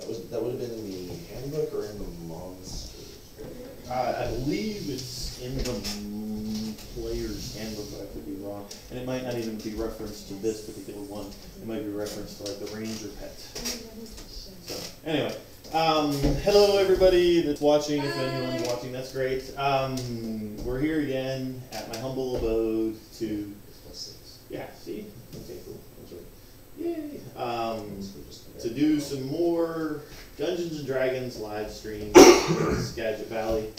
That would have been in the handbook or in the monster? I believe it's in the player's handbook, but I could be wrong. And it might not even be referenced to this particular one. It might be referenced to like the ranger pet. So anyway, hello everybody that's watching. If anyone's watching, that's great. We're here again at my humble abode to, yeah, see? Okay, cool. That's right. Yay. To do some more Dungeons and Dragons live streams in Skagit Valley.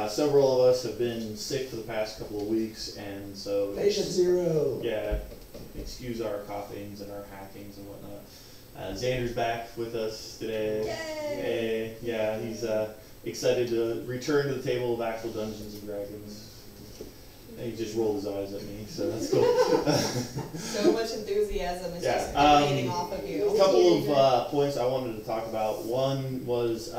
Several of us have been sick for the past couple of weeks, and so Patient zero. Yeah, excuse our coughings and our hackings and whatnot. Xander's back with us today. Yay! Yeah, he's excited to return to the table of actual Dungeons and Dragons. And he just rolled his eyes at me, so that's cool. So much enthusiasm is just Yeah, emanating off of you. A couple of points I wanted to talk about. One was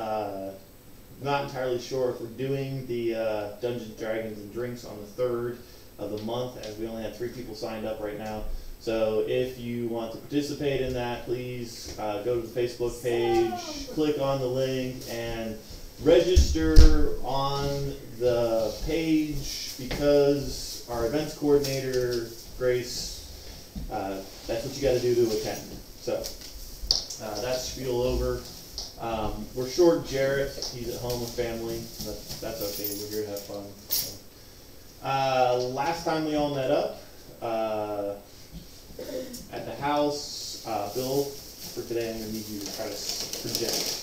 not entirely sure if we're doing the Dungeons, Dragons, and Drinks on the 3rd of the month, as we only have 3 people signed up right now. So if you want to participate in that, please go to the Facebook page, click on the link, and register on the page, because our events coordinator, Grace, that's what you got to do to attend. So that's spiel over. We're short Jarrett. He's at home with family. That's okay. We're here to have fun. So. Last time we all met up at the house, Bill, for today I'm going to need you to try to project.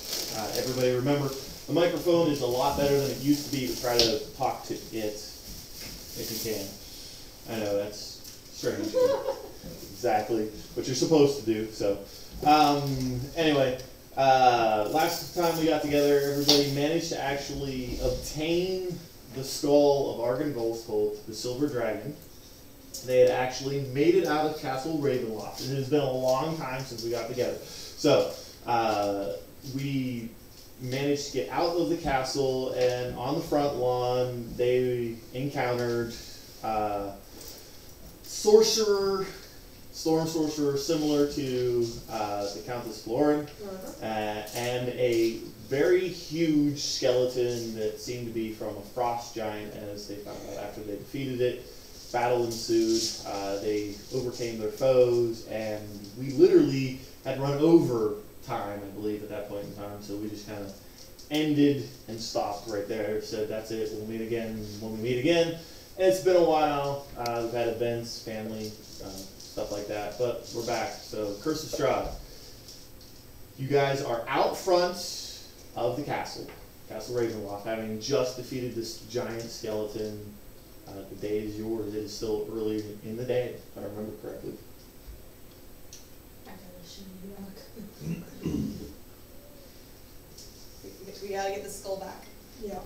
Everybody remember, the microphone is a lot better than it used to be, but try to talk to it if you can. I know, that's strange. Exactly what you're supposed to do. So, anyway, last time we got together, everybody managed to actually obtain the skull of Argon Volstholt, the Silver Dragon. They had actually made it out of Castle Ravenloft, and it has been a long time since we got together. So, we managed to get out of the castle, and on the front lawn, they encountered storm sorcerer similar to the Countess Florin, and a very huge skeleton that seemed to be from a frost giant, as they found out after they defeated it. Battle ensued, they overcame their foes, and we literally had run over time, I believe, at that point in time, so we just kind of ended and stopped right there, said that's it, we'll meet again when we meet again. And it's been a while, we've had events, family, stuff like that, but we're back. So, Curse of Strahd. You guys are out front of the castle, Castle Ravenloft, having just defeated this giant skeleton. The day is yours. It is still early in the day, if I remember correctly. We gotta get the skull back. Yeah.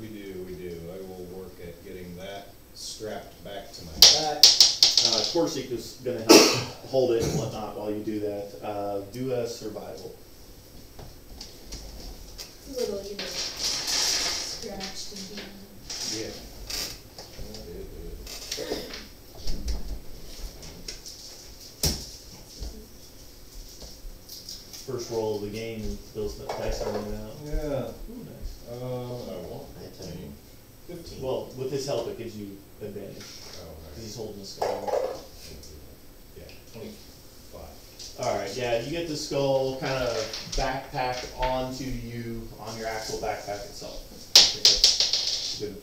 We do. I will work at getting that strapped back to my back. Corsic is going to help hold it and whatnot while you do that. Do a survival. It's a little, scratched and beaten. Yeah. First roll of the game, Bill's dice are running out. Yeah. Ooh, nice. I want 15. Well, with his help, it gives you advantage. Oh, Because he's holding the skull. Yeah, 25. Alright, yeah, you get the skull kind of backpacked onto you on your actual backpack itself. Good.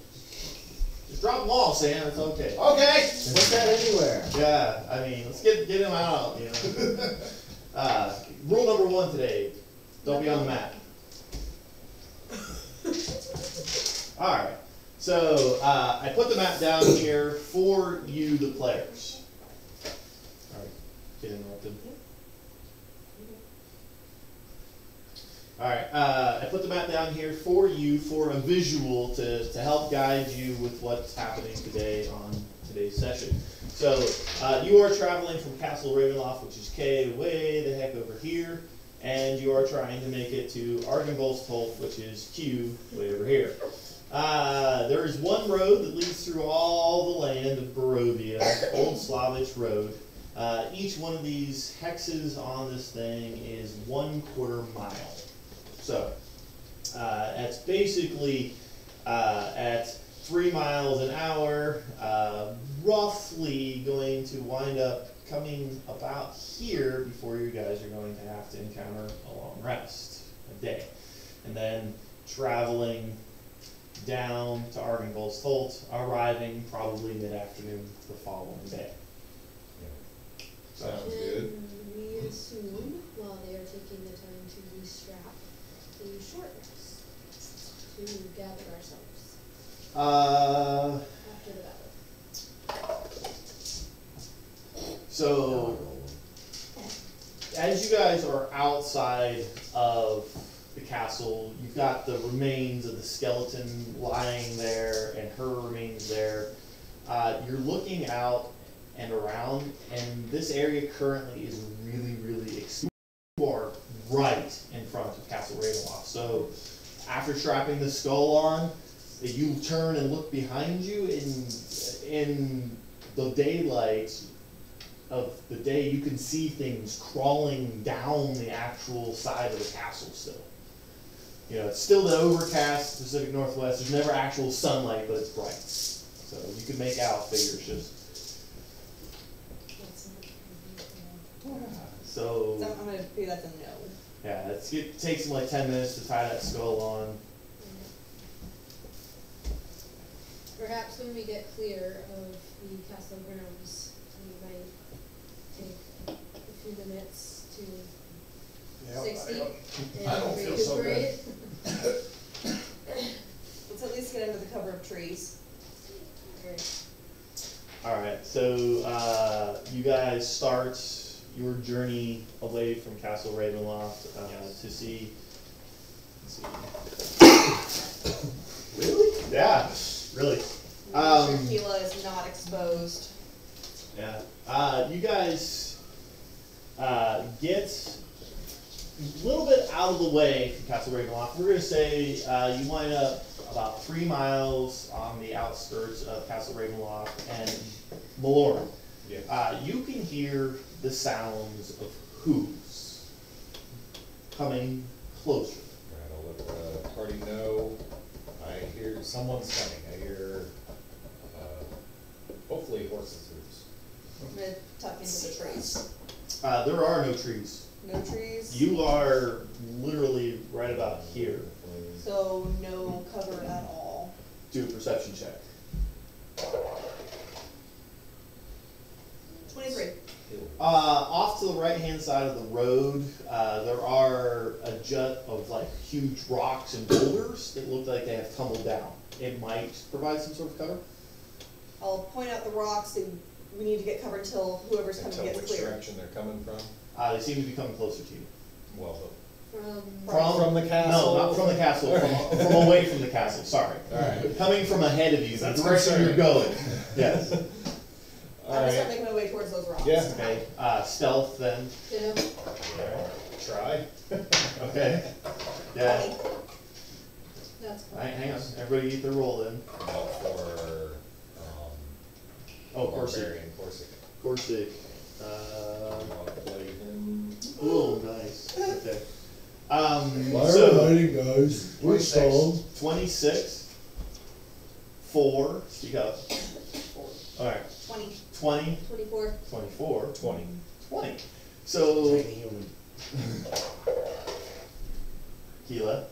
Just drop them all, Sam, it's okay. Okay! Put that anywhere. Yeah, I mean, let's get him out, you know. Rule number 1 today, don't be on the map. Alright, so I put the map down here for you, the players. Alright, get interrupted. Alright, I put the map down here for you for a visual to help guide you with what's happening today on today's session. So, you are traveling from Castle Ravenloft, which is K, way the heck over here, and you are trying to make it to Argon Volstholt, which is Q, way over here. There is one road that leads through all the land of Barovia, Old Slavish Road, Each one of these hexes on this thing is 1/4 mile. So that's basically at 3 miles an hour, roughly going to wind up coming about here before you guys are going to have to encounter a long rest, a day. And then traveling down to Argynvold's Holt, arriving probably mid-afternoon the following day. Sounds good. And we assume, while they are taking the time to restrap, a short rest to gather ourselves after the battle. So, as you guys are outside of the castle, you've got the remains of the skeleton lying there and her remains there. You're looking out and around, and this area currently is really, really exposed. You are right in front of Castle Ravenloft. So, after strapping the skull on, you turn and look behind you, in the daylight of the day, you can see things crawling down the actual side of the castle still. You know, it's still the overcast Pacific Northwest. There's never actual sunlight, but it's bright. So you can make out figures just. So I'm gonna do that to no. yeah, it takes them like 10 minutes to tie that skull on. Perhaps when we get clear of the castle grounds, we might take a few minutes to 60 I don't and feel so good. recuperate. Let's at least get under the cover of trees. Great. Alright, so you guys start your journey away from Castle Ravenloft to see. Really? Yeah, really. Make sure Keela is not exposed. Yeah. You guys get a little bit out of the way from Castle Ravenloft. We're going to say you wind up about 3 miles on the outskirts of Castle Ravenloft and Malorn. Yeah. You can hear the sounds of hooves coming closer. Right, I'll let the party know. I hear someone's coming. I hear, hopefully horses' hooves. I'm gonna tuck into the trees. There are no trees. No trees. You are literally right about here. So no cover at all. Do a perception check. 23. Off to the right-hand side of the road, there are a jut of like huge rocks and boulders that look like they have tumbled down. It might provide some sort of cover. I'll point out the rocks and we need to get cover until whoever's coming Until gets which clear. direction they're coming from? They seem to be coming closer to you. Well, From the castle? No, not from the castle. From away from the castle. Sorry. Alright. Coming from ahead of you, the That's direction you're concerning. going. Yes. I'm gonna start making my way towards those rocks. Yeah. Okay. Stealth then. Ditto. Try. Okay. Yeah. 20. That's fine. Alright, hang on. Everybody get their roll in. For, Oh, Corsic. Barbarian Corsic. Corsic. I'll play him. Oh, nice. Okay. Fire So hiding, guys. We're 26. stalled. 26, 4, speak up. Alright, 20. 20, 24. 24, 20. 20. So, Tiny human. Keela,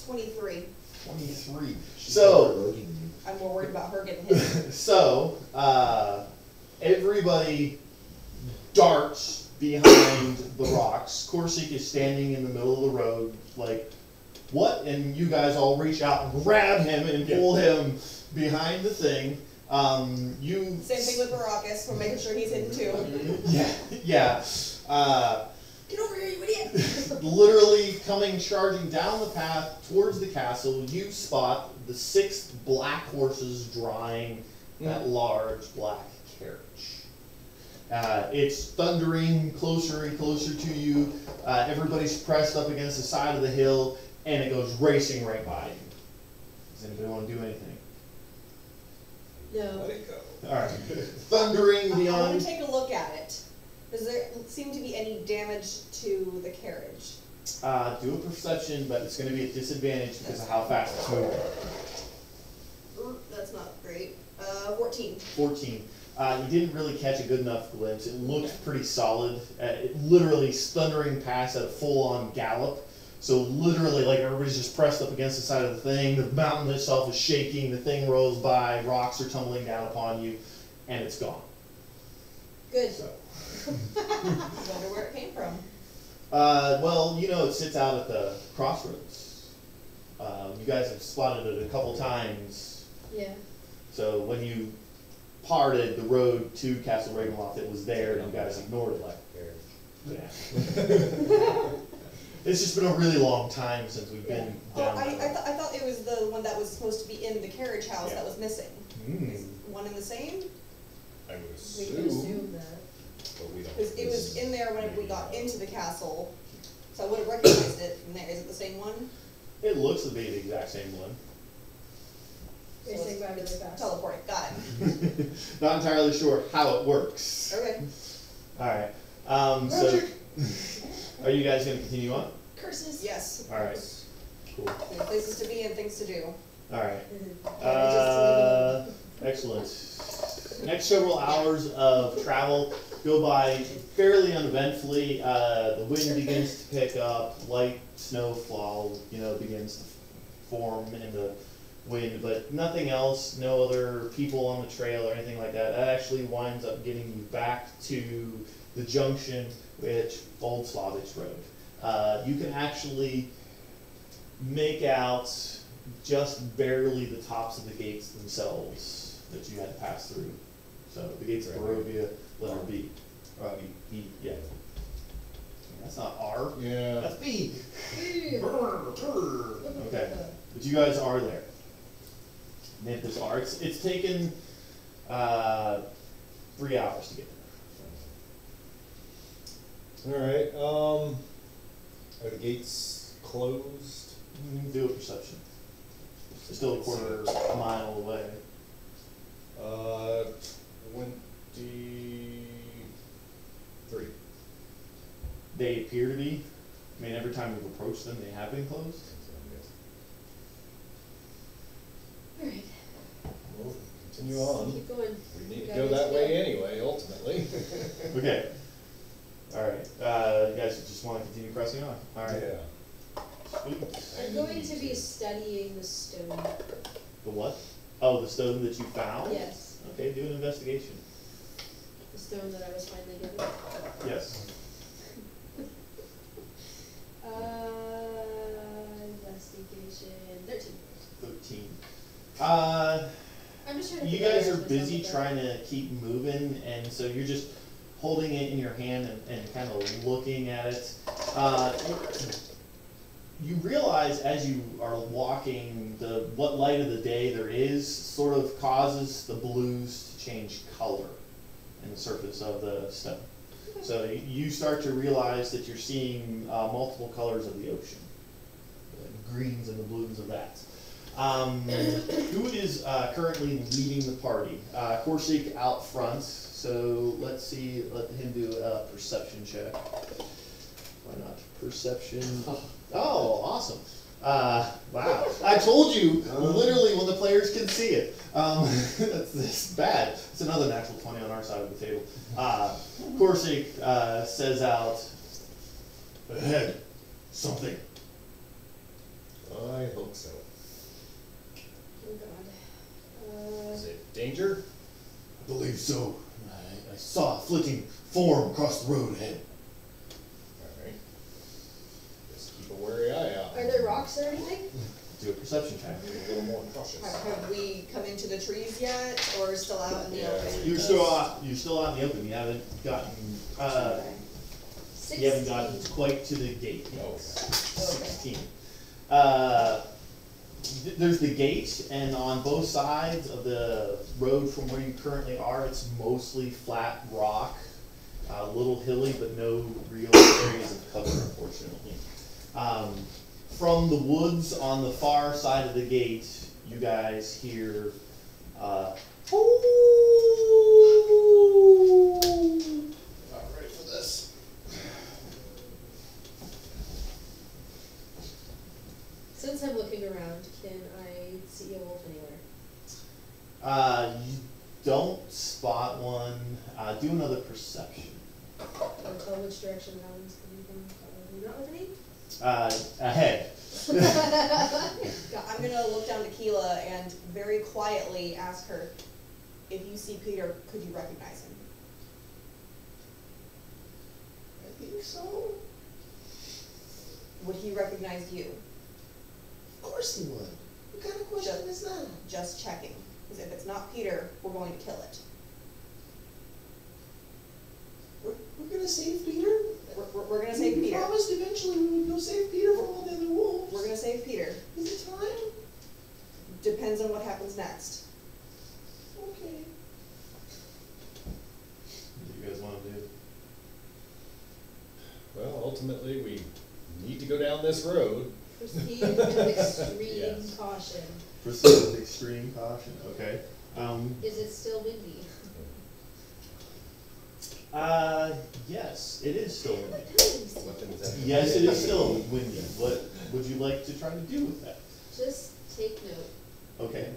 23. 23. She's So, overloading me. I'm more worried about her getting hit. so, everybody darts behind the rocks. Corsic is standing in the middle of the road, like, what? And you guys all reach out and grab him and pull him behind the thing. You Same thing with Baracus. We're making sure he's hidden too. yeah. Get over here, you idiot! Literally coming charging down the path towards the castle, you spot the 6 black horses drawing that large black carriage. It's thundering closer and closer to you. Everybody's pressed up against the side of the hill, and it goes racing right by you. Does anybody want to do anything? No. Let it go. Alright. Thundering I want beyond. to take a look at it. Does there seem to be any damage to the carriage? Do a perception, but it's going to be a disadvantage because of how fast it's moving. That's not great. 14. 14. You didn't really catch a good enough glimpse. It looked pretty solid. It literally thundering past at a full-on gallop. So literally, like, everybody's just pressed up against the side of the thing. The mountain itself is shaking. The thing rolls by. Rocks are tumbling down upon you, and it's gone. Good. So, Wonder where it came from. well, you know, it sits out at the crossroads. You guys have spotted it a couple times. Yeah. So when you parted the road to Castle Ravenloft, it was there, and you guys ignored it. Yeah. It's just been a really long time since we've been Oh, down I there. thought it was the one that was supposed to be in the carriage house that was missing. Is one and the same? I would We assume, can assume that. but we don't. Because it was in there when we got into the castle, so I would have recognized it from there. Is it the same one? It looks to be the exact same one. You're So saying by really it's fast. teleporting. Got it. Not entirely sure how it works. Okay. Alright. So, are you guys going to continue on? Curses. Yes. Alright. Cool. We have places to be and things to do. Alright. Just Excellent. Next several hours of travel go by fairly uneventfully. The wind begins to pick up, light snowfall, begins to form in the wind, but nothing else, no other people on the trail or anything like that. That actually winds up getting you back to the junction with Old Slavich Road. You can actually make out just barely the tops of the gates themselves that you had to pass through. So the gates of Barovia, letter B. B, yeah. That's not R. Yeah. That's B. Ew. Okay. But you guys are there. Made this R. It's taken 3 hours to get there. Alright, are the gates closed? You can do a perception. It's still a quarter mile away. 23. They appear to be. I mean, every time we've approached them, they have been closed. Alright. We'll continue on. Keep going. We need to Got go it. that way anyway, ultimately. Okay. Alright. You guys just want to continue pressing on. Alright. Yeah. Sweet. I'm going to be studying the stone. The what? Oh, the stone that you found? Yes. Okay, do an investigation. The stone that I was finally given. Yes. Investigation 13. 13. I'm just trying to You familiarize guys are myself busy with that. trying to keep moving, and so you're just holding it in your hand and kind of looking at it. You realize as you are walking, what light of the day there is sort of causes the blues to change color in the surface of the stone. So you start to realize that you're seeing multiple colors of the ocean, the greens and the blues of that. Who is currently leading the party? Corsic out front. So let's see. Let him do a perception check. Why not perception? Oh, awesome. Wow. I told you literally when the players can see it. That's bad. It's another natural 20 on our side of the table. Corsic says out, ahead, something. I hope so. Oh god. Is it danger? I believe so. I saw a flitting form across the road ahead. Alright. Just keep a wary eye out. Are there rocks or anything? Do a perception check. Be a little more cautious. Have we come into the trees yet, or still out in the Yeah. open? You're still out in the open. You haven't gotten you haven't gotten 16. quite to the gate yet. Okay. 16. There's the gate, and on both sides of the road from where you currently are, it's mostly flat rock, a little hilly, but no real areas of cover, unfortunately. From the woods on the far side of the gate, you guys hear Not ready for this. Since I'm looking around, can I see a wolf anywhere? You don't spot one. Do another perception. Or tell which direction that one's coming from? Not with any? Ahead. I'm gonna look down to Keela and very quietly ask her, if you see Peter, could you recognize him? I think so. Would he recognize you? Of course he would. What kind of question is that? Just checking, because if it's not Peter, we're going to kill it. We're gonna save Peter? We're gonna save We Peter. promised eventually we would go save Peter from all the other wolves. We're gonna save Peter. Is it time? Depends on what happens next. Okay. What do you guys want to do? Well, ultimately, we need to go down this road. Proceed with extreme Yes. caution. Proceed with extreme caution. Okay. Is it still windy? Yes, it is still windy. Weapons at the Yes, it ready. is still windy. What would you like to try to do with that? Just take note. Okay.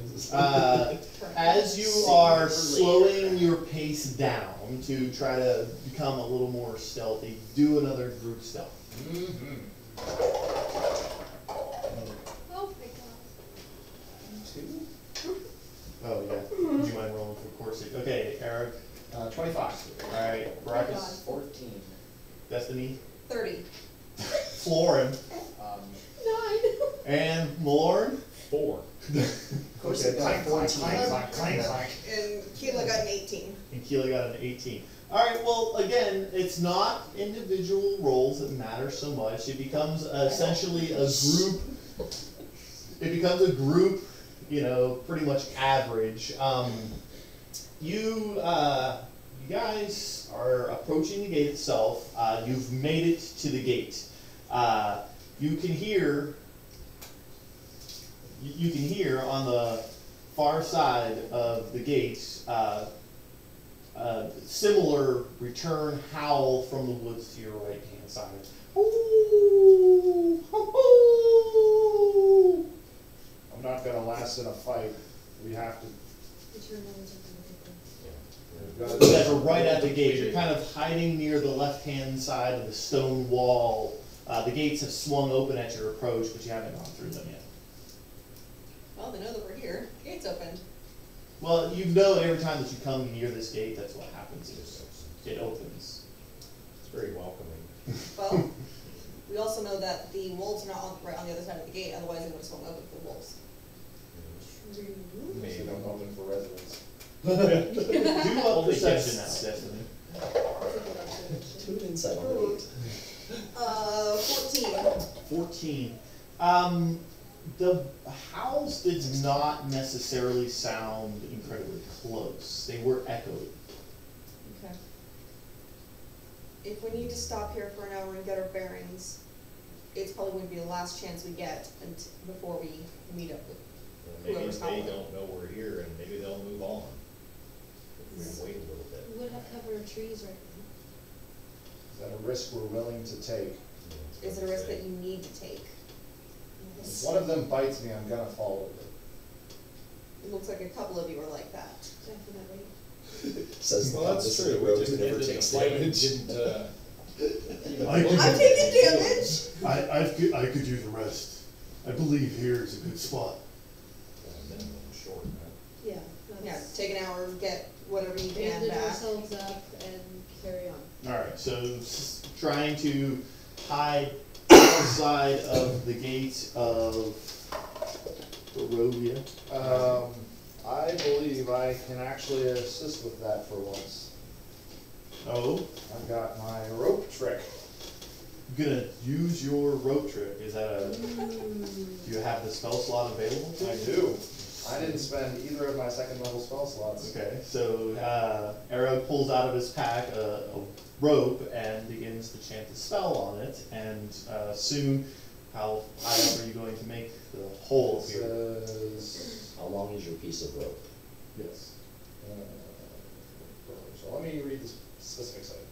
As you are slowing your pace down to try to become a little more stealthy, do another group stealth. Mhm. Oh my god. 2? Oh yeah. Would you mind rolling for Corsic? Okay, Eric. 25. All right, Baracus, 14. Destiny, 30. Florin, 9. and Malorn. 4. Of course, Okay. clank, clank, clank, clank, clank, clank. And Keela got an 18. And Keela got an 18. All right. Well, again, it's not individual rolls that matter so much. It becomes essentially a group. It becomes a group. You know, pretty much average. You guys are approaching the gate itself. You've made it to the gate. You can hear on the far side of the gate similar return howl from the woods to your right hand side. Ooh, hoo-hoo. I'm not gonna last in a fight. We have to. Return those are You guys are right at the gate. You're kind of hiding near the left-hand side of the stone wall. The gates have swung open at your approach, but you haven't gone through them yet. Well, they know that we're here. Gate's opened. Well, you know every time that you come near this gate, that's what happens. It opens. It's very welcoming. Well, we also know that the wolves are not right on the other side of the gate, otherwise they would have swung open for the wolves. They Maybe. don't open for residents. Do a perception now, Destiny. 2 inside on the 14. 14. The howls did not necessarily sound incredibly close. They were echoed. Okay. If we need to stop here for an hour and get our bearings, it's probably going to be the last chance we get before we meet up with Maybe whoever's they howling. don't know we're here, and maybe they'll move on. If we wait a little bit. We would have cover of trees right now. Is that a risk we're willing to take? Is it a risk that you need to take? If one of them bites me, I'm gonna fall over. It looks like a couple of you are like that. Definitely. Says Well, that's true. We road just who never ended the takes fight and damage. didn't, even I look could- at I'm taking damage! I could do the rest. I believe here is a good spot. minimum short, huh? Yeah. Yeah, Let's take an hour, get whatever you can bandage back. ourselves up and carry on. All right, so trying to hide outside of the gate of Barovia. I believe I can actually assist with that for once. Oh, I've got my rope trick. you're gonna use your rope trick. Is that a? Do you have the spell slot available? I do. I didn't spend either of my second level spell slots. Okay, so Arrow pulls out of his pack a rope and begins to chant a spell on it, and soon, how high up are you going to make the hole It here? says How long is your piece of rope? Yes. So let me read the specifics of it.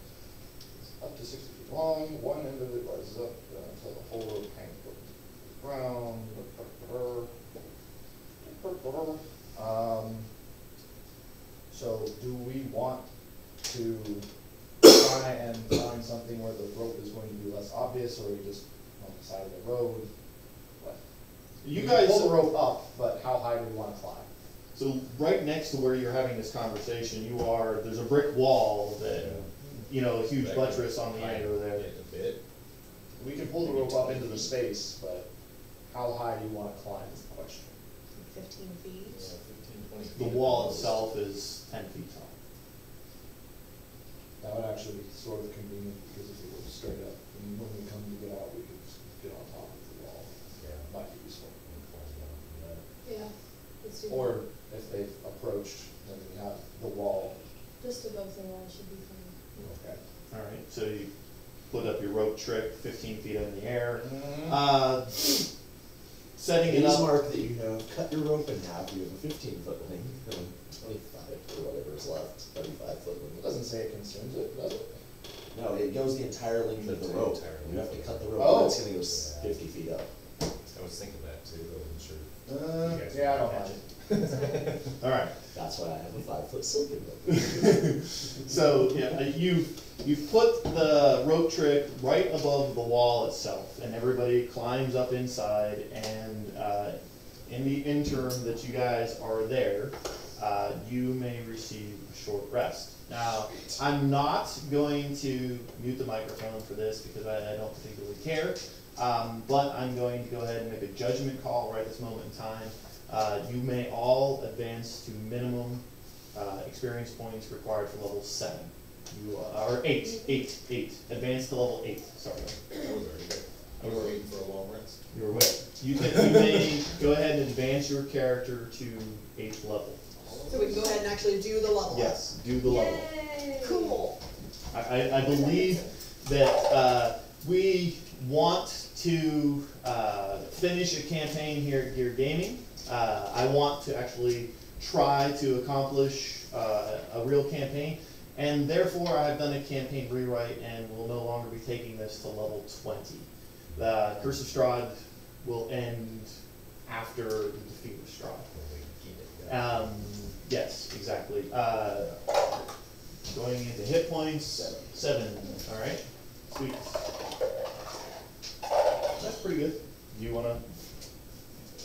It's up to 60 feet long, one end of it rises up until the whole rope hangs above the ground. So do we want to try and find something where the rope is going to be less obvious, or we just on the side of the road? What? You We guys pull the rope up, but how high do we want to climb? So right next to where you're having this conversation, there's a brick wall that, a huge That buttress could on the hide end over there. it a bit. We can pull the rope up into the space, but how high do you want to climb is the question. 15 feet. Yeah, 15, 20 feet. The wall itself is 10 feet tall. That would actually be sort of convenient, because if it goes straight up, and when we come to get out, we could just get on top of the wall. Yeah. Might be useful. Yeah, let's do that. Or if they've approached, then we have the wall. Just above the wall should be fine. Okay. All right, so you put up your rope trick 15 feet up in the air. Setting it Please up. mark that you have cut your rope in half, you have a 15-foot length, and 25 or whatever's left, 35-foot It length. doesn't say it consumes it, does it? No, it goes the entire length of the The rope. entire You have to length. cut the rope, Oh. and it's gonna go 50 feet up. I was thinking that too, I wasn't sure. You guys Yeah, I don't wanna mind match it. All right. That's why I have a 5-foot silken rope. So you've put the rope trick right above the wall itself, and everybody climbs up inside. And in the interim that you guys are there, you may receive a short rest. Now, I'm not going to mute the microphone for this because I don't particularly care, but I'm going to go ahead and make a judgment call right this moment in time. You may all advance to minimum experience points required for level 7. Or 8. Advance to level 8, sorry. I was already there. I was waiting for a long rest. You were wait. You may go ahead and advance your character to 8th level. So we can go ahead and actually do the level. Yes, do the level. Yay! Cool. I believe that we want to finish a campaign here at Gear Gaming. I want to actually try to accomplish a real campaign, and therefore I have done a campaign rewrite and will no longer be taking this to level 20. The Curse of Strahd will end after the defeat of Strahd. Yes, exactly. Going into hit points, 7. All right, sweet. That's pretty good. Do you want to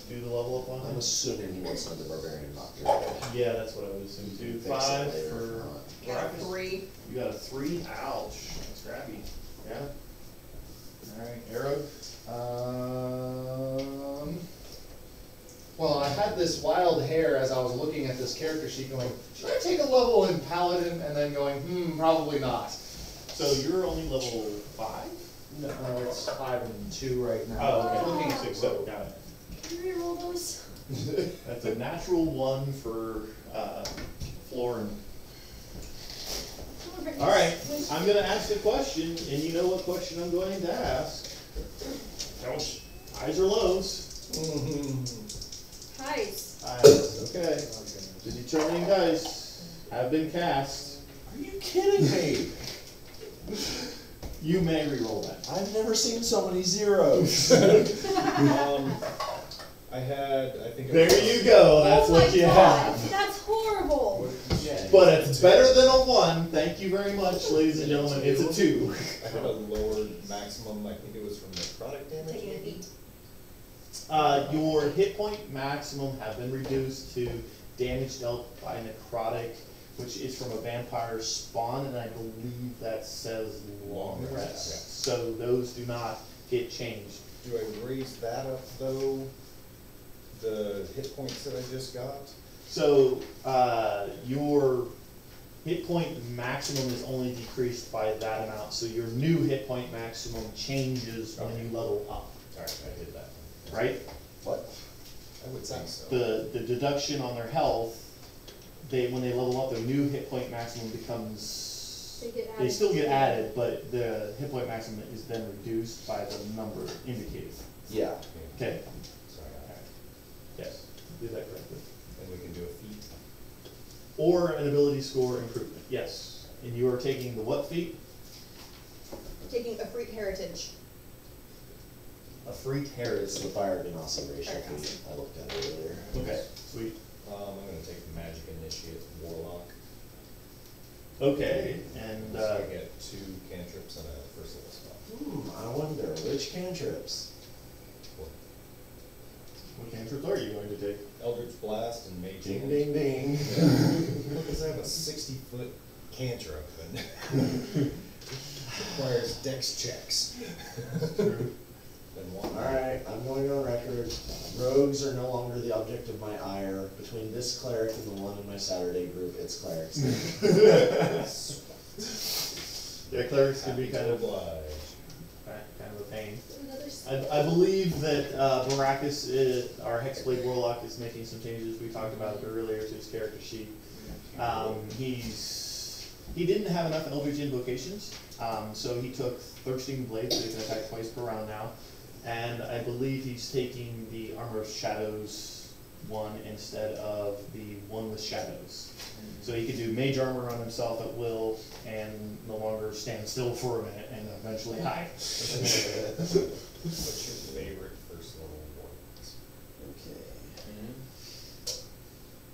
do the level up on I'm him? assuming he wants another barbarian knock your head. Yeah, that's what I would assume too. Fix it 5 later for. if not. Got a 3. You got a 3. Ouch. That's scrappy. Yeah. All right, Arrow. Well, I had this wild hair as I was looking at this character sheet going, should I take a level in Paladin? And then going, probably not. So you're only level 5? No, it's 5 and 2 right now. Oh, okay. Looking at 6, 7. Got it. Can you reroll those? That's a natural 1 for Florin. All right, I'm going to ask a question, and you know what question I'm going to ask. Ouch. Highs or lows? Highs. Highs. Okay. The determining dice have been cast. Are you kidding me? You may re-roll that. I've never seen so many zeros. I think. There you go. That's Oh what my you God, have. that's horrible. But it's better than a 1. Thank you very much, ladies and gentlemen. It's a 2. I had a lower maximum, I think it was from necrotic damage. Taking a maybe? feat. Your hit point maximum have been reduced to damage dealt by necrotic, which is from a vampire spawn, and I believe that says long Long rest. rest, So those do not get changed. Do I raise that up though? The hit points that I just got? So your hit point maximum is only decreased by that amount. So your new hit point maximum changes when you level up, Alright, I did that. right? What? I would think so. The deduction on their health, when they level up, their new hit point maximum becomes. They get They added still to get the- added, but the hit point maximum is then reduced by the number indicated. Yeah. Okay. Sorry, Yes, did that correctly. and we can do a feat. Or an ability score improvement, yes. And you are taking the what feat? Taking a freak heritage. A freak It's heritage. the fire genasi ratio Fire feat genasi. I looked at earlier. Okay, sweet. I'm gonna take the magic initiate warlock. Okay, and, So I get 2 cantrips and a first level spell. I wonder, which cantrips? what cantrips are you going to take? Eldritch Blast and Mage Ding, Hand. ding, ding. Because I have a 60-foot cantrip and requires dex checks. Then one. Alright, I'm going on record. Rogues are no longer the object of my ire. Between this cleric and the one in my Saturday group, it's clerics. Yeah, clerics can be kind of a pain. I believe that Maracus, our Hexblade Warlock, is making some changes. We talked about it earlier to his character sheet. He didn't have enough Eldritch invocations, so he took Thirsting Blade, so he can attack twice per round now. And I believe he's taking the Armor of Shadows one instead of the one with Shadows. So he can do Mage Armor on himself at will and no longer stand still for a minute and eventually hide. What's your favorite first level warlocks? Okay.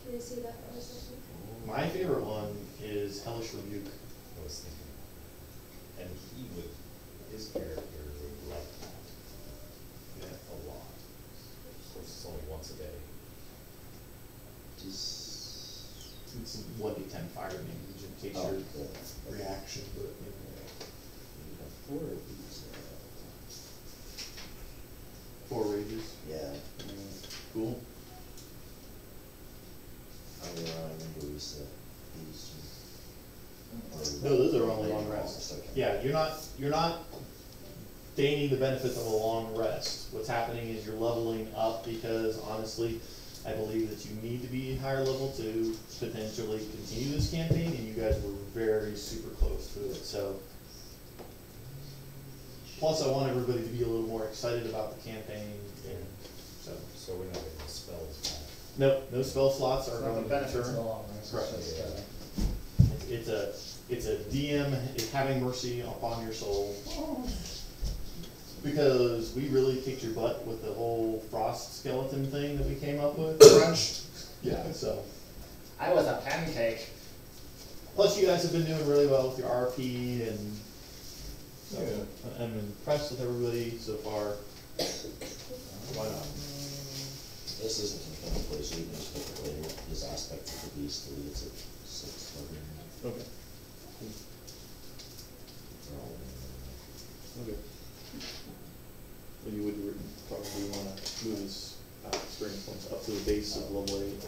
Can I see that for a second? My favorite one is Hellish Rebuke. I was thinking. And he would, his character would like that a lot. Of course, it's only once a day. It's 1d10 fire damage in case Oh, your good. reaction, but We have 4 of these now. 4 rages. Yeah. Cool. I remember we said these two. No, those are only long rests. Okay. Yeah, you're not gaining the benefits of a long rest. What's happening is you're leveling up because honestly, I believe that you need to be higher level to potentially continue this campaign, and you guys were very super close to it. So, plus I want everybody to be a little more excited about the campaign, and so. So we're not getting the spells back. Nope, no spell slots are It's not going the to benefits in the turn. long run, it's Right. just, It's a DM is having mercy upon your soul. Because we really kicked your butt with the whole frost skeleton thing that we came up with. crunch. Yeah, so. I was a pancake. Plus you guys have been doing really well with your RP and so Yeah. I'm impressed with everybody so far. Why not? This isn't in kind of place, you can just pick it later. His aspect of the beast leads at 6. Okay. Okay. Well, you would probably want to move his experience points up to the base of level 8.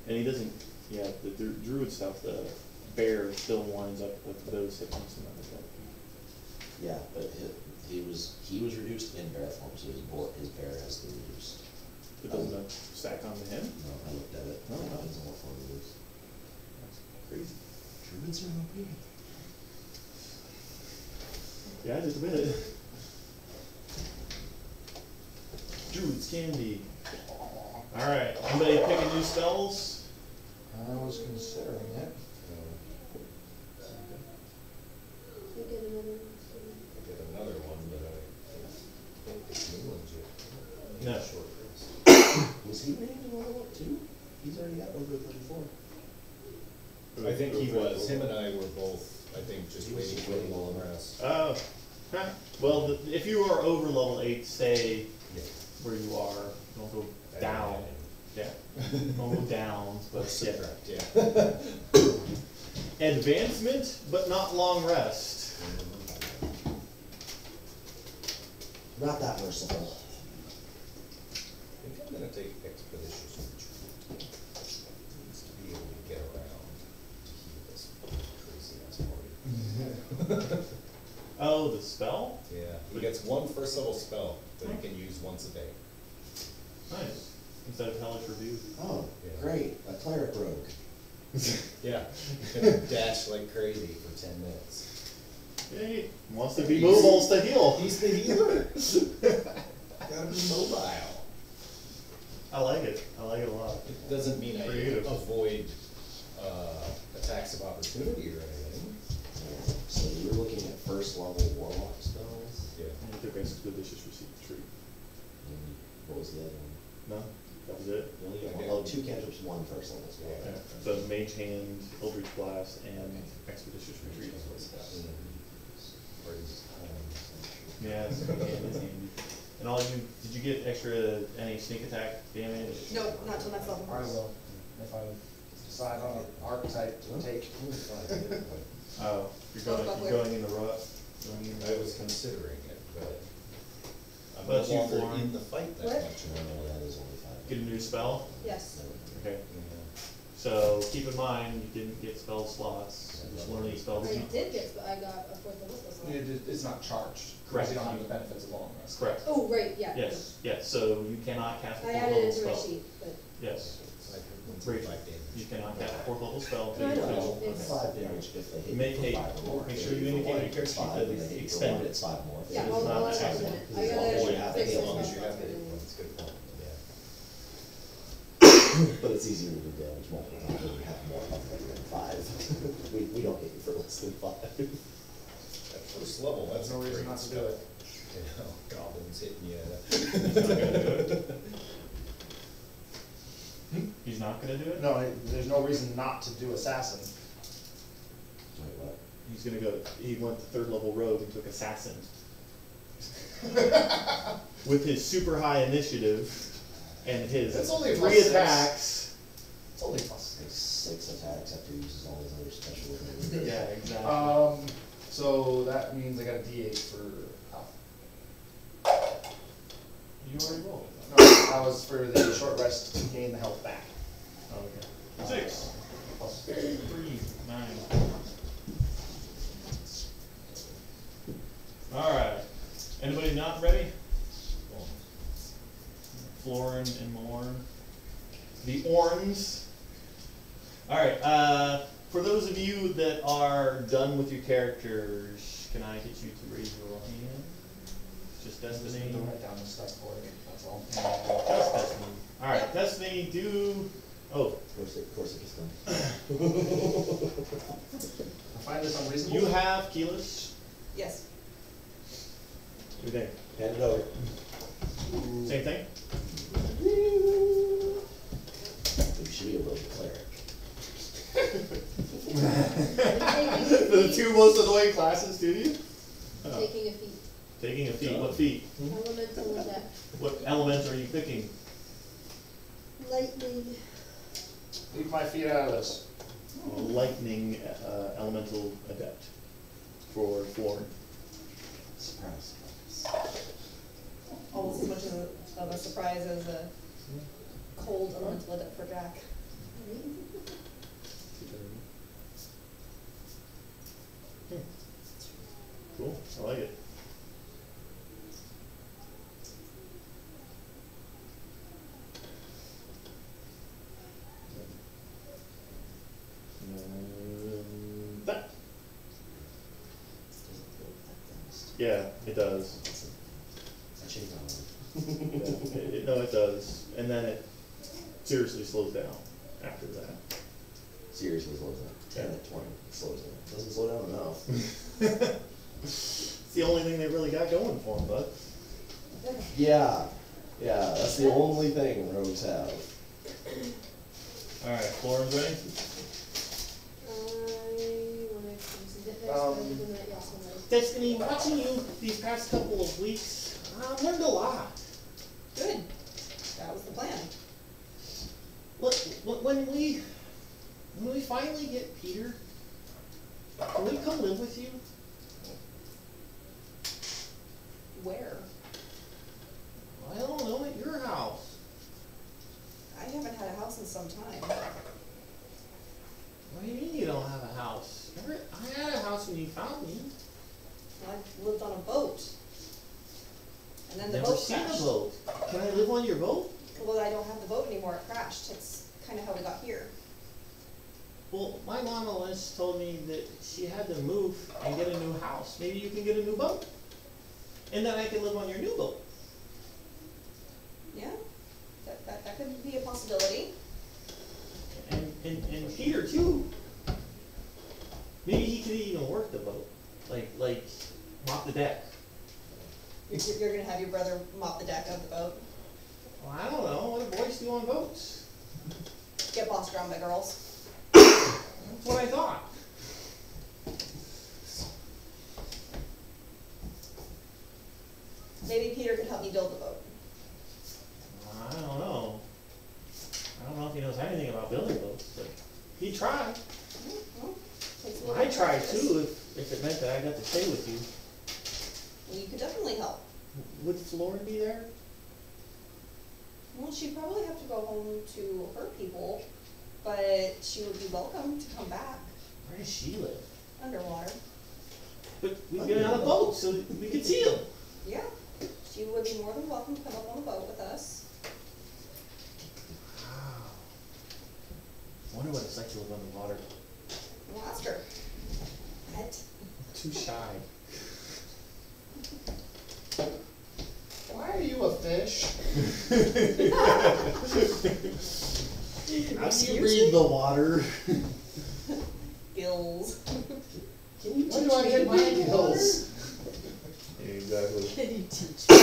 And he doesn't, yeah, the druid stuff, the bear still winds up with those hit points no matter what. Yeah, but he was reduced in bear form, so his bear has to reduce. It doesn't stack onto him? No, I looked at it. Oh, It wow. depends on what form it is. That's crazy. Druids are OP. Yeah, just a minute. Druids can be. Alright, anybody picking new spells? I was considering it. We get another one. I get another one, but I think it's new ones yet. No. Short rest. Was he named in level 2? He's already got over 34. I think he was. Him and I were both, I think, just He was waiting just for a waiting long on rest. Oh, huh. Well, if you are over level 8, stay Yeah. where you are. Don't go down. Yeah. Don't go down, but yeah. Subtract, yeah. Advancement, but not long rest. Not that merciful. I think I'm gonna take expeditious retreat. Needs to be able to get around to heal this crazy ass party. Oh, the spell? Yeah, he gets one first level spell that he can use once a day. Nice. Instead of Hellish Review. Oh, Yeah. great. A cleric rogue. Yeah, he's gonna dash like crazy for 10 minutes. Yeah, he wants to be mobile to heal. He's the healer. Gotta be mobile. I like it a lot. It doesn't mean I Creative. avoid, attacks of opportunity or anything. So you're looking at first level warlock spells? Yeah. And you took expeditious retreat. And what was the other one? No, that was it. You only get Okay. one, oh, 2 cantrips, 1 first level spell. Yeah. So Mage Hand, Eldritch Blast, and Expeditious Retreat. Yeah, it's handy. And all you, did you get extra, any sneak attack damage? No, not till next level. I will, if I decide on an archetype to take. Oh, you're going in the rut? I was considering it, but I'm But no you longer for- in the fight that What? much. No, that is only 5. Get a new spell? Yes. Okay. Yeah. So keep in mind, you didn't get spell slots, just learning spells. I did get, I got a 4th level spell slot. It's not charged. Correct. You don't have the benefits of long rest. Correct. Oh, right, yeah. Yes, yes, so you cannot cast a I fourth added level it to my spell. sheet, but Yes, It's like Brief. 1.5 damage. you cannot cast a fourth level spell No, I until you know. finish. It's- 5 damage if they hit Make you hay- for 5 or more. make If sure you they hit indicate for in your one, character it's sheet 5, that and it's they hit for extended. 1, it's 5 more. yeah, it's I'll not add active. it. I Because got it's all a you have to fix hit As this long as stuff you have up to hit and one, it's good point, yeah. But it's easier to do damage multiple times when you have more of them than 5. We don't hit you for less than 5. At first level, that's There's no reason great not to do stuff. it. You know, goblins hitting you. He's not gonna do it? He's not gonna do it? No, there's no reason not to do assassin. Wait, what? He's gonna go, he went to 3rd level rogue and took assassin. With his super high initiative and his It's only 3 +6. attacks. It's only plus Like 6. 6 attacks after he uses all his other special abilities. Yeah, exactly. So that means I got a D8 for health. You already rolled. No, that was for the short rest to gain the health back. Okay. 6 plus 3, 9. Alright. Anybody not ready? Florin and Morn. The Orns. Alright, for those of you that are done with your characters, can I get you to raise your hand? Just Just Destiny. need to write down the stuff for it, that's all. Just Destiny. Alright, Destiny, do. Oh, Of course it is done. I find this unreasonable. you have Keyless. Yes. What do you think? Hand it over. Same thing? We should be able to cleric. The 2 most annoying classes, do you? Oh. taking a feat. Taking a feat. What feat? Elemental adept. What element are you picking? Lightning. Leave my feet out of this. Lightning elemental adept for Florin. Surprise. Almost as much of a surprise as a cold elemental adept for Jack. Cool. I like it. That. Yeah, it does. I changed my mind. Yeah, no, it does. And then it seriously slows down after that. Seriously slows down. 10 at 20. It slows down. Doesn't slow down enough. It's the only thing they really got going for them, bud. Yeah. Yeah, that's the only thing rogues have. Alright, Florin's ready? I wanna use it next Um, time, and then yes, I'm ready. Destiny, watching you these past couple of weeks, I've learned a lot. Good. That was the plan. When we finally get Peter, can we come live with you? Where? I don't know, at your house. I haven't had a house in some time. What do you mean you don't have a house? I had a house when you found me. I lived on a boat. And then the Never boat seen crashed. a boat. Can I live on your boat? Well, I don't have the boat anymore. It crashed. It's kind of how we got here. Well, my mama once told me that she had to move and get a new house. Maybe you can get a new boat. And then I can live on your new boat. Yeah? That could the deck. You're gonna have your brother mop the deck of the boat. Well, I don't know. What do boys do on boats? Get bossed around by girls. That's what I thought. Maybe Peter could help me build the boat. I don't know. I don't know if he knows anything about building boats, but he tried. Well, takes a little I bit of tried practice. too, if it meant that I got to stay with you. You could definitely help. Would Florin be there? Well, she'd probably have to go home to her people, but she would be welcome to come back Where does she live? underwater. But we've been on a boat, so we could see him. Yeah, she would be more than welcome to come up on the boat with us. Wow. I wonder what it's like to live underwater. We'll ask her. Pet. Too shy. Why are you a fish? How do you breathe the water? Gills. Can you Why teach do I me get to my breathe gills? Exactly. Can you teach me?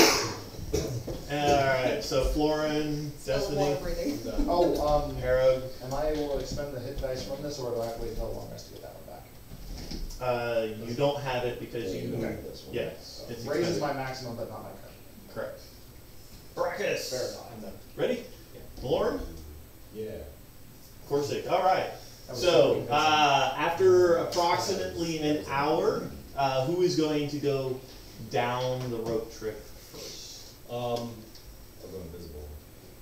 Alright, so Florin, Still water Destiny, breathing. Oh, Harold. am I able to expend the hit dice from this, or do I have to wait until long rest to get that one back? You don't have it because you. Okay, this one. Yeah, So it's raises expended. my maximum, but not my current. Correct. Brachus. Fair enough. I'm done. Ready? Florin? Yeah. Corsic. Alright. That was So, convincing. after approximately an hour, who is going to go down the rope trick first? I'll go invisible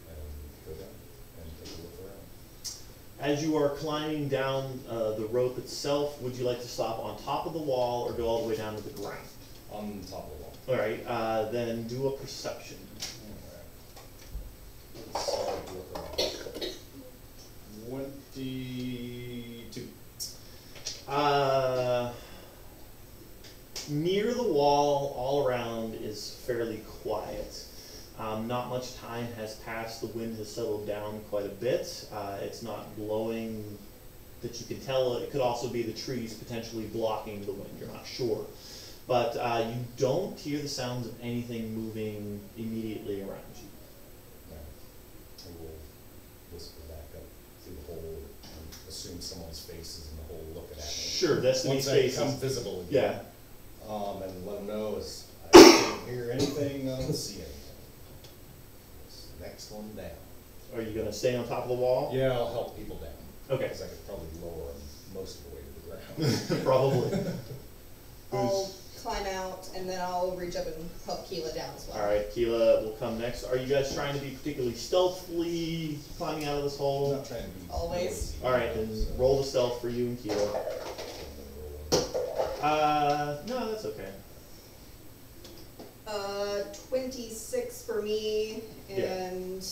and go down and take a look around. As you are climbing down the rope itself, would you like to stop on top of the wall or go all the way down to the ground? On top of the wall. Alright, then do a perception. Let's look around. 22. Near the wall, all around is fairly quiet. Not much time has passed. The wind has settled down quite a bit. It's not blowing that you can tell. It could also be the trees potentially blocking the wind. You're not sure. But you don't hear the sounds of anything moving immediately around you. I will whisper back up through the hole and assume someone's face is in the hole looking at me. Sure, Destiny's Once face I come is- visible again. Yeah. And let them know as I don't hear anything, I don't see anything. This next one down. Are you going to stay on top of the wall? Yeah, I'll help people down. Okay. Because I could probably lower them most of the way to the ground. Probably. I'll climb out and then I'll reach up and help Keela down as well. Alright, Keela will come next. Are you guys trying to be particularly stealthily climbing out of this I'm hole? not trying to be Always. noisy, Alright, then so- roll the stealth for you and Keela. No, that's okay. 26 for me Yeah. and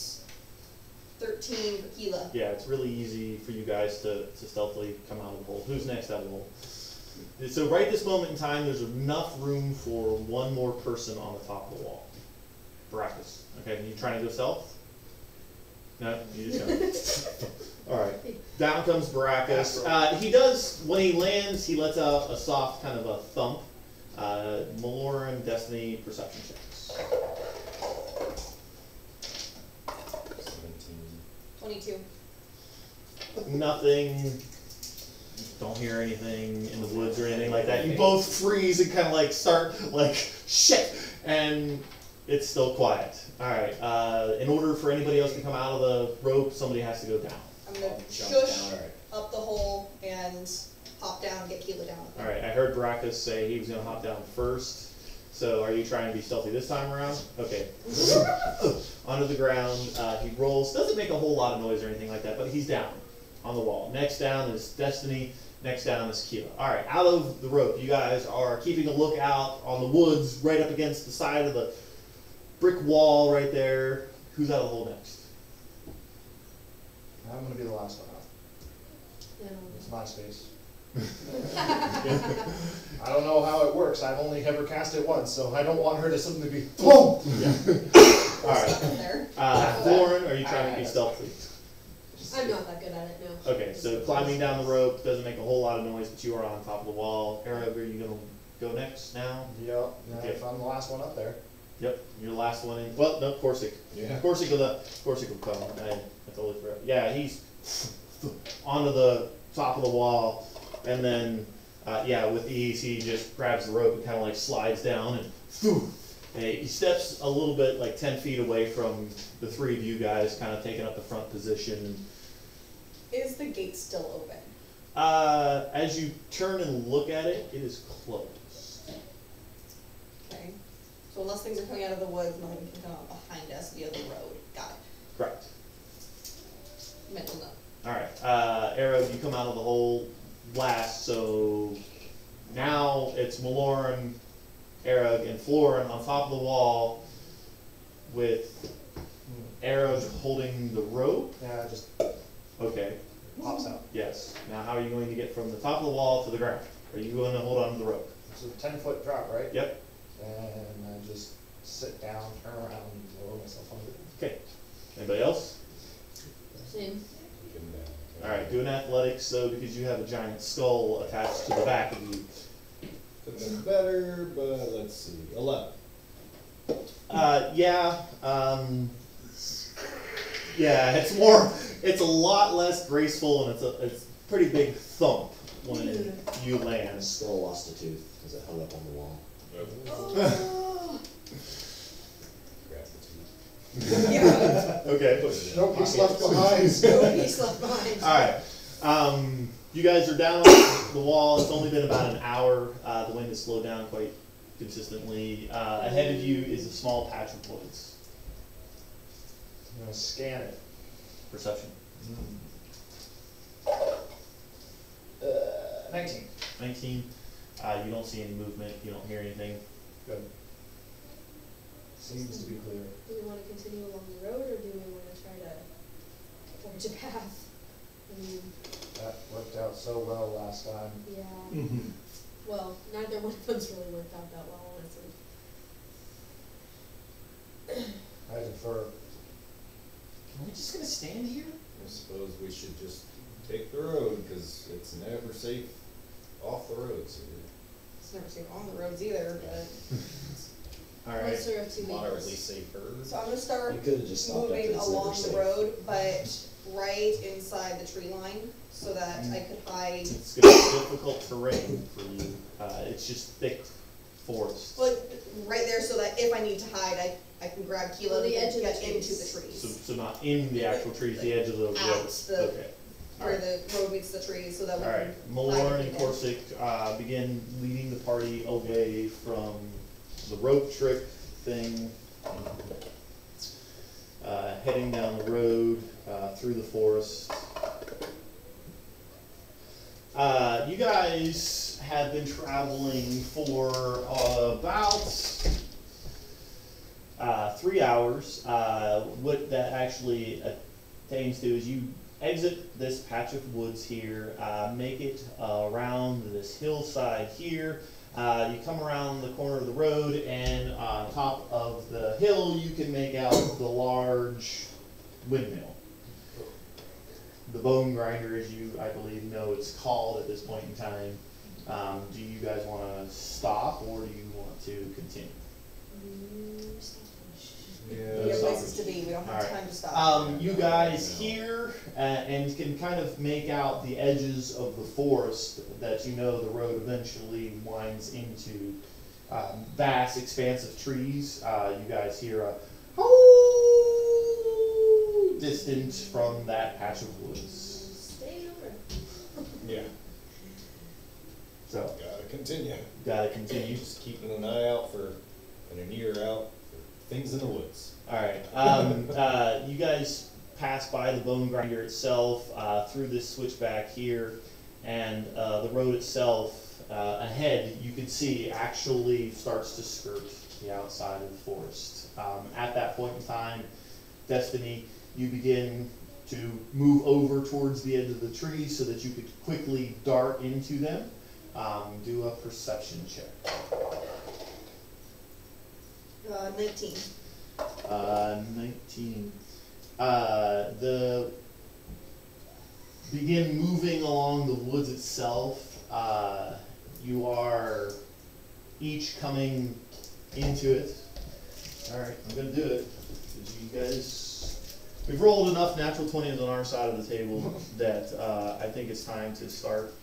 13 for Keela. Yeah, it's really easy for you guys to stealthily come out of the hole. Who's next out of the hole? So right this moment in time, there's enough room for one more person on the top of the wall. Baracus. Okay, you trying to go stealth? No, you just go. Alright, down comes Baracus. He does, when he lands, he lets out a soft kind of a thump. Maloran, Destiny, perception checks. 17. 22. Nothing. Don't hear anything in the woods or anything like that. You both freeze and kind of like start like shit, and it's still quiet. All right. In order for anybody else to come out of the rope, somebody has to go down. I'm gonna I'll jump shush down. Alright. up the hole and hop down and get Keela down. All right. I heard Baracus say he was going to hop down first. So are you trying to be stealthy this time around? Okay. Onto the ground. He rolls. Doesn't make a whole lot of noise or anything like that, but he's down on the wall. Next down is Destiny. Next down is Keela. All right. Out of the rope, you guys are keeping a lookout on the woods right up against the side of the brick wall right there. Who's out of the hole next? I'm gonna be the last one out. And It's my space. I don't know how it works. I've only ever cast it once, so I don't want her to suddenly be boom. All right. Stuck in there. Lauren, are you trying to be stealthy? I'm not that good at it, no. Okay, so climbing down the rope doesn't make a whole lot of noise, but you are on top of the wall. Arab, are you gonna go next now? Yep, Okay. if I'm the last one up there. Yep, you're the last one in. Well, no, Corsic. Yeah. Corsic will come. I totally forgot. Yeah, he's onto the top of the wall, and then yeah, with ease he just grabs the rope and kind of like slides down and he steps a little bit, like 10 feet away from the three of you guys, kind of taking up the front position. Is the gate still open? As you turn and look at it, it is closed. Okay. So unless things are coming out of the woods, nothing can come out behind us via the road. Got it. Correct. Mental note. Alright, Arrow, you come out of the hole last, so now it's Maloran, Arrowg, and Florin on top of the wall with Arrowg holding the rope. Yeah, it just Okay, pops out. yes. Now how are you going to get from the top of the wall to the ground? Are you going to hold on to the rope? It's a 10-foot drop, right? Yep. And I just sit down, turn around, and lower myself under it. Okay. Anybody else? Same. Get him down. Alright, do an athletics though, because you have a giant skull attached to the back of you. Could've been better, but let's see, 11. Yeah, yeah, it's a lot less graceful, and it's a pretty big thump when you And land. skull lost a tooth because it hung up on the wall. Oh. Grab the tooth. Yeah. Okay. Put it in No the piece pocket. left behind. No piece left behind. Alright, you guys are down on the wall. It's only been about an hour. The wind has slowed down quite consistently. Ahead of you is a small patch of woods. I'm gonna scan it. Perception. 19. 19. You don't see any movement. You don't hear anything. Good. Seems to be clear. Do we want to continue along the road, or do we want to try to forge a path? I mean, That worked out so well last time. yeah. Well, neither one of them's really worked out that well, honestly. I defer. Are we just gonna stand here? I suppose we should just take the road, cause it's never safe off the roads here. It's never safe on the roads either, but. Alright. Lesser of two Moderately evils. safer. So I'm gonna start You could have just stopped after moving it's never along the safe. road, but right inside the tree line, so that I could hide. It's gonna be difficult terrain for you. It's just thick forest. Well, right there, so that if I need to hide, I can grab Kilo On the and edge of get the into trees. the trees. So not in the actual trees, the edge of the road. Out the- Okay. Where the road meets the trees, so that we Alright, can. Malorn hide and it. Corsic begin leading the party away from the rope trick thing, heading down the road through the forest. You guys have been traveling for about 3 hours. What that actually attains to is you exit this patch of woods here, make it around this hillside here. You come around the corner of the road, and on top of the hill you can make out the large windmill. The bone grinder, as you, I believe, know it's called at this point in time. Do you guys want to stop, or do you want to continue? We have places to be, we don't have Alright. time to stop. You guys hear and can kind of make out the edges of the forest that you know the road eventually winds into. Vast expanse of trees. You guys hear a "hoo" distant from that patch of woods. Stay over. Yeah, So, gotta continue. gotta continue. Just keeping an eye out for, and an ear out for things in the woods. Alright, you guys pass by the bone grinder itself, through this switchback here, and the road itself ahead, you can see, actually starts to skirt the outside of the forest. At that point in time, Destiny, you begin to move over towards the edge of the trees so that you could quickly dart into them. Do a perception check. 19. 19. Begin moving along the woods itself. You are each coming into it. Alright, I'm gonna do it. 'Cause you guys, we've rolled enough natural 20s on our side of the table that I think it's time to start.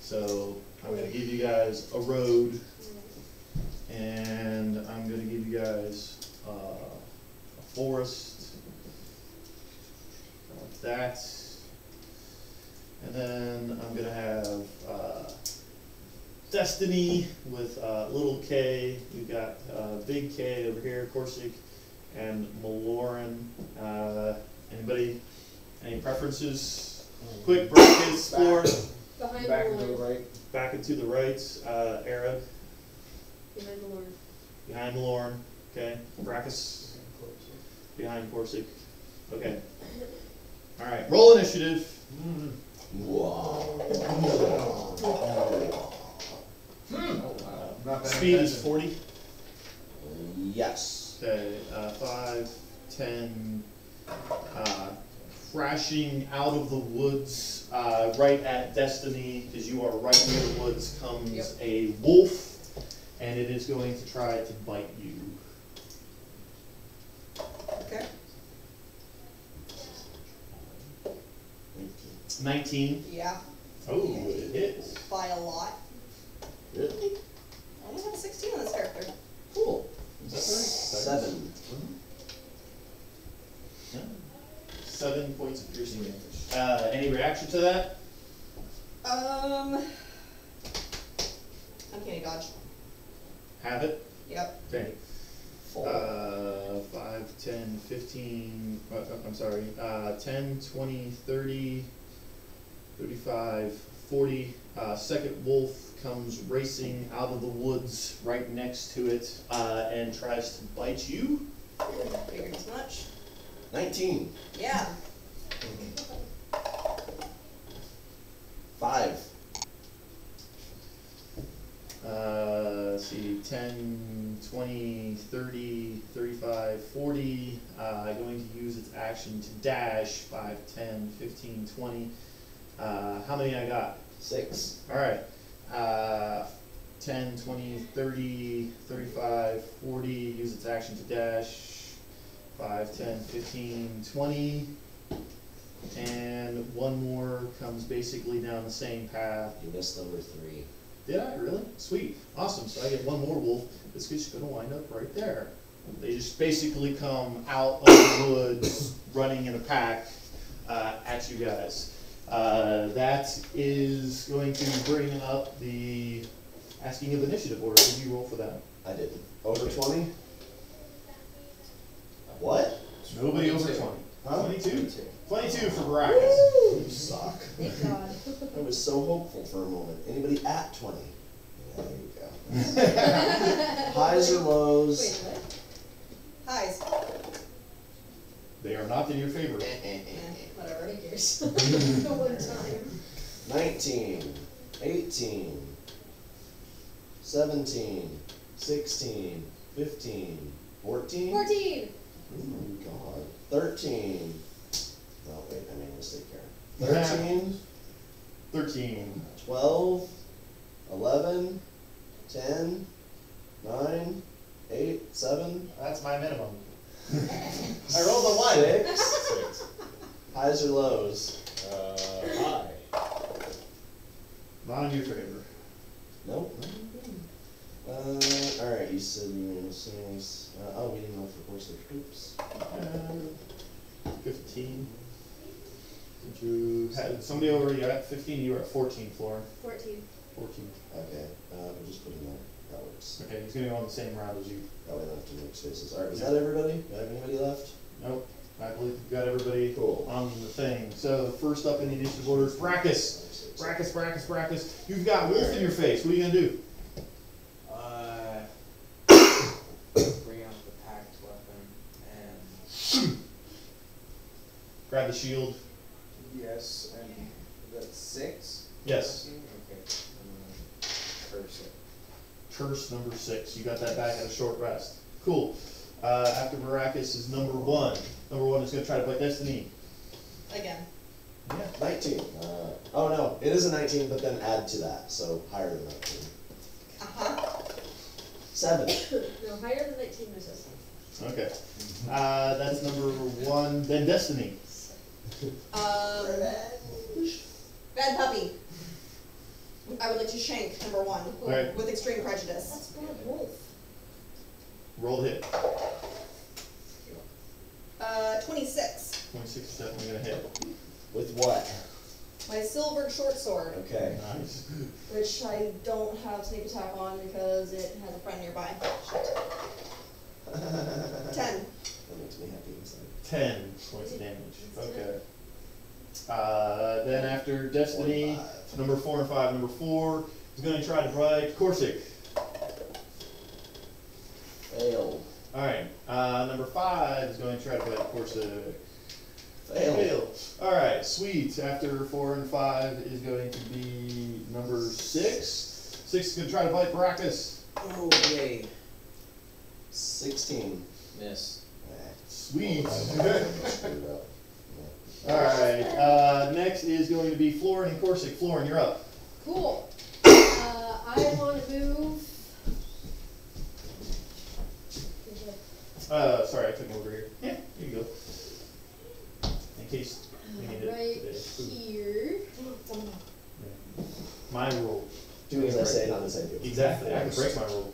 So I'm gonna give you guys a road, and I'm gonna give you guys a forest, like that. And then I'm gonna have Destiny with little K. We've got big K over here, Corsic, and Maloran. Anybody? Any preferences? Quick brackets for Behind Back the and to the Lord. right. back and to the right. Arab Behind the Lord. behind Maloran. Okay. Brachus behind Corsic. Okay. All right. Roll initiative. Wow. Oh, wow. Not bad. Speed is 40. Yes. Okay, 5, 10, crashing out of the woods, right at Destiny, because you are right near the woods, comes Yep. a wolf, and it is going to try to bite you. Okay. 19. Yeah, Oh, it hits. by a lot. Really? I only have a 16 on this character. Cool. Is that 7. right? 7 points of piercing damage. Any reaction to that? Uncanny dodge. Have it? Yep. Okay. 4. 5, 10, 15, I'm sorry, 10, 20, 30, 35, 40. Second wolf comes racing out of the woods right next to it and tries to bite you. Figured as much. 19. Yeah. 5. Let's see, 10, 20, 30, 35, 40. Going to use its action to dash. 5, 10, 15, 20. How many I got? 6. Alright. 10, 20, 30, 35, 40. Use its action to dash. 5, 10, 15, 20. And one more comes basically down the same path. You missed number 3. Did I? Really? Sweet. Awesome. So I get one more wolf. This is going to wind up right there. They just basically come out of the woods, running in a pack at you guys. That is going to bring up the asking of initiative order. Did you roll for that? I didn't. Over 20? What? Nobody over 22. 20. Huh? 22? 22 for Baracus. You suck. Thank God. I was so hopeful for a moment. Anybody at 20? Yeah, there you go. Highs or lows? Wait, what? Highs. They are not in your favor. Whatever. Figures. The one time. 19, 18, 17, 16, 15, 14? 14! Oh God. 13. Oh wait, I made a mistake here. 13, 13. 12, 11, 10, 9, 8, 7, That's my minimum. I rolled a 1. 6. 6. Highs or lows? High. Not in your favor. Nope. Alright, you said you were assuming, oh, we didn't know for course there's oops. 15. Did you had somebody over? You're at 15. You were at 14. Flora. 14. 14. Okay, we'll just put in there. That works. Okay, he's gonna go on the same round as you. That way I don't have to make spaces. Alright, was that everybody? Do I have anybody left? Nope. I believe we've got everybody Cool. on the thing. So first up in the initiative order is Brachus. Brachus. You've got wolf in your face. What are you gonna do? Bring out the packed weapon and Grab the shield. yes, and that's 6. Yes. Okay. Curse it. Curse number 6. You got that back at a short rest. Cool. After Baracus is number 1. Number 1 is gonna try to bite Destiny. Again. Yeah. 19. Oh no, it is a 19, but then add to that, so higher than 19. Uh-huh. 7. No, higher than 19 resistance. Okay. That's number 1. Then Destiny. Bad puppy. I would like to shank number 1 Alright. with extreme prejudice. That's bad wolf. Roll hit. 26. 26 is definitely gonna hit. With what? My silver short sword, Okay. Nice. which I don't have sneak attack on because it has a friend nearby. Shit. 10. That makes me happy inside. 10 points of damage. Okay. Then after Destiny, 4 and 5. number 4 and 5. Number 4 is going to try to bite Corsic. Failed. Alright. Number 5 is going to try to bite Corsic. Failed. Alright, sweet. After 4 and 5 is going to be number 6. 6 is going to try to bite Baracus. Oh, yay. 16. Miss. Sweet. Screwed up. Alright, next is going to be Florin and Corsic. Florin, you're up. Cool. I want to move. Sorry, I took over here. Yeah, here you go. In case we need it Right today. here. Yeah. My rule. Do as I say, not as I do. Exactly, I can break my rule.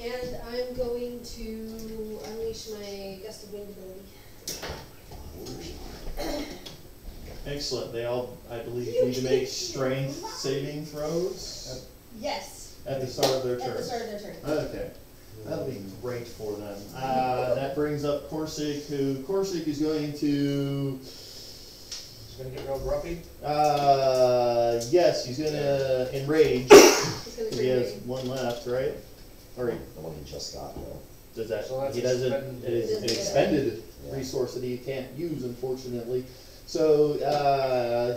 And I'm going to unleash my gust of wind ability. Excellent. They all, I believe, need to make strength saving throws Yes. at the start of their turn. At the start of their turn. Okay. That'll be great for them. That brings up Corsic, who Corsic is going to. He's gonna get real grumpy. Yes, he's gonna enrage. He's going to He has bring me. 1 left, right? Or he The one he just got, though. does that? So that's He doesn't. expended. It is an Doesn't get it. expended Yeah. resource that he can't use, unfortunately. So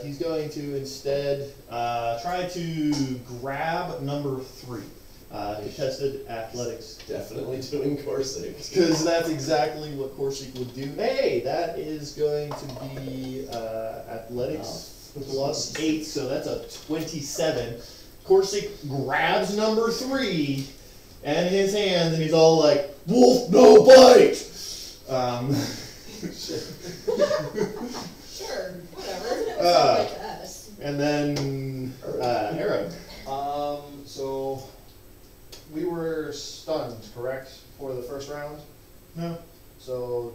he's going to instead try to grab number 3. Contested athletics. Definitely doing Corsic. Because that's exactly what Corsic would do. Hey, that is going to be athletics plus 8, so that's a 27. Corsic grabs number 3 in his hands, and he's all like, "Wolf, no bite!" Sure, whatever. Doesn't it sound like us? And then Arrow. So we were stunned, correct, for the first round? No. So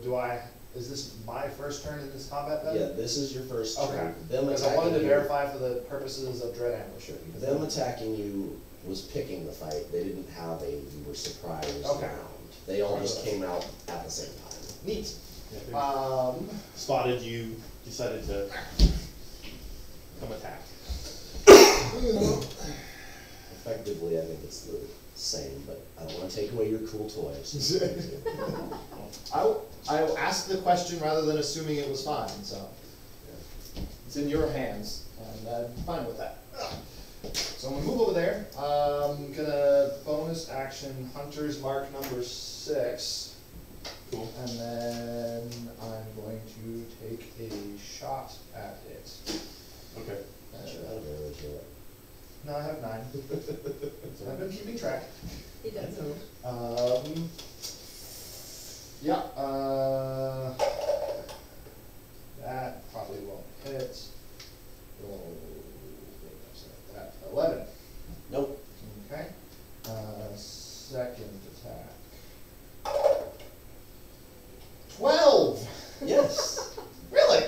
is this my first turn in this combat then? Yeah, this is your first Okay. turn. Them Because I wanted to attacking you- verify for the purposes of Dread Ambush. Them attacking you was picking the fight. They didn't have a you were surprised Okay. round. They all just came out at the same time. Neat. Yeah, they spotted you, decided to come attack. Effectively, I think it's the same, but I don't want to take away your cool toys. I asked the question rather than assuming it was fine, so it's in your hands, and I'm fine with that. So I'm gonna move over there. Gonna bonus action Hunter's Mark number 6. Cool. And then I'm going to take a shot at it. Okay. Should have arrows yet. No, I have 9. I've been keeping track. He does. Yeah, that probably won't hit. Oh, that 11. Nope. Okay. Second attack. 12. Yes. Really?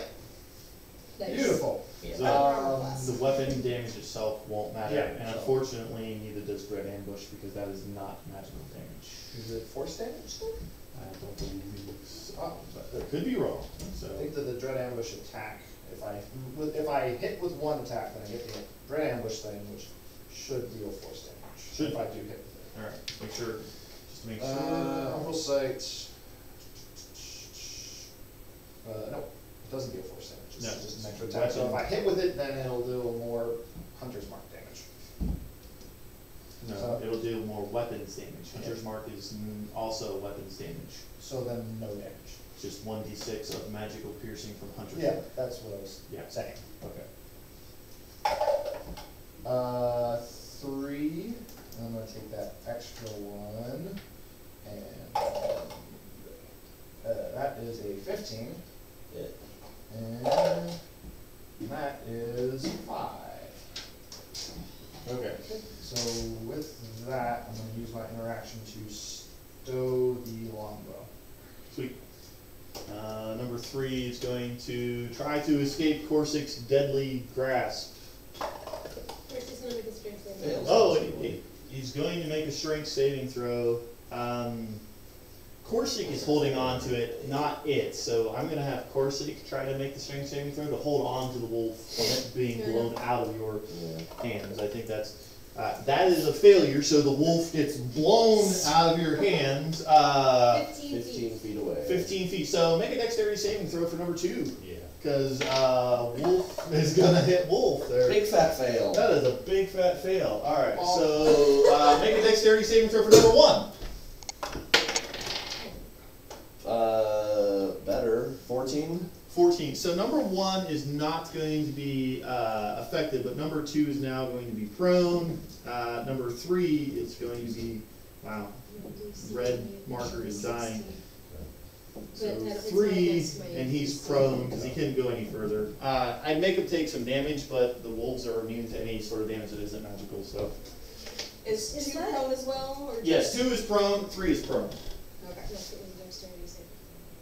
Nice. Beautiful. So the weapon damage itself won't matter, Yeah, and so- unfortunately, neither does Dread Ambush because that is not magical damage. Is it force damage? I don't believe so, Oh. but I could be wrong. So I think that the Dread Ambush attack, if I hit with 1 attack, then I get the Dread Ambush thing, which should deal force damage. Should. If I do hit with it. all right, make sure, just to make sure. Umbral Sight. Nope, it doesn't deal force damage. It's No, just an it's extra attack. So if weapon. I hit with it, then it'll do more Hunter's Mark damage. No, so- it'll deal more weapons damage. Hunter's Mark is also weapons damage. So then no damage. Just 1d6 of magical piercing from Hunter's Yeah, Mark. that's what I was Yeah. saying. Okay. 3 I'm gonna take that extra one, and that is a 15, Yeah. and that is 5. Okay. So with that, I'm gonna use my interaction to stow the longbow. Sweet. Number 3 is going to try to escape Corsica's deadly grasp. First, he's gonna make a strength saving. Fails. Oh, he's going to make a strength saving throw. Corsic is holding on to it, not it. So I'm going to have Corsic try to make the strength saving throw to hold on to the wolf from it being blown out of your hands. I think that is a failure. So the wolf gets blown out of your hands. 15 feet away. 15 feet. So make a dexterity saving throw for number 2. Yeah. Because wolf is going to hit wolf there. Big fat fail. That is a big fat fail. Alright, so make a dexterity saving throw for number 1. Better. 14. 14. So number 1 is not going to be affected, but number 2 is now going to be prone. Number 3 is going to be, wow, red marker is dying. So But it's not 3, against my and he's AC. prone because he couldn't go any further. I'd make him take some damage, but the wolves are immune to any sort of damage that isn't magical. So Is Is 2 that- prone as well, or yes, just? 2 is prone, 3 is prone. Okay. Yes, it was a dexterity saving.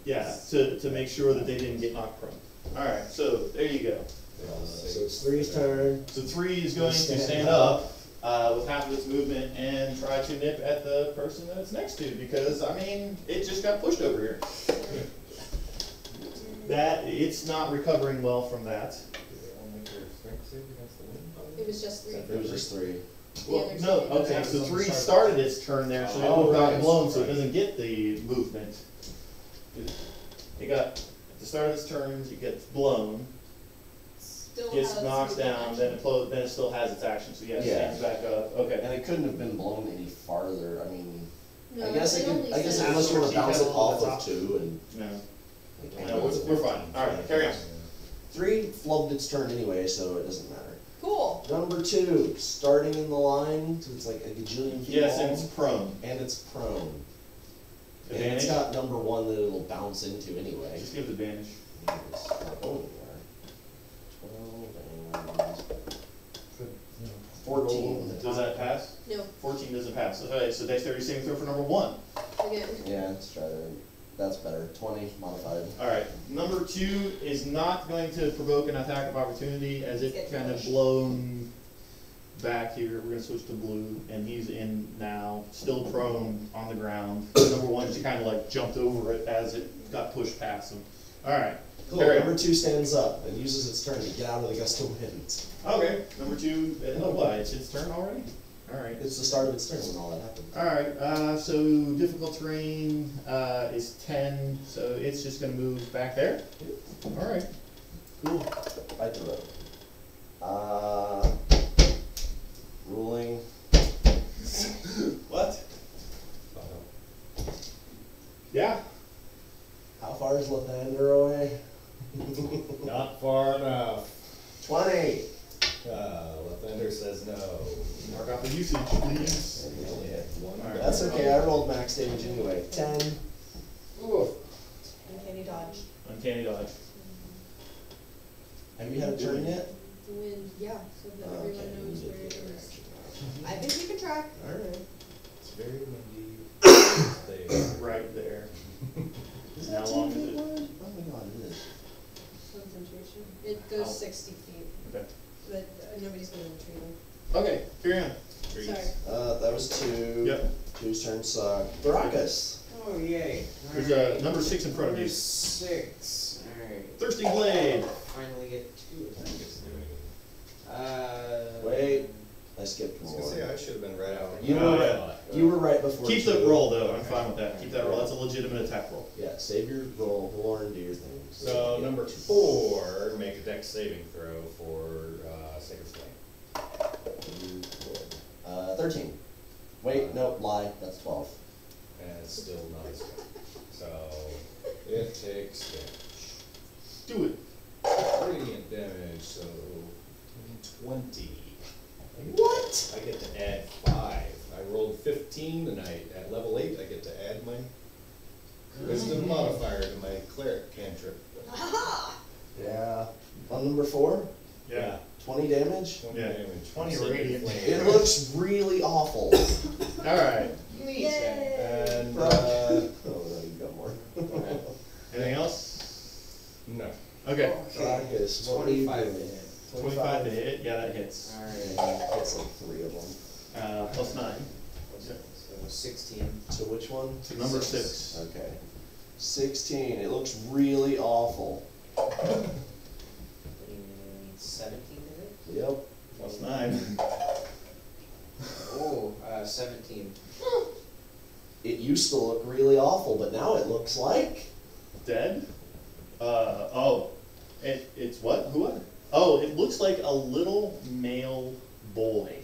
Yeah, to make sure that they didn't get knocked prone. All right, so there you go. So it's 3's turn. So 3 is going to stand up with half of its movement and try to nip at the person that it's next to because, I mean, it just got pushed over here. That, it's not recovering well from that. It was just 3. It was just 3. Well, others no, didn't. okay, so 3 started its turn there, so it Oh, got right. blown, so it doesn't get the movement. It got, at the start of its turn, it gets blown, Still gets has knocked movement down, action. then it still has its action, so yeah, it Yeah. stands back up, okay. And it couldn't have been blown any farther. I mean, No, I guess it it could. only I guess says- unless you want to bounce it Keep it off on the of top. 2 and. No, no, we're fine, alright, carry on. 3 flubbed its turn anyway, so it doesn't matter. Cool. Number 2, starting in the line, so it's like a gajillion feet Yes, long, and it's prone. and it's prone. And Advantage? it's got number 1 that it'll bounce into anyway. Just give it advantage. It's not going anywhere. 12 and 14. Does that pass? No, 14 doesn't pass. Okay, so dexterity saving throw for number 1. again. Yeah, let's try that. That's better. 20 modified. Alright, number 2 is not going to provoke an attack of opportunity as it Get kind of pushed. blown back here. We're gonna switch to blue, and he's in now, still prone on the ground. Number 1 just kind of like jumped over it as it got pushed past him. Alright, Cool. carry on. Number 2 stands up and uses its turn to get out of the gust of wind. Okay, number 2, oh what, it's its turn already? Alright. It's the start of its turn when all that happens. Alright, so difficult terrain is 10, so it's just gonna move back there. Alright, cool. Bite the road. Ruling. What? Yeah? How far is Lathander away? Not far enough. 20. Lathander says no. Mark off the usage, please. And we only had one. Alright. That's okay, I rolled max damage anyway. 10. Oof. Uncanny dodge. Uncanny dodge. Have you had a turn yet? The wind, yeah, so that Oh, everyone okay, knows you where did it get is. I think you can track. Alright. It's very windy. They- Right there. Is How that long 10 is feet it? wide? Oh my god, it is. Concentration. It goes 60 feet, Okay. but nobody's gonna retrieve them. Okay, carry on. Sorry. That was 2. Yep. 2's turn suck. Baracus. Oh, yay. There's number 6 in front of you. Number 6. Alright. Thirsty Blade. Finally get 2 of them. Wait. I skipped I was gonna say, one. I should have been right out. You Oh, were, yeah. you were right before. Keep 2. the roll though, I'm fine with that. Keep that roll, that's a legitimate attack roll. Yeah, save your roll. Lauren, do your thing. So Yeah. number 4, make a dex saving throw for Sacred Flame. 13. Wait, nope, lie. That's 12. And it's still not as good. So it takes damage. Do it. Radiant damage, so 20. What? I get to add 5 rolled 15, and at level 8, I get to add my wisdom modifier to my cleric cantrip. Yeah. On number 4, Yeah. 20 damage. 20 Yeah. damage. 20 Sacred radiant. flame. It looks really awful. Alright. Yay! And, Oh, no, you got more. Anything else? no. Okay. Marcus, what are you 25 doing? to hit. 25 to hit. Yeah, that hits. Alright. That's like 3 of them. Plus 9. So 16. So which one? So number 6. Okay. 16. It looks really awful. 17 to hit? Yep. Plus 9. Oh, 17. It used to look really awful, but now it looks like Dead? Oh. It's what? Who? Oh, it looks like a little male boy,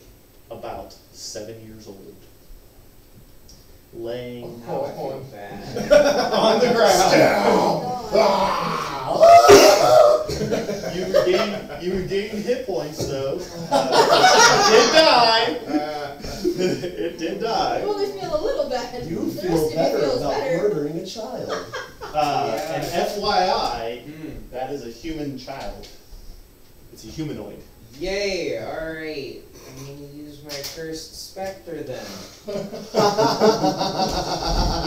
about 7 years old, laying Now I feel bad. On the ground. You regain hit points though. It did die. It did die. You only feel a little bad. you The feel rest of you better feels about better. murdering a child. And FYI, Mm. that is a human child. It's a humanoid. Yay, alright. I'm gonna use my cursed specter then. Is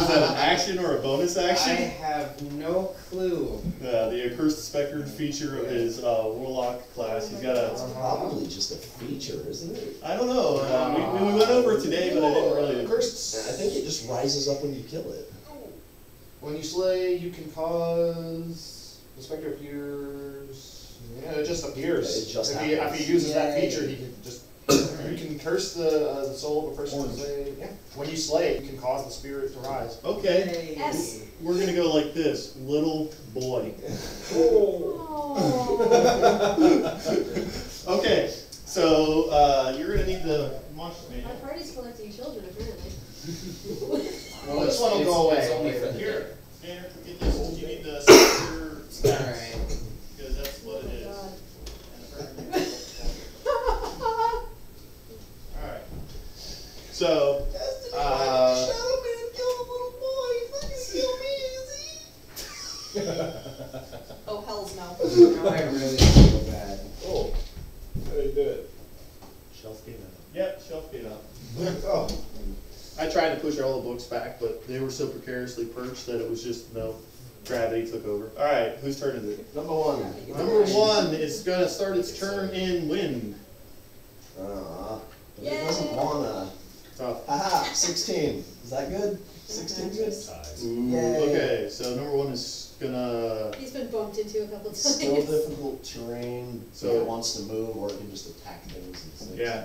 that an action or a bonus I action? have no clue. The accursed specter feature of his warlock class. He's got It's a. probably just a feature, isn't it? I don't know. We went over it today, but I didn't really. Cursed. I think it just rises up when you kill it. When you slay, you can cause the specter appears. Yeah, it just appears. Yeah, it just if happens. he uses that Yay. feature, he can just. You can curse the soul of a person. And say, yeah. When you slay it, you can cause the spirit to rise. Okay, S. we're gonna go like this. Little boy. Okay, so you're gonna need the monster My manual. party's collecting children, apparently. Well, this one will go away. It's only for the Here, Tanner, get this. Do you need the specter stats? Alright. Because that's what Oh it my is. Alright. So, Oh, hells no. Now I really feel bad. Oh, I didn't do it. shelf gate up. Yep, shelf gate up. Oh. I tried to push all the books back, but they were so precariously perched that it was just, no, gravity took over. Alright, whose turn is it? Number 1. Number 1 is gonna start its turn in wind. But Yay. it doesn't wanna. Tough. Aha, 16. Is that good? 16 good? Ties. Ooh, Yay. okay, so number 1 is gonna, He's been bumped into a couple times. Still difficult terrain, so So- it wants to move, or it can just attack things and things. yeah.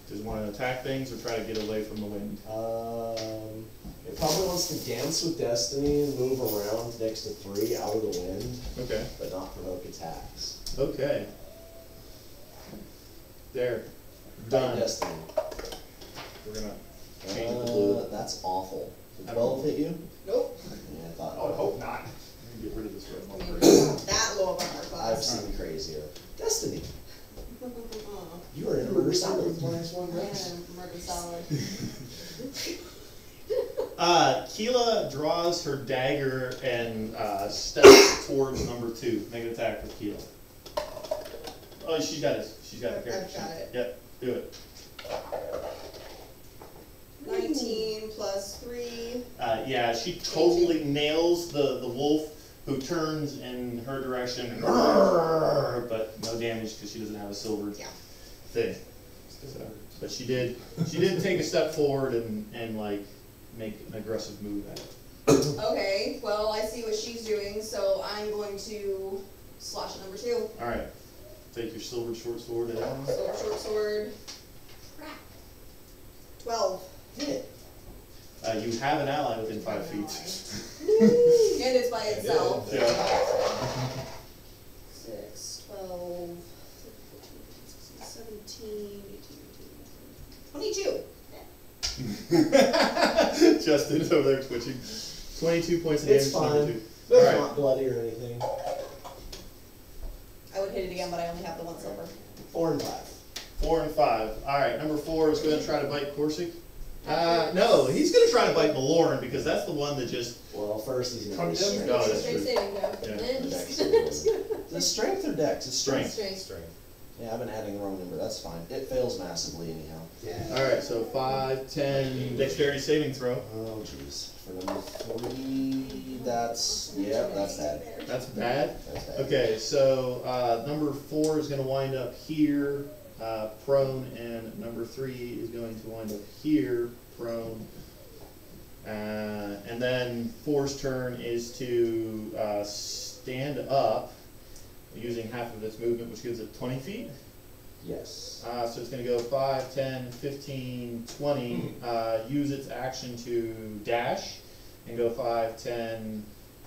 Does it wanna attack things or try to get away from the wind? It probably wants to dance with destiny and move around next to 3 out of the wind, Okay. but not provoke attacks. Okay. There. Done. Destiny. We're gonna change the blue. That's awful. Did 12 hit you? Nope. Yeah, I thought. I would hope not. Get rid of this red I one mean, first. that low of a hard I've class. seen crazier. Destiny. Oh, You were in a murder salad. murder salad. Keela draws her dagger and steps towards number 2. Make an attack with Keela. Oh, she's got it. She's got it. Here. I've got it. Yep, do it. 19 plus 3. Yeah, she totally nails the wolf, who turns in her direction, but no damage because she doesn't have a silver Yeah. thing. So, but she did take a step forward and like make an aggressive move at it. Okay, well, I see what she's doing, so I'm going to slash at number 2. All right, take your silver short sword and So, short sword. 12. Hit. you have an ally within 5 feet. And it's by itself. Yeah. 6, 12, 17, 18, 22. Justin's over there twitching. 22 points of damage. It's to number fine. 2. It's All right. not bloody or anything. I would hit it again, but I only have the 1 silver. 4 and 5. 4 and 5. Alright, number 4 is gonna try to bite Corsic. No, he's gonna try to bite Maloran because that's the one that just. Well, first he's gonna From be him? strength. No, that's Strength true. saving though. Yeah. And then Dex he's saving. Is it strength or dex? It's strength. Strength. Strength. Yeah, I've been adding the wrong number. That's fine. It fails massively anyhow. Alright, so 5, 10, dexterity saving throw. Oh jeez. For number 3, that's that's bad. That's bad. That's bad. Okay, so number 4 is gonna wind up here, prone, and number 3 is going to wind up here, prone. And then 4's turn is to stand up using half of its movement, which gives it 20 feet. Yes. So it's going to go 5, 10, 15, 20, use its action to dash, and go 5, 10,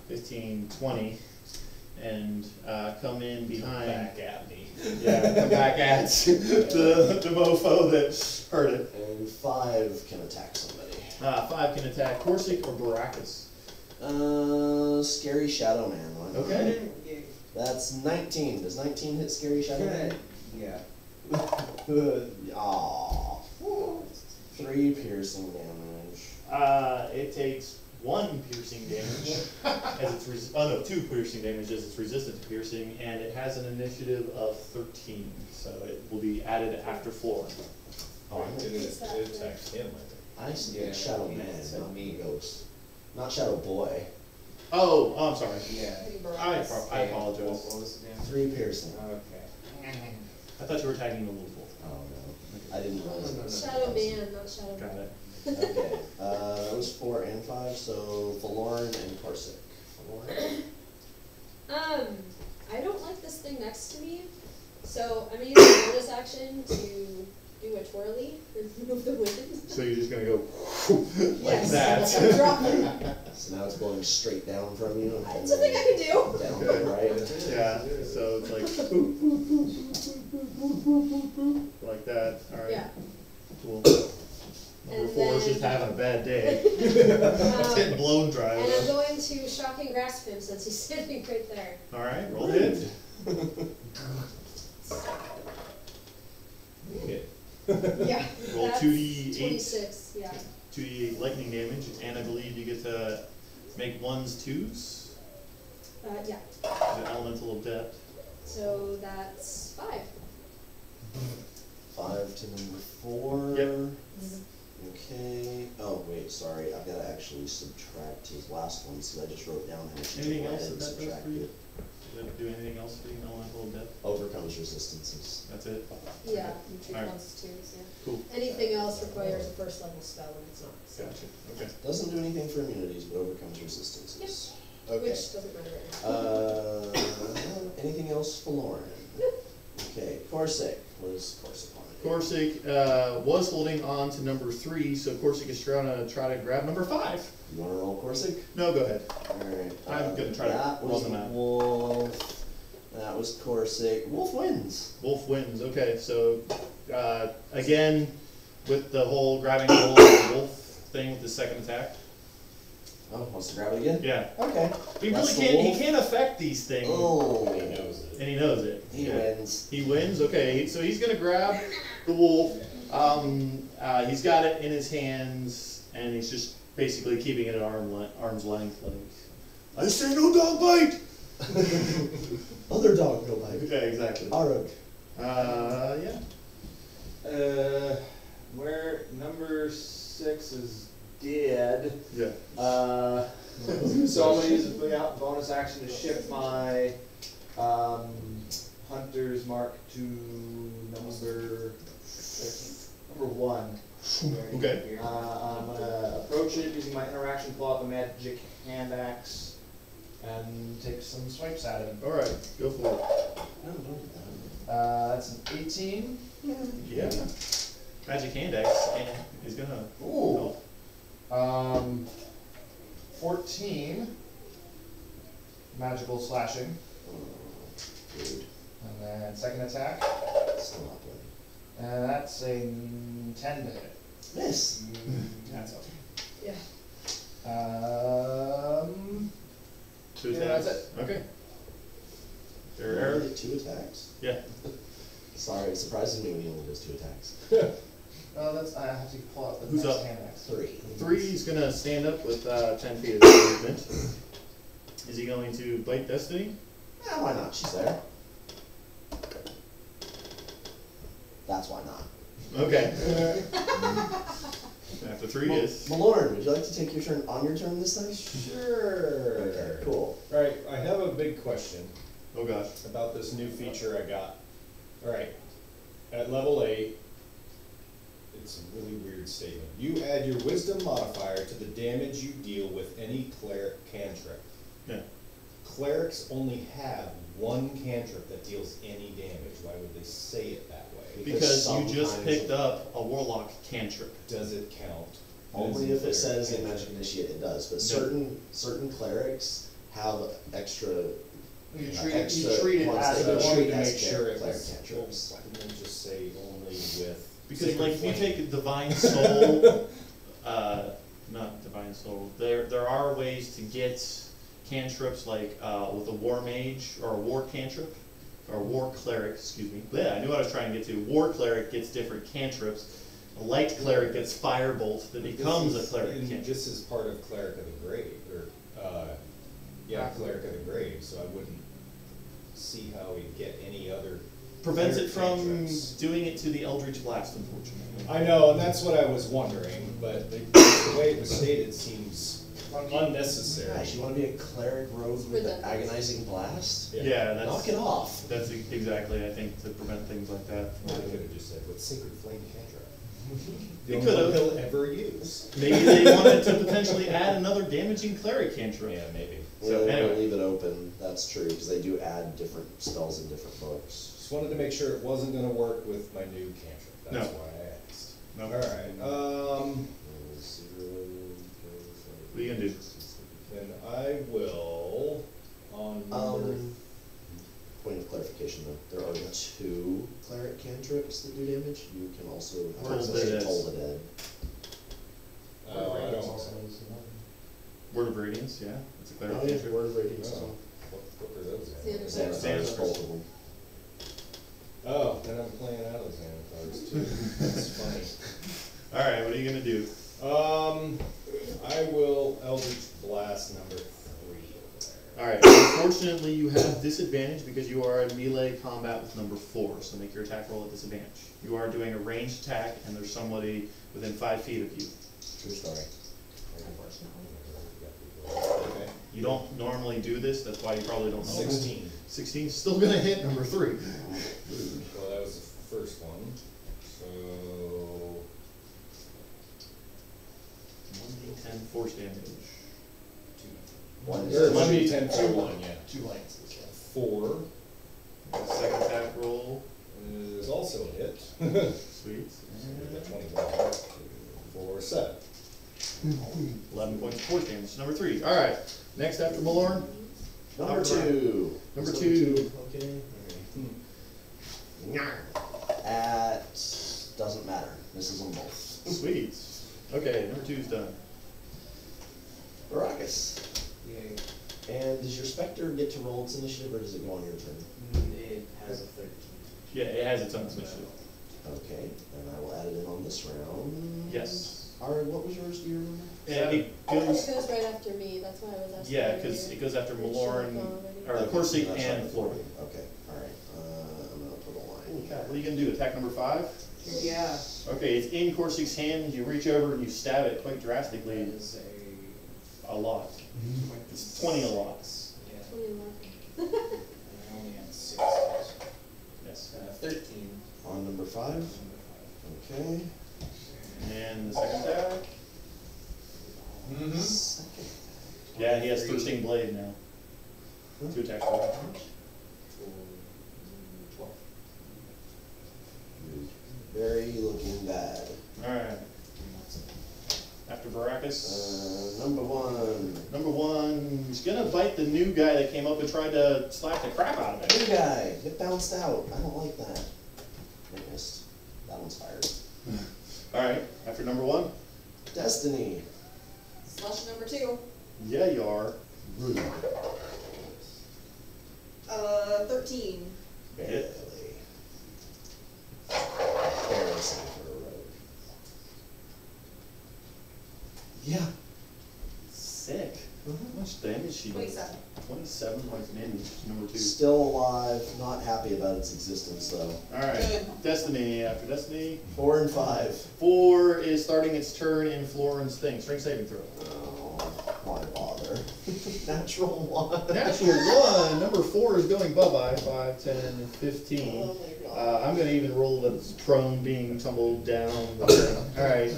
15, 20, and come in behind. Back at me. Yeah, come back at the mofo that hurt it. And 5 can attack somebody. 5 can attack Corsic or Baracus. Scary Shadow Man. Why not? Okay. That's 19. Does 19 hit Scary Shadow Man? Yeah. Aww. 3 piercing damage. It takes 1 piercing damage as it's 2 piercing damage as it's resistant to piercing, and it has an initiative of 13, so it will be added after floor. Oh, It attacks him, I think. I see Yeah, Shadow he Man, said not me. Ghost. Not Shadow Boy. Oh, I'm sorry. Yeah. I What apologize. was the damage? 3 piercing. Okay. I thought you were attacking the wolf. Oh no. I didn't realize it was Shadow Man, not Shadow Got Man. it. Okay. That was 4 and 5, so Valoran and Corsic. Valoran. I don't like this thing next to me, so I'm gonna use a bonus action to do a twirly and move the wind. So you're just gonna go like Yes. that. Drop it. So now it's blowing straight down from you. It's something I can do. Down Okay. and right. Yeah, so it's like boop, boop, boop, boop, boop, boop, boop, boop, boop, like that. Alright, Yeah. cool. Number And 4 is then- just having a bad day. It's getting blown dry. And I'm going to shocking grasp him since he's sitting right there. Alright, roll hit. Yeah. Roll that's 2d8. 26, yeah. 2d8 lightning damage, and I believe you get to make 1s, 2s. Yeah. The elemental of depth. So that's 5. 5 to number 4. Yep. Okay. Oh wait, sorry. I've got to actually subtract his last one, so I just wrote down how much he Anything took else and that does for subtracted you? it. Does it do anything else for you, elemental of depth? Overcomes resistances. That's it? Yeah, you treat Alright. ones as 2s, yeah. Cool. Anything else requires a first level spell and it's not. So. Gotcha, okay. Doesn't do anything for immunities, but overcomes resistances. Okay. Which doesn't matter right now. Anything else for Lauren? Okay. Corsic. What is Corsic on? Corsic was holding on to number 3, so Corsic is trying to grab number 5. You want to roll Corsic? No, go ahead. Alright. I'm gonna try to That roll was them out. Wolf. That was Corsic. Wolf wins. Wolf wins. Okay, so again, with the whole grabbing the wolf thing with the second attack. Oh, wants to grab it again? Yeah. Okay. He That's really the can't. wolf. He can't affect these things, Oh. He knows it. and he knows it. He Yeah. wins. He wins. Okay, so he's gonna grab the wolf. He's got it in his hands, and he's just basically keeping it at arm's length. Like, I say no dog bite. Other dog go bite. Okay, exactly. Arug. Yeah. Where number 6 is dead. Yeah. So I'm gonna use a bonus action to shift my hunter's mark to number 1. Okay. I'm gonna approach it using my interaction, pull out the magic hand axe, and take some swipes at him. All right, go for it. No, don't do that. That's an 18. Yeah. Magic hand axe is gonna. Ooh. 14 magical slashing, Dude, and then second attack, still not good. and that's a 10 to hit. Miss. That's okay. Yeah. 2 Yeah, attacks. that's it. Okay. You There. get 2 attacks? Yeah. Sorry, it surprises me when he only does 2 attacks. I have to pull out the Who's next up? hand next. 3. 3's gonna stand up with 10 feet of movement. Is he going to bite Destiny? Yeah, why not? She's there. That's why not. Okay. After 3 is. Malorn, would you like to take your turn on your turn this time? Sure. Okay, cool. Alright, I have a big question Oh gosh. about this new feature I got. Alright, at level 8, it's a really weird statement. You add your wisdom modifier to the damage you deal with any cleric cantrip. Yeah. Clerics only have 1 cantrip that deals any damage. Why would they say it that way? Because you just sometimes- picked up a warlock cantrip. Does it count? Only as a if it cleric says in cantrip? Magic Initiate it does, but No. certain clerics have extra. You uh, treat it, extra you treat it ones as that a you wanted treat to as make sure it cleric was, cantrips. why didn't they just say only with? Because Sacred like if you Flame? take Divine Soul, not Divine Soul, there are ways to get cantrips like with a War Mage or a War Cantrip, or War Cleric, excuse me. Yeah, I knew what I was trying to get to. War Cleric gets different cantrips. A Light Cleric gets Firebolt that becomes a Cleric And cantrip. this is part of Cleric of the Grave, or, Cleric of the Grave, so I wouldn't see how we'd get any other. Prevents it cleric from cantrips. doing it to the Eldritch Blast, unfortunately. I know, and that's what I was wondering, but the way it was stated seems unnecessary. Gosh, you want to be a cleric rogue with an Redundant. agonizing blast? Yeah, that's Knock it off. That's exactly, I think, to prevent things like that. I could have just said, with Sacred Flame cantrip. They The only one could've. he'll ever use. Maybe they wanted to potentially add another damaging cleric cantrip. Yeah, maybe. So, We'll anyway. leave it open. That's true because they do add different spells in different books. Just wanted to make sure it wasn't gonna work with my new cantrip, that's No. why I asked. No. Alright, What are you gonna do? then I will, on number, Point of clarification though, there are 2 cleric cantrips that do damage. You can also have Toll access the to Dead. Toll the Dead. I don't, Word of Radiance, yeah. It's a cleric Oh yeah, cantrip. Word of Radiance. Oh. what were those in? Xanathar. Xanathar, both of them. Oh, then I'm playing out of Xanathars too, that's funny. Alright, what are you gonna do? I will Eldritch Blast number 3 over there. Alright, unfortunately you have disadvantage because you are in melee combat with number 4, so make your attack roll at disadvantage. You are doing a ranged attack and there's somebody within 5 feet of you. True story. Unfortunately. Okay, You don't normally do this, that's why you probably don't know. 16. 16 's still gonna hit number 3. Well, that was the first one, so 1d10 force damage. 1 Or is 1d10 for 1, yeah. 2 lances, yeah. 4 The second attack roll. is also a hit. Sweet. The 21 for 7. 11 points of force damage. Number 3. Alright. Next after Malorn. Number 2. Number 2. Okay. At doesn't matter. This is on both. Sweet. Okay, number 2's done. Baracus. Yay. And does your Spectre get to roll its initiative or does it go on your turn? It has a 13. Yeah, it has its own initiative. Okay, then I will add it in on this round. Yes. Alright, what was yours, do you remember? Yeah, it I think goes. it goes right after me, that's why I was asking. Yeah, because earlier. it goes after It should have Malorn, gone already. or Okay, Corsic that's and right, Flora. Okay, alright. I'm gonna put a line. Okay, what are you gonna do? Attack number 5? Yeah. Okay, it's in Corsic's hand. You reach over and you stab it quite drastically. That is A lot. It's 20 a lot. Yeah, 21. I only had 6. Yes. 13. On number 5. Okay. And the second attack. Mm-hmm. Second. Yeah, he has Thirsting Blade now. 2 attacks per round. 12. Very looking bad. Alright. After Baracus. Number 1. Number 1 is gonna bite the new guy that came up and tried to slap the crap out of it. New guy, get bounced out. I don't like that. I missed. That one's fired. Alright, after number 1. Destiny. Slush number 2. Yeah, you are. Rude. 13. Barely. did she do? 27. 27 points of damage, number 2. Still alive, not happy about its existence though. Alright, Good. Destiny after Destiny. 4 and 5. 4 is starting its turn in Florin's thing. Strength saving throw. Oh, why bother? Natural 1. Natural 1. Number 4 is going bye-bye. 5, 10, 15. Oh my god. I'm going to even roll that it's prone, being tumbled down. Alright,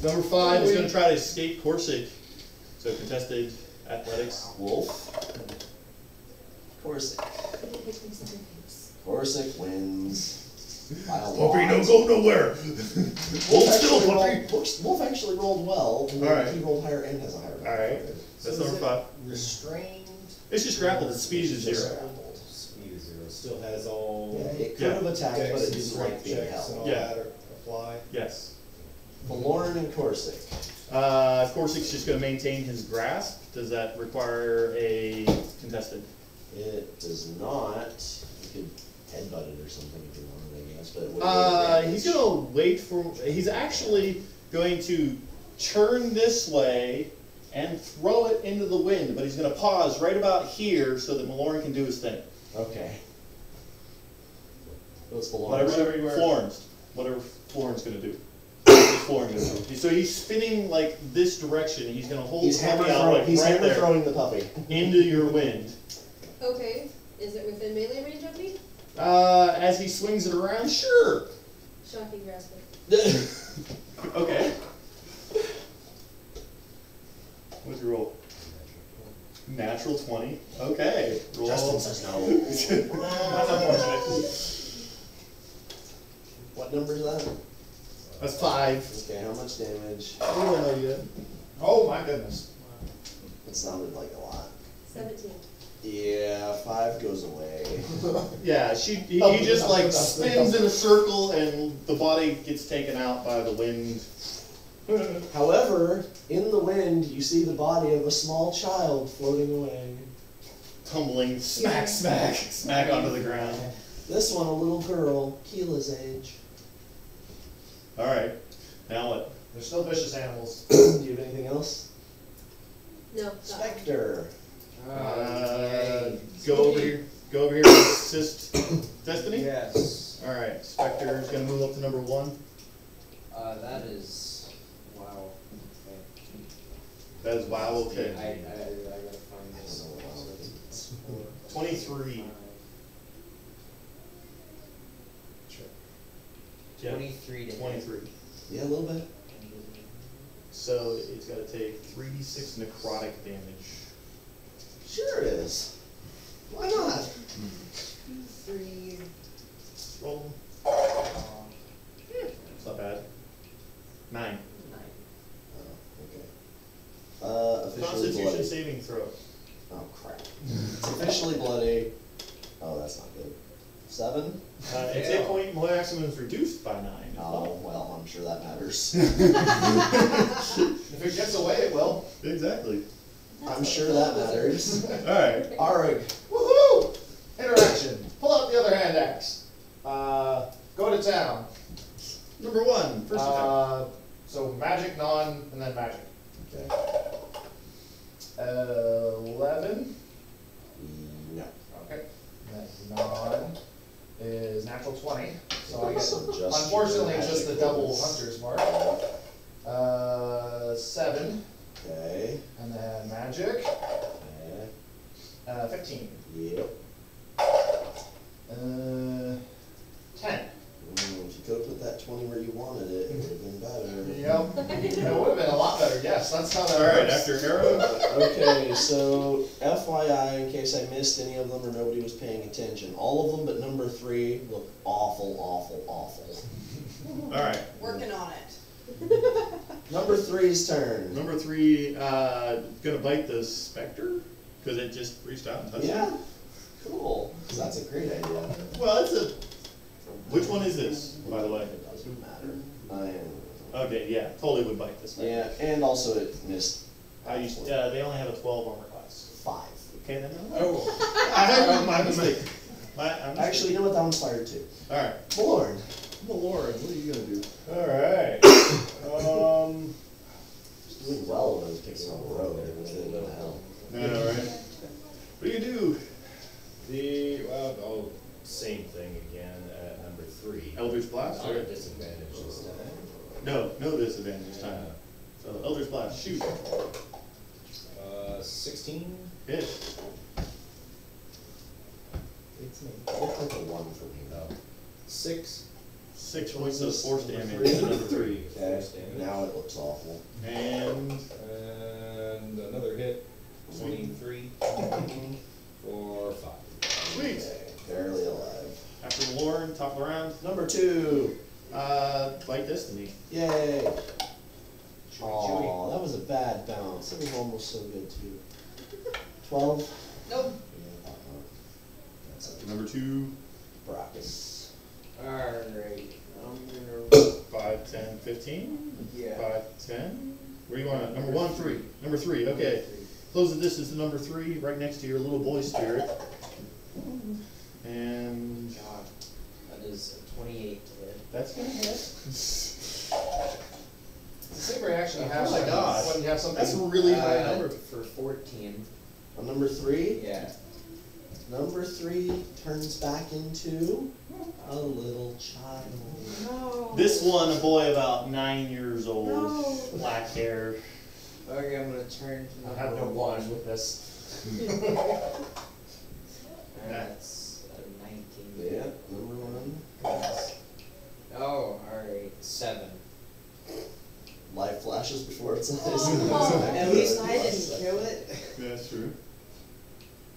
number 5 is going to try to escape Corsic. So contested athletics. Wolf. Corsic. Corsic wins. By a lot. go nowhere! Wolf actually rolled well. And Alright. He rolled higher and has a higher. Alright, that's number 5. Restrained. It's just grappled, its speed is 0. Speed is 0. Still has all. Yeah, it could Yeah. have attacked, but it dex didn't like and being strength checks and held. all Yeah. that apply. Yes. Valoran and Corsic. Corsic's just going to maintain his grasp. Does that require a contested? It does not. You could headbutt it or something if you wanted, I guess, but it would He's going to wait for. He's actually going to turn this way and throw it into the wind, but he's going to pause right about here so that Maloran can do his thing. Okay. What's Valoran? Whatever Florin's going to do. What's Florin going to do? So he's spinning like this direction. He's going to hold He's the hammer puppy out throwing. like He's right hammer there throwing the puppy. into your wind. Okay, is it within melee range of me? As he swings it around, sure. Shocking grasp it. Okay. What's your roll? Natural 20. Okay. Roll. Justin says no. That's unfortunate. What number is that? That's 5. Okay, how much damage? I don't know yet. Oh my goodness. It sounded like a lot. 17. Yeah, 5 goes away. Yeah, he just like spins in a circle and the body gets taken out by the wind. However, in the wind, you see the body of a small child floating away. Tumbling, smack, smack, smack onto the ground. This one, a little girl, Keela's age. Alright, now what? They're still vicious animals. Do you have anything else? No, that one. Spectre. Go over here. Go over here and assist Destiny? Yes. Alright, Spectre is going to move up to number 1. That is, wow. Okay. That is wow, I okay. gotta find this. So it's 23. 23 to hit. 23. Yeah, a little bit. So it's got to take 3d6 necrotic damage. Sure it is. Why not? 3. Roll. It's not bad. 9. Oh, okay. Officially Constitution bloody. saving throw. Oh crap. It's officially bloody. Oh, that's not good. 7? Its hit point maximum is reduced by 9. Oh, well, I'm sure that matters. If it gets away, it will. Exactly. I'm sure that matters. Alright. Arg. Woohoo! Interaction. Pull out the other hand axe. Go to town. Number 1, first attack. So magic, non, and then magic. Okay. 11. No. Okay. And then non is natural 20. So I get, So just unfortunately, your just the magic double rolls. hunter's mark. 7. Okay. And then magic. Okay. 15. Yep. 10. If you could have put that 20 where you wanted it, it would have been better. Yep. It would have been a lot better, yes. That's how that Alright, works. after Arrow. Okay, so FYI, in case I missed any of them or nobody was paying attention, all of them but number 3 look awful, awful, awful. Alright. Working on it. Number 3's turn. Number 3, gonna bite the Spectre? Because it just reached out and touched Yeah, it. cool. That's a great idea. Well, it's a. Which one is this, by the way? It doesn't matter. I am. Okay, yeah, totally would bite this Spectre. Yeah, and also it missed They only have a 12 armor class. 5. Okay, then. Oh. I have my mistake. Actually, you know what? That one's fired too. Alright. Lord. Lord, what are you gonna do? Alright. Doing well when I was picking up the road. What the hell? Alright. What do you do? Same thing again at number 3. Eldritch Blast? Not a disadvantage this time. No disadvantage this time. So Eldritch Blast, shoot. 16. Hit. It's like a 1 for me. No. 6. 6 points of force damage Number to number 3. Okay, Force damage. now it looks awful. And And another hit. 23 for 5. sweet. Okay, barely alive. After Lauren, top of the round. Number 2. Bite Destiny. Yay. Oh, that was a bad bounce. It was almost so good too. 12. Nope. Yeah, that's a Number 2. Brackus. Alright, I'm gonna. 5, 10, 15. Yeah. 5, 10. Where do you want it? Number 1, 3. Number 3, okay. Close the distance to number 3, right next to your little boy spirit. And God, that is a 28 to hit. that's gonna hit. It's the same reaction you have Oh my gosh. when you have something. That's a really high number. For 14. On number 3, Yeah. number 3 turns back into a little child. No. This one, a boy about 9 years old, No. black hair. Okay, I'm gonna turn to I have no number one 1. with this. That's a 19. Yeah, number 1. Oh, alright, 7. Life flashes before its eyes. Oh, At least I didn't kill it. That's true.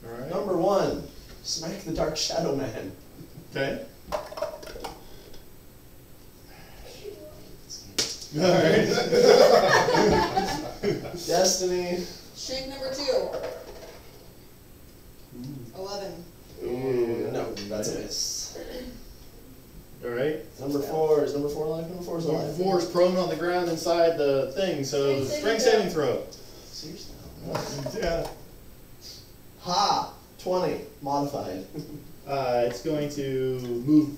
Alright. Number 1. Smack the Dark Shadow Man. Okay. Alright. Destiny. Shank number 2. 11. Ooh, no, that's a miss. Alright. Number 4. Is number 4 alive? Number 4 is Number alive. 4 is prone on the ground inside the thing, so strength saving throw. Seriously? Yeah. Ha! 20. Modified. It's going to move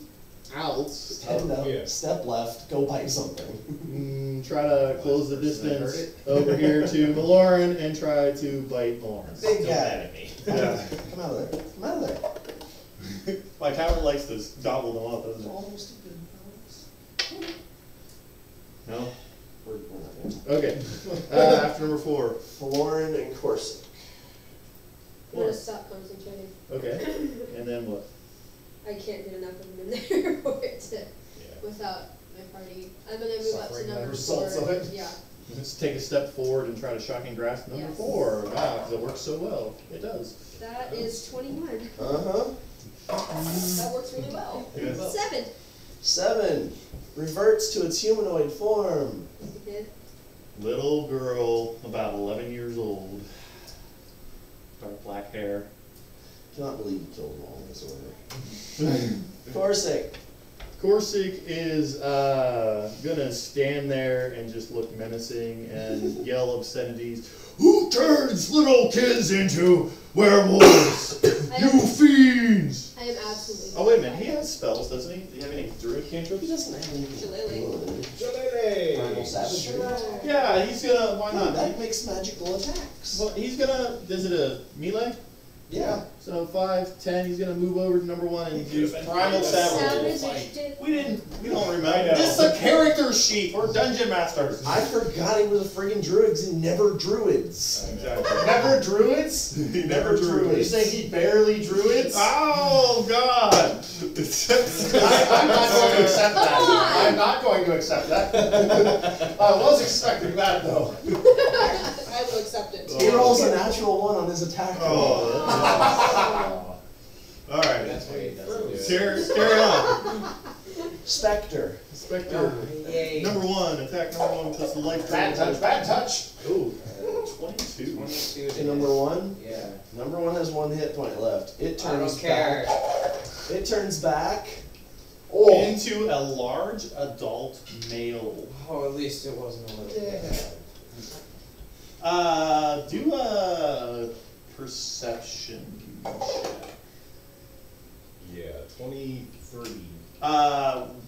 out. Stand up, yeah. step left, go bite something. Try to close the Person that heard distance over here to Maloran and try to bite Maloran. Big Don't guy. mad at me. Yeah. Come out of there. Come out of there. My tower likes to gobble them up, It's doesn't it? almost a good bounce. No? We're not gonna. Okay. After number 4. Florin and Corsic. I'm gonna stop concentrating. Okay. And then what? I can't get enough of them in there for it to, Yeah. without my party. I'm gonna move up to Suffering the number results 4. of it. Yeah. Let's take a step forward and try to shocking grasp number Yes. 4. Wow, because it works so well. It does. That is 21. Uh-huh. That works really well. Yeah. 7. 7. Reverts to its humanoid form. Hit. Little girl, about 11 years old. Dark black hair. Cannot believe you killed them all in this order. Corsic. Corsic is gonna stand there and just look menacing and yell obscenities. Who turns little kids into werewolves? You fiends! I am absolutely. Oh wait a minute, he has spells, doesn't he? Do you have any druid He cantrips? doesn't have anything Shillelagh. good. Shillelagh! Primal savagery. Yeah, he's gonna. Why No, not? that makes magical attacks. Well, he's gonna. Is it a melee? Yeah. So 5, 10. He's gonna move over to number 1 and use could've been primal Savage. savagery. We don't remember. I know. This is a character sheet. We're dungeon masters. I forgot he was a friggin' druids and never druids. Exactly. Never druids? He never drew Are you it. saying he barely druids? Oh God! I'm not going to accept that. Come on. I'm not going to accept that. I was expecting that though. I will accept it. He rolls a natural 1 on his attack roll. Oh. All right. That's why he doesn't do it. Carry on. Spectre. Spectre. Yay. Number 1. Attack number 1 plus the life. Bad touch, bad touch. Ooh. 22. 22 To number 1. Yeah. Number 1 has 1 hit point left. It I don't turns care. back. It turns back. Oh. Into a large adult male. Oh, at least it wasn't a little bit. Do a perception check. Yeah, 23.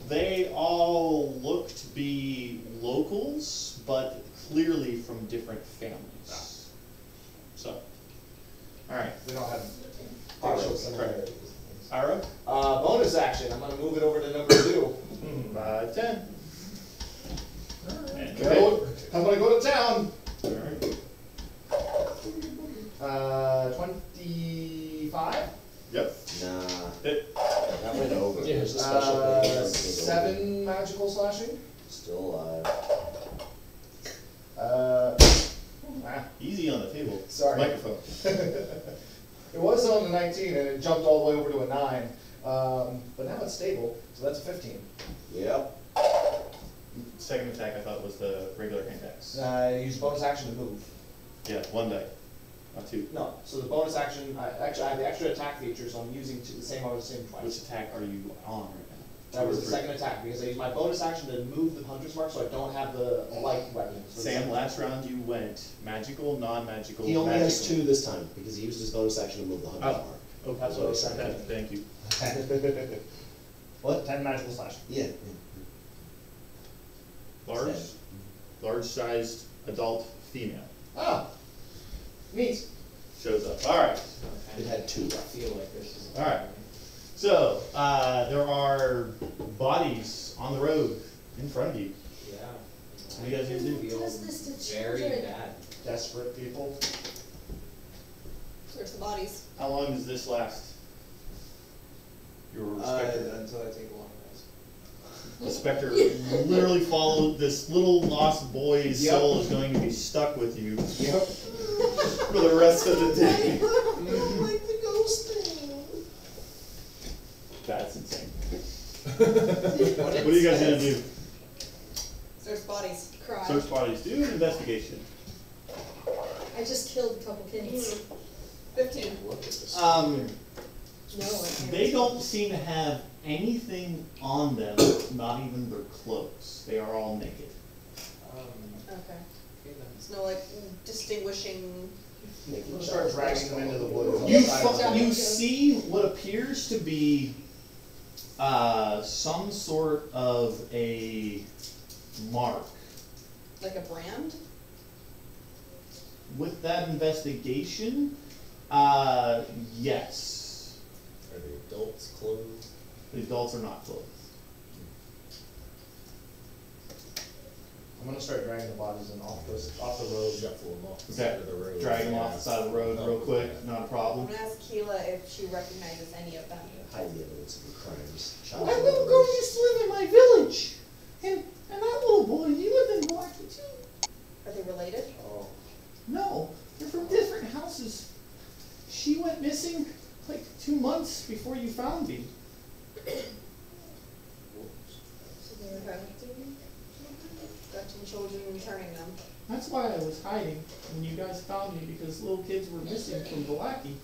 They all look to be locals, but clearly from different families. So, partial Pyro. similarities. Ira? Bonus action, I'm gonna move it over to number 2. 5, 10. And I'm gonna go to town. Alright. 25? Yep. Nah, It, that went over. There's a special thing. here. 7 magical slashing. Still alive. easy on the table. Sorry. Microphone. It was on the 19 and it jumped all the way over to a 9. But now it's stable, so that's a 15. Yep. Second attack I thought was the regular hand axe. Use bonus action to move. Yeah, 1 die. Not 2. No, so the bonus action, actually I have the extra attack feature, so I'm using the same twice. Which attack are you on right now? That was the 2 or 3? second attack, because I used my bonus action to move the hunter's mark, so I don't have the light weapon. So Sam, last round you went magical, non-magical, He only has magical. 2 this time because he used his bonus action to move the hunter's mark. Oh, That's what I was trying to do. Thank you. What? 10 magical slash. Yeah. Large, large-sized adult female Ah, neat. shows up. All right. It had 2. I feel like this is. All right. So there are bodies on the road in front of you. Yeah. What do you guys gonna do? I feel Does this to very children? bad. Desperate people. Search the bodies. How long does this last? Your specter. Until I take a long rest. The specter literally followed this little lost boy's Yep. soul is going to be stuck with you Yep. for the rest of the day. Like the ghost thing. That's insane. What What are you guys gonna do? Search bodies. Cry. Search bodies. Do an investigation. I just killed a couple kids. 15. Look at this. No, I can't. They don't seem to have anything on them, not even their clothes. They are all naked. Okay. Okay then. There's no like distinguishing. I'm gonna start dragging them into the woods. on You the side of the you road. see what appears to be some sort of a mark. Like a brand? With that investigation, yes. Are the adults clothed? The adults are not clothed. I'm gonna start dragging the bodies in off the road. Shuffle them off the Okay. side of the road. Drag them off the side of the road real quick, not a I'm problem. gonna ask Keela if she recognizes any of them. Hide the evidence of the crimes. My little girl used to live in my village, and that little boy, he lived in Milwaukee too. Are they related? Oh. No, they're from different houses. She went missing like 2 months before you found me. So they're Okay. adopting? Abducting children and returning them. That's why I was hiding when you guys found me, because little kids were missing from Milwaukee.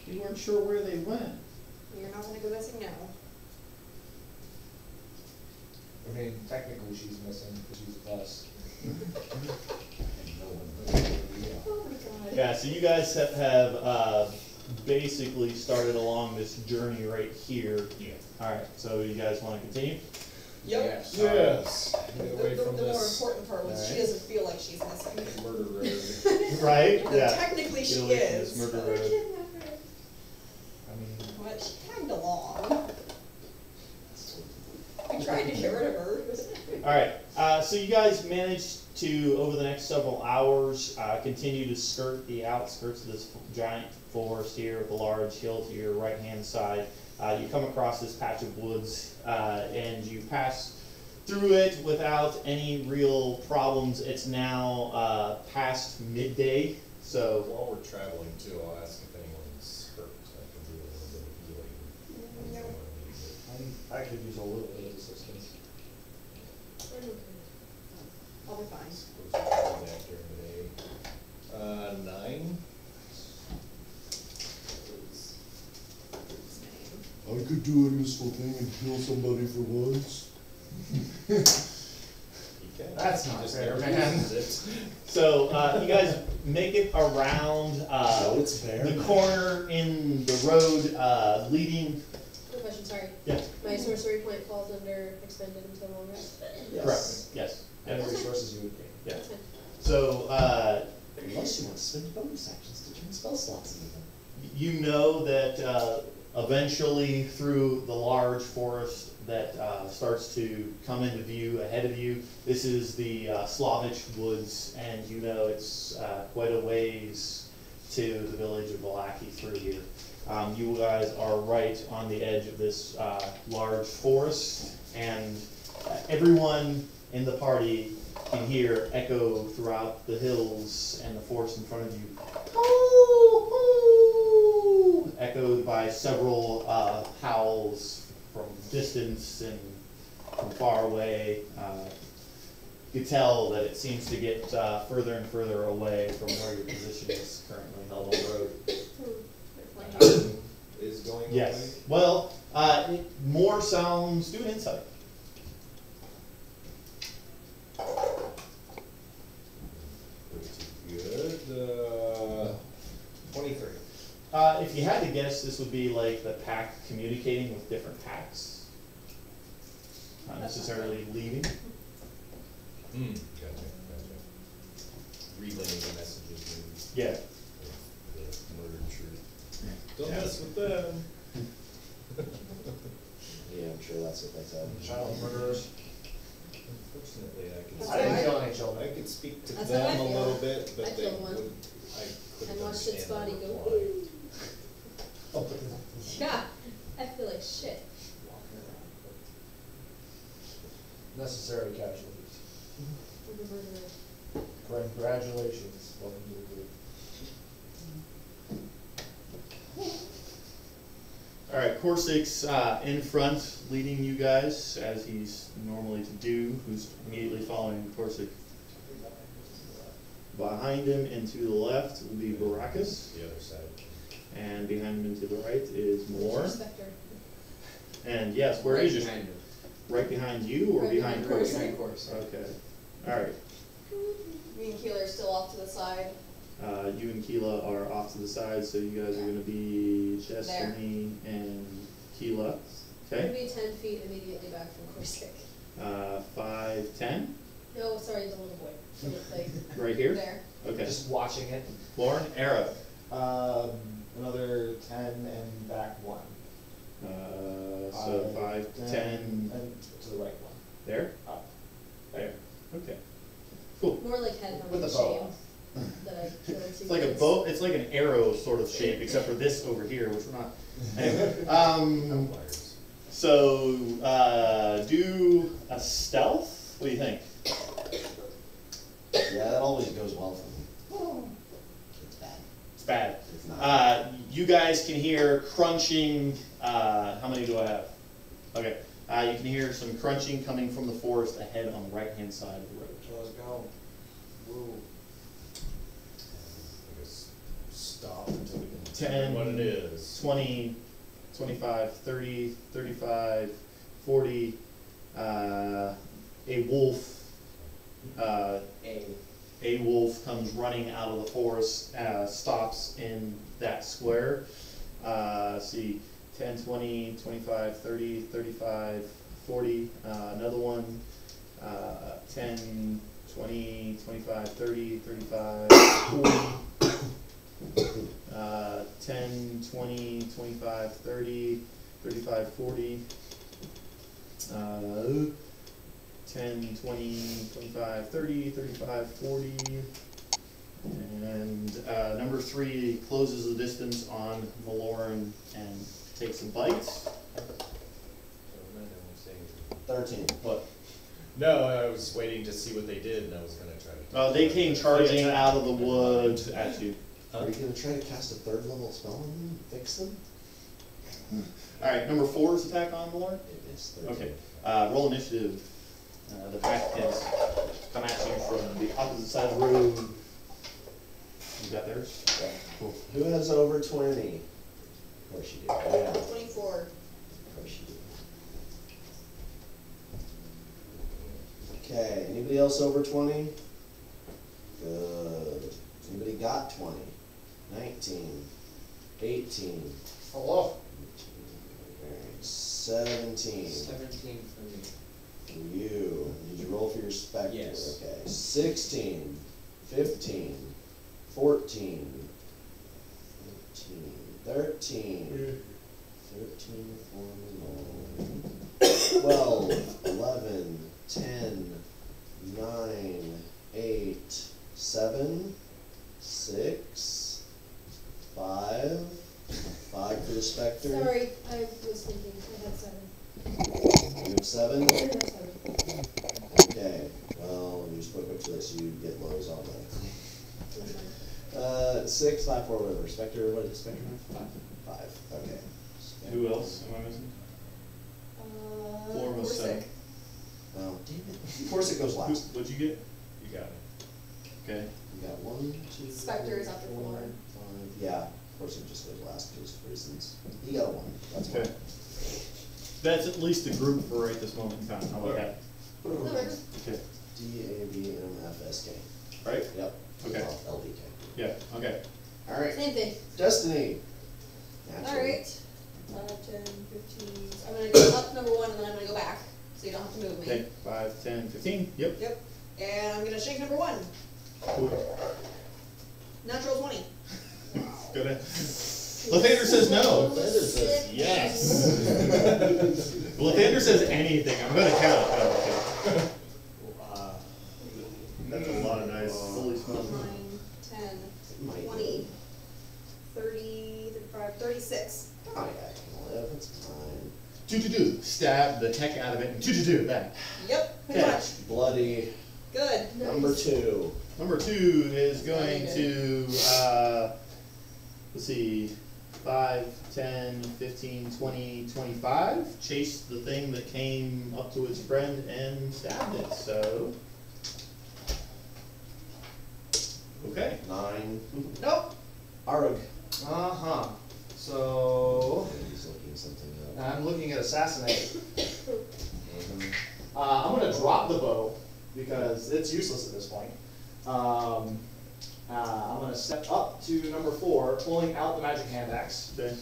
We weren't sure where they went. You're not gonna go missing now. I mean, technically she's missing because she's with us. Oh my god. Yeah, so you guys have basically started along this journey right here. Yeah. Alright, so you guys want to continue? Yep. Yes. The, Get away from the more this important part was she Alright. doesn't feel like she's missing. murder road. Right? No, Yeah. technically Get she away from this is. murder Other road. kidnapper. I mean, But she tagged along. I tried to get rid of her. Alright, so you guys managed to, over the next several hours, continue to skirt the outskirts of this giant forest here, the large hill to your right-hand side. You come across this patch of woods, and you pass through it without any real problems. It's now past midday, so While we're traveling too, I'll ask if anyone's hurt, so I can do a little bit of healing. No. I could use a little bit of assistance. I'm okay. I'll be fine. Suppose we should do that during the day. 9. His name. I could do a useful thing and heal somebody for once. You can. That's not Just fair, never man. uses it. so you guys make it around No, it's fair. the corner in the road leading. Quick question, sorry. Yeah, My sorcery point falls under expended until long rest. Yes. correct. Yes. Any resources you would gain. Yeah. That's fine. So Unless you want to spend bonus actions to turn spell slots into them. you know that eventually through the large forest that starts to come into view ahead of you, this is the Slavich woods, and you know it's quite a ways to the village of Valaki through here. You guys are right on the edge of this large forest, and everyone in the party can hear echo throughout the hills and the forest in front of you. Hoo, hoo, echoed by several howls from distance and from far away. You can tell that it seems to get further and further away from where your position is currently held on the road. Is going Yes. away? Well, more sounds. Do an insight. Pretty good. 23. If you had to guess, this would be like the pack communicating with different packs. Not necessarily leaving. Gotcha. Relaying the messages Yeah. and the murdered truth. Don't mess with them. Yeah, I'm sure that's what they said. Child murderers. Unfortunately, That's I didn't right. kill any children. I could speak to That's how I them a feel. little bit, but I they killed one. would. I couldn't And watched its understand body the go, reply. yeah, I feel like shit. Necessary casualties. I'm a murderer. Congratulations, welcome to the group. All right, Corsick's in front, leading you guys as he's normally to do. Who's immediately following Corsick? Behind him and to the left will be Baracus, The other side. and behind him and to the right is Malorn. Inspector. And yes, where Right is your behind him. right behind you or Right behind behind Corsick? Behind course. Okay. All right. Me and Keeler are still off to the side. You and Keela are off to the side, so you guys are going to be Destiny and Keela. I'm gonna Okay. be 10 feet immediately back from Corsic. 5, 10, No, sorry, the little boy. So it's like right here. There. Okay. Just watching it. Lauren, arrow. Another 10 and back 1. So 5, 10, And to the right one. there. Up. There. Okay. Cool. more like head With of the bow shame on. that I killed two It's like a kids. bow. It's like an arrow sort of shape, except for this over here, which we're not. Anyway, Outliers. so do a stealth. What do you think? Yeah, that always goes well for me. It's bad. It's bad. It's not. You guys can hear crunching. How many do I have? Okay. You can hear some crunching coming from the forest ahead on the right-hand side of the road. Let's go. Woo. I guess stop until we can 10, determine what it is. 20, 25, 30, 35, 40. A wolf. A wolf comes running out of the forest, stops in that square. See, 10, 20, 25, 30, 35, 40. Another one. 10, 20, 25, 30, 35, 40. 10, 20, 25, 30, 35, 40. 10, 20, 25, 30, 35, 40. And number 3 closes the distance on Malorn and takes a bite. 13. What? No, I was waiting to see what they did, and I was gonna try to. They came charging out of the woods at you. Are you gonna try to cast a 3rd level spell on them and fix them? Alright, number 4's attack on Malorn. It is 13. Okay. Roll initiative. The pack kids come at you from the opposite side of the road. You got theirs? Yeah. Cool. Who has over 20? Of course you do. Yeah. 24. Of course you do. Okay, anybody else over 20? Good. Anybody got 20? 19. 18. Hello. 17. 17 for me. You. Did you roll for your spectre? Yes. Okay. 16. 15. 14. 15. 13. 13 for Malone. 12, 11, 10, 9, 8, 7, 6, 5. 5 for the Spectre. Sorry, I was thinking, I had 7. You have 7? I had 7. Okay, well, you spoke up to this, you get lows on that. 6, 5, 4, whatever. Spectre, what is Spectre? 5. Okay. Who else am I missing? Four was seven. Oh, damn it. Corsic goes last. What'd you get? You got it. Okay. You got 1, 2, Spectre is after 4, 4. 5. Yeah, Corsic just goes last because of reasons. He got a 1. That's Okay. fine. That's at least the group for right this moment in time. How about that? That works. Okay. DABMFSK. Right? Yep. Okay. Well, LBK. Yeah. Okay. All right. Same thing. Destiny. Naturally. Alright. 5, 10, 15. So I'm gonna go up number 1 and then I'm gonna go back. So you don't have to move me. Okay. 5, 10, 15. Yep. Yep. And I'm gonna shake number 1. Cool. Natural 20. Good. Lathander says no. Lathander says yes. Lathander says anything. I'm gonna count. That's a lot of dice. Holy smokes. 9, 10, 20, 30, 35, 36. Oh, yeah, I can live. It's fine. Do. Stab the heck out of it and do that. Yep, pretty Okay. much. Bloody. Good. Number 2. Number 2 is going to, let's see, 5, 10, 15, 20, 25. Chase the thing that came up to its friend and stabbed it, so. Okay. 9. Nope. Arug. Uh-huh. So, He's looking something up. I'm looking at assassinate. Mhm. I'm gonna drop the bow because it's useless at this point. I'm gonna step up to number 4, pulling out the magic hand axe, Okay.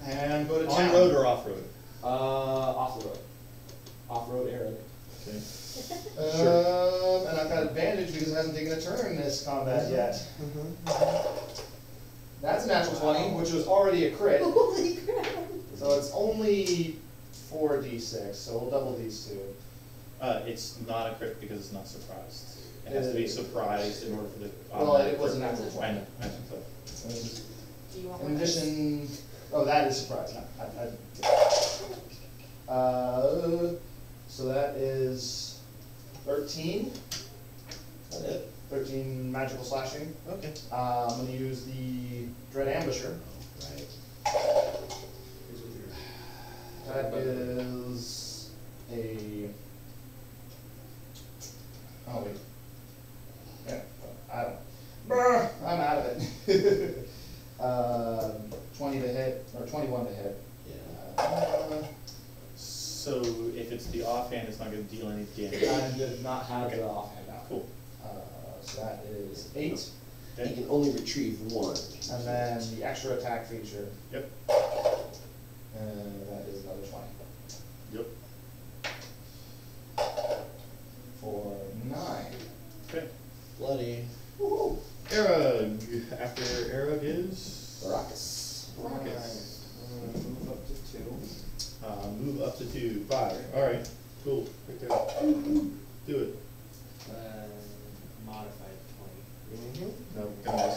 and go to On town. road or off road? Off the road. Off-road Arab. Okay. And I've got advantage because I haven't taken a turn in this combat yet. That's a natural 20, which was already a crit. Holy crap. So it's only 4d6, so we'll double these two. It's not a crit because it's not surprised. It has to be surprised in order for the. Well, it was a crit. natural I 20. know, I know, so. Do you want In one? addition, oh, that is surprise. So that is 13. Is that it? 13 magical slashing. Okay. I'm going to use the Dread Ambusher. Right. That is a. Oh, wait. Yeah, I don't. Brr, I'm out of it. 20 to hit, or 21 to hit. Yeah. So if it's the offhand, it's not going to deal any damage. I did not have Okay. the offhand out. Cool. So that is 8. You can only retrieve 1. And then the extra attack feature, Yep. that is another 20. Yep. For 9. Okay. Bloody. Woohoo! Arug. After Arug is. Baracus. Baracus. Move up to 2. Move up to 2. 5. Alright. Cool. Right there. Do it. Modified 20. Mm-hmm. No, guys.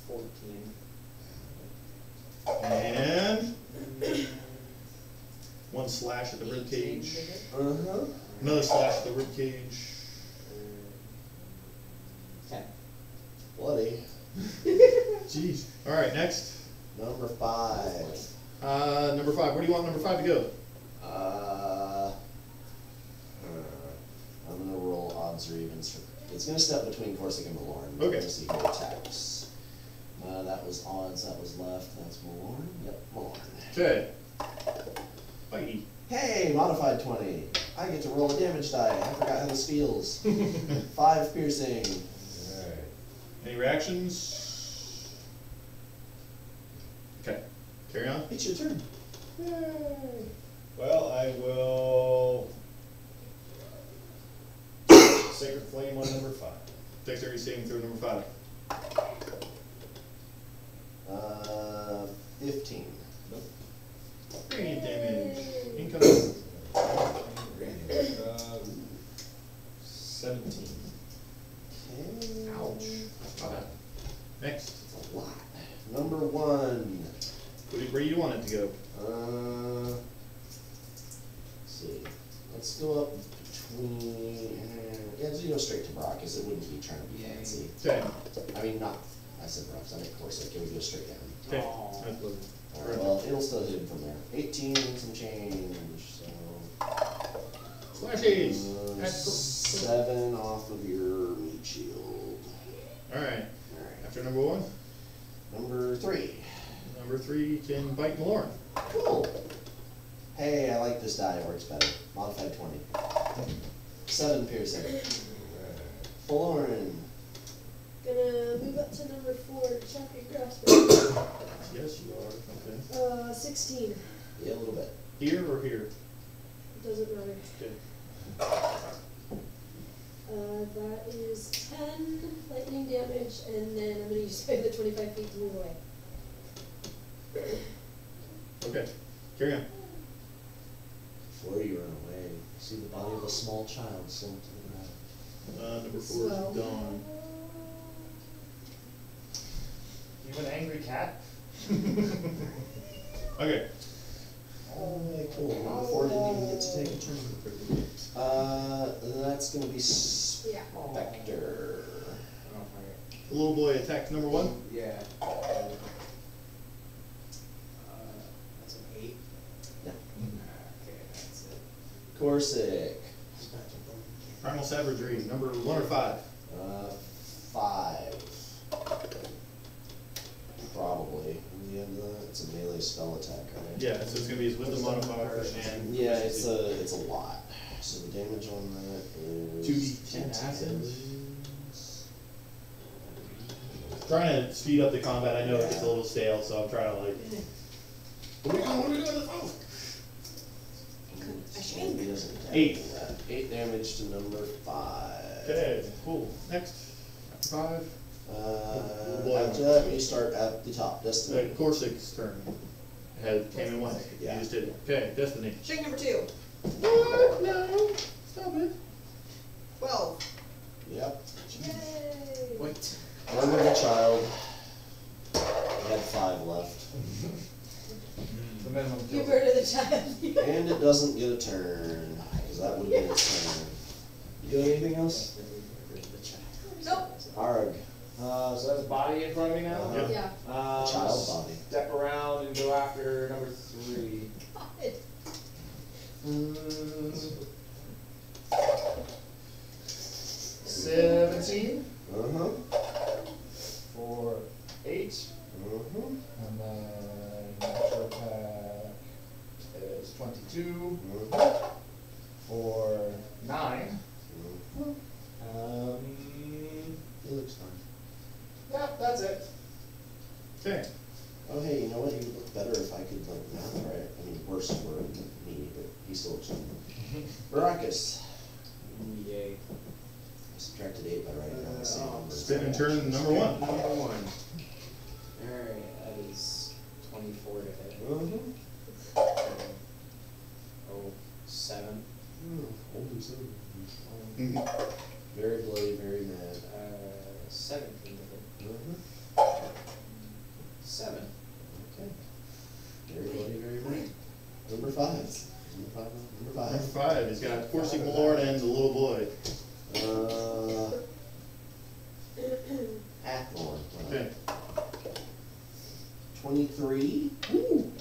14. And. 1 slash at the rib cage. Uh-huh. Another slash at the rib cage. 10. Bloody. Jeez. Alright, next. Number 5. Number 5. Where do you want number 5 to go? I'm gonna roll odds or evens for. It's gonna step between Corsic and Malorn. Okay. To see who attacks. That was odds. That was left. That's Malorn. Yep, Malorn. Okay. Bye. Hey, modified 20. I get to roll a damage die. I forgot how this feels. 5 piercing. Alright. Any reactions? Okay. Carry on. It's your turn. Yay. Well, I will. Sacred Flame on number 5. Dexterity saving throw number 5. 15. Radiant damage. Incoming. 17. Okay. Ouch. Okay. Next. That's a lot. Number 1. Where do you want it to go? Let's see. Let's go up between. Yeah, let's go straight to Brock, because it wouldn't be trying to be fancy. Okay. I mean, not. I said Brock, I meant Corsic. It would go straight down. Okay. Aw. That's what- Alright, well, it'll still hit him from there. 18 and some change, so. Slashes. 7 off of your meat shield. Alright. Alright. After number 1. Number 3. Number 3 can bite Malorn. Cool. Hey, I like this die, it works better. Modified 20. 7 piercing. Florin. Gonna move up to number 4 to check your crossbow. Yes, you are. Okay. 16. Yeah, a little bit. Here or here? Doesn't matter. Okay. That is 10 lightning damage, and then I'm gonna use the 25 feet to move away. Okay. Carry on. Before you run away, see the body of a small child sunk to the ground. Number 4 Swell. is gone. You an angry cat? Okay. Okay, cool. Number 4 didn't even get to take a turn. That's gonna be Yeah. Spectre. The little boy attacks number 1. Yeah. That's an 8. Yeah. Okay, that's it. Corsic. Primal Savagery. Number 1 or 5. 5. Probably. Yeah, it's a melee spell attack, right? Yeah, so it's gonna be his wisdom modifier and. Yeah, it's a lot. So the damage on that is 2d10 acid. Trying to speed up the combat. I know it gets a little stale, so I'm trying to like. What are we doing? Oh. So maybe he doesn't attack 8. with that. 8 damage to number 5. Okay, cool. Next. After 5. After that, we start at the top. Destiny. Corsic's turn. Came in once. Yeah. You just did it. Okay, Destiny. Shake number 2. What? No. Stop it. 12. Yep. Yay! Wait. Murder the child. We had 5 left. The minimum You kills. murder the child. And it doesn't get a turn, because that would have been its turn. You doing anything else? Nope. Arg. So that's body in front of me now? Uh-huh. Yeah. Child body. Step around and go after number 3. Mm. 17 Uh-huh. for 8. Uh-huh. And then natural attack is 22 Uh-huh. for 9. Uh-huh. It looks fine. Yeah, that's it. Okay. Oh, hey, you know what? You would look better if I could, like, math right. I mean, worse for me, but he still looks fine. Baracus. Yay. I subtracted 8 by writing down the same number. Spin and turn number 1. Number 1. Alright, that is 24 to hit. Uh-huh. Oh, 7. Holy seven. Mhm. Very bloody, very mad. 17 to hit. Uh-huh. 7. Okay. Very bloody, very mad. Number 5. Number 5. Number 5. Number 5. He's got Corsic Malorn and the little boy. Athlon. Okay. 23. Woo!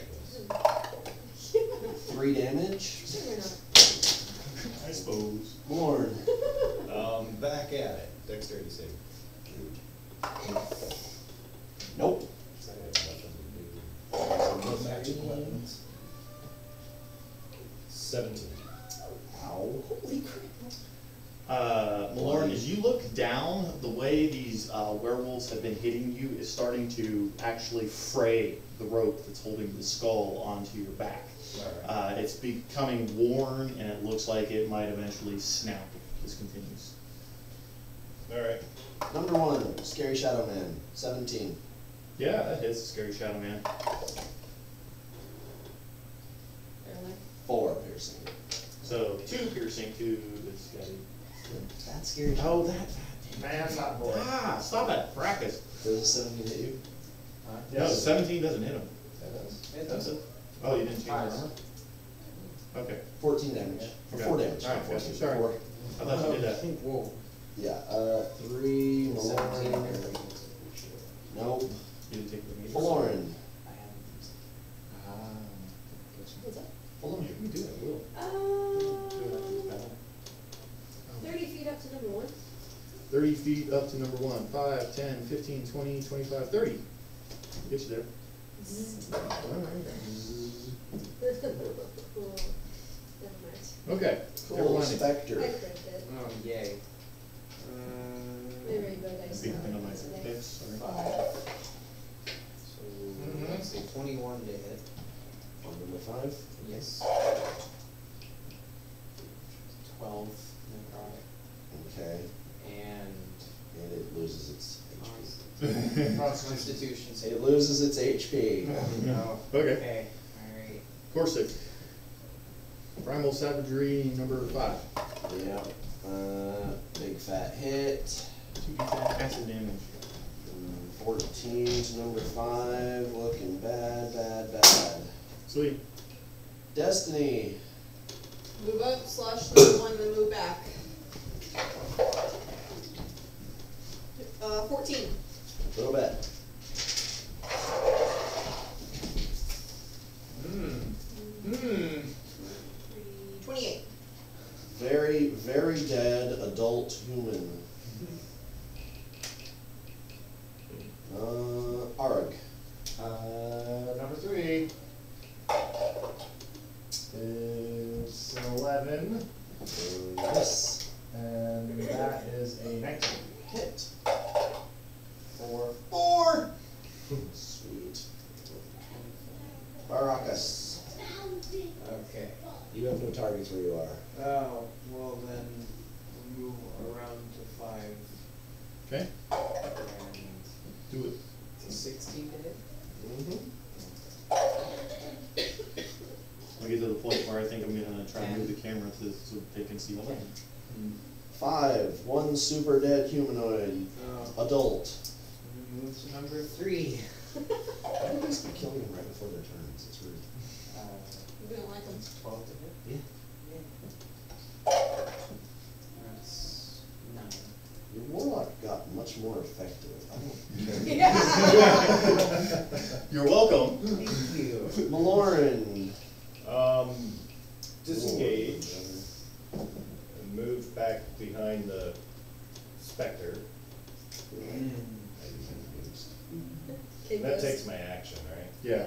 3 damage. Sure not. I suppose. Lorn. Back at it. Dexterity save. Nope. Both action weapons. 17. Ow. Holy crap. Malorn, as you look down, the way these werewolves have been hitting you is starting to actually fray the rope that's holding the skull onto your back. Alright. It's becoming worn, and it looks like it might eventually snap if this continues. Alright. Number 1, Scary Shadow Man. 17. Yeah, that hits Scary Shadow Man. precinct 2 is scary. That's scary. Oh, that. Man, not boy. Ah, stop it, fracas. Does a 17 hit you? No, 17 doesn't hit him. It Does it? Oh, you didn't change your Nice. armor? Okay. 14 damage. Okay. 4 damage. Alright, not 14. sorry. 4. I thought you did that. Whoa. Yeah, 3, 17. Mallory. Nope. You didn't take the meter. Florin. What's up? Hold on, you can do that, Will. Do it after this battle. 30 feet up to number 1. 30 feet up to number 1. 5, 10, 15, 20, 25, 30. Get you there. Alright. Never mind. Okay. Never Cool. mind. I Spectre. cribbed it. Oh, yay. My rainbow dice. Big thing on my today. hips, sorry. 5. So, let's say 21 to hit. On number 5. Yes. 12 necrotic. Okay. And And it loses its HP. Constitution It save. loses its HP. No. Okay. Okay, alright. Corsic. Primal Savagery number 5. Yeah. Big fat hit. 2d10 acid damage. 14 to number 5. Looking bad, bad, bad. Sweet. Destiny. Move up, slash number 1, then move back. 14. Little bit. 28. Very, very dead adult human. Arg. Number 3 is 11, Yes. and that is a 19. Hit. 4. 4. Sweet. Baracus. Okay. You have no targets where you are. Oh, well then, we'll move around to 5 Okay. and Do it. to 16 to hit. Mm-hmm. I get to the point where I think I'm gonna try and move the camera so they can see the line. 5. 1 super dead humanoid. Adult. Move to number 3. Everybody's been killing them right before their turns. It's rude. We don't like them. 12 to hit. Yeah. That's 9. Your warlock got much more effective. I don't Yeah. You're welcome. Thank you. Maloran. Disengage and move back behind the specter. Kid That ghost. takes my action, right? Yeah.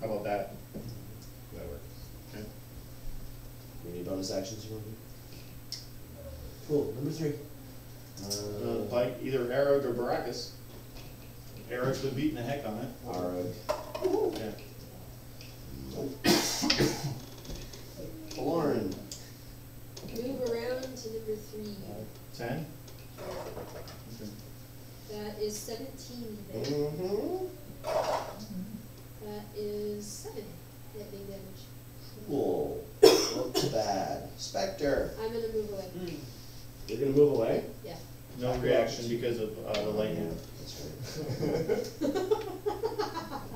How about that? That works. Okay. Any bonus actions you want to do? Cool. Number 3. Like either Arag or Baracus. Arag's been beating the heck on it. Arag. Yeah. Maloran. Move around to number 3. 10? That is 17 hit. Mm-hmm. That is 7 lightning damage. Cool. Looks bad. Spectre. I'm gonna move away. You're gonna move away? Yeah. No reaction because of the lightning.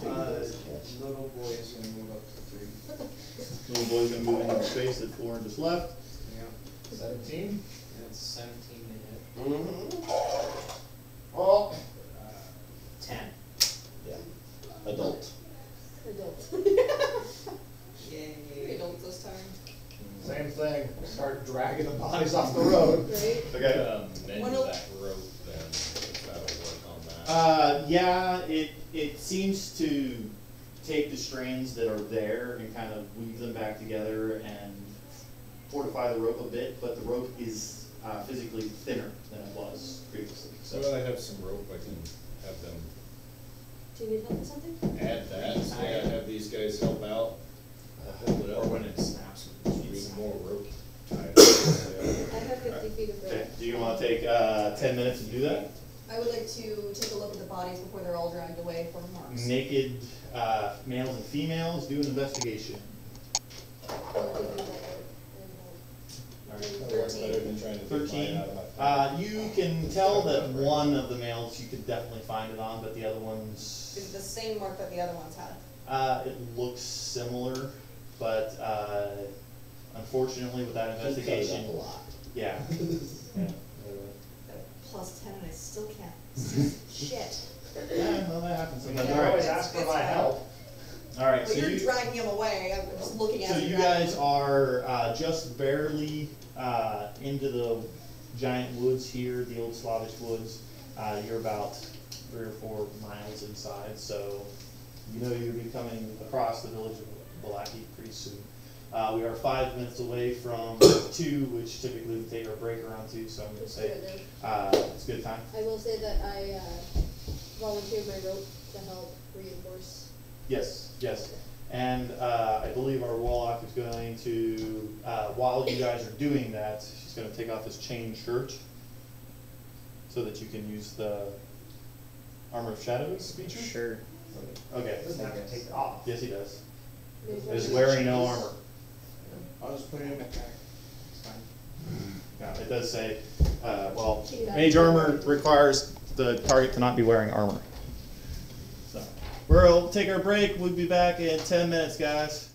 That's Little boy is gonna move up to 3. Little boy's gonna move into the space that Florin just left. Yeah. 17. That's 17 to hit. right. Mm-hmm. Oh, 10. Yeah. Adult. Adult. Yay. Adults this time. same thing. Start dragging the bodies off the road. Right? Okay. Mend One that rope then, if that'll work on that. Yeah, it seems to take the strands that are there and kind of weave them back together and fortify the rope a bit, but the rope is physically thinner than it was previously. So I have some rope, I can have them Do you need help with something? add that, so I have these guys help out. I'll hold it Or up. when it snaps. Need some more rope tied up. I have 50 feet of Okay, rope. do you want to take 10 minutes to do that? I would like to take a look at the bodies before they're all dragged away from marks. Naked males and females, do an investigation. I'll give you that rope and help. 13. out of my pack. You can tell that one of the males you could definitely find it on, but the other ones, Is it the same mark that the other ones had? it looks similar, but unfortunately with that He cut it investigation, up a lot. yeah. Yeah. Got a +10 and I still can't see shit. Yeah, well, that happens You sometimes. can All always right. ask for my help. All right. But So you're you, dragging him away, I'm just looking at so him. you dragging guys him. are just barely into the giant woods here, the old Slavish woods. You're about 3 or 4 miles inside, so you know you'll be coming across the village of Balaki pretty soon. We are 5 minutes away from 2, which typically we take our break around 2, so I'm going to Let's do say it then. it's a good time. I will say that I volunteered my rope to help reinforce. Yes, yes. And I believe our warlock is going to, while you guys are doing that, she's going to take off his chain shirt so that you can use the Armor of Shadows feature? Sure. Okay. Doesn't have to take it off. Yes, he does. Maybe Is one- wearing no armor. I'll just put it in my pack. It's fine. Yeah, it does say, well, Keep that mage in armor mind. requires the target to not be wearing armor. So, we'll take our break. We'll be back in 10 minutes, guys.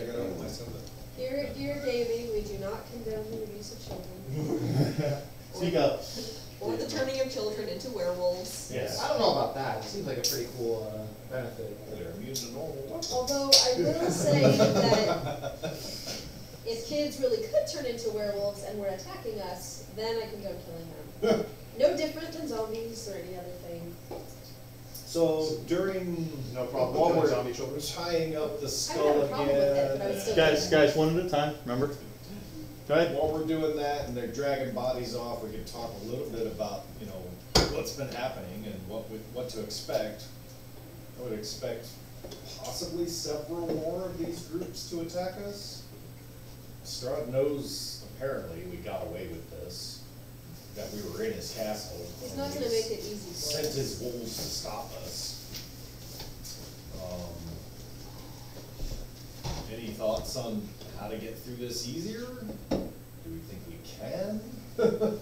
they're gonna mess with it. Dear Davy, we do not condone the abuse of children. Speak up. Or the turning of children into werewolves. Yes. I don't know about that. It seems like a pretty cool benefit. They're immune to normal. Although I will say that if kids really could turn into werewolves and were attacking us, then I condone killing them. No different than zombies or any other thing. So during, No problem while with we're zombie children. tying up the I skull don't have a problem with it, but I would again, still. Guys, one at a time, remember? Go ahead. while we're doing that and they're dragging bodies off, we could talk a little bit about, what's been happening and what to expect. I would expect possibly several more of these groups to attack us. Strahd knows apparently we got away with this, that we were in his castle. He's not gonna make it easy for Sent us. his wolves to stop us. Any thoughts on how to get through this easier? Do we think we can? Well,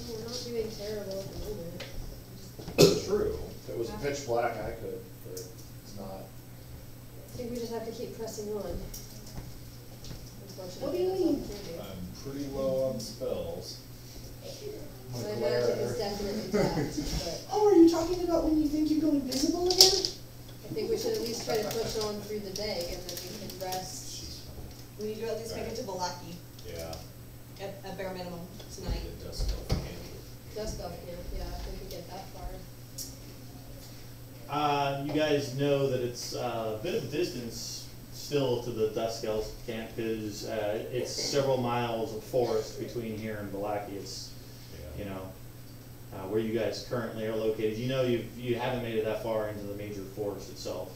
we're not doing terrible at the moment. True. If it was pitch black, I could, but it's not. I think we just have to keep pressing on. Unfortunately, What do you that's all mean? we can do. I'm pretty low on spells. My magic is definitely tapped, but Oh, are you talking about when you think you go invisible again? I think we should at least try to push on through the day and then we can rest. We need to at least make it to Valaki Yeah, at bare minimum tonight. it does go for handy. Dust off camp, yeah, if we could get that far. You guys know that it's a bit of a distance still to the Dusk Elf camp because it's several miles of forest between here and Valaki. It's, where you guys currently are located. You know you haven't made it that far into the major forest itself.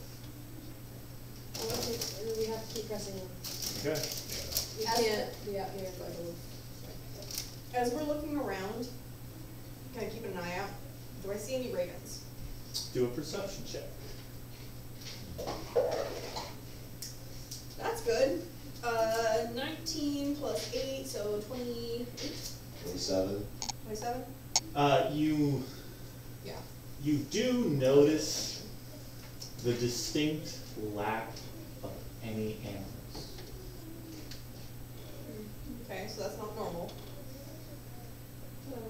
Well, I think we have to keep pressing on. Okay. We As can't be out here for a little. As we're looking around, kind of keeping an eye out, do I see any ravens? Do a perception check. That's good. 19 plus 8, so 28, 27. 27? Yeah. You do notice the distinct lack of any animals. Okay, so that's not normal. Well,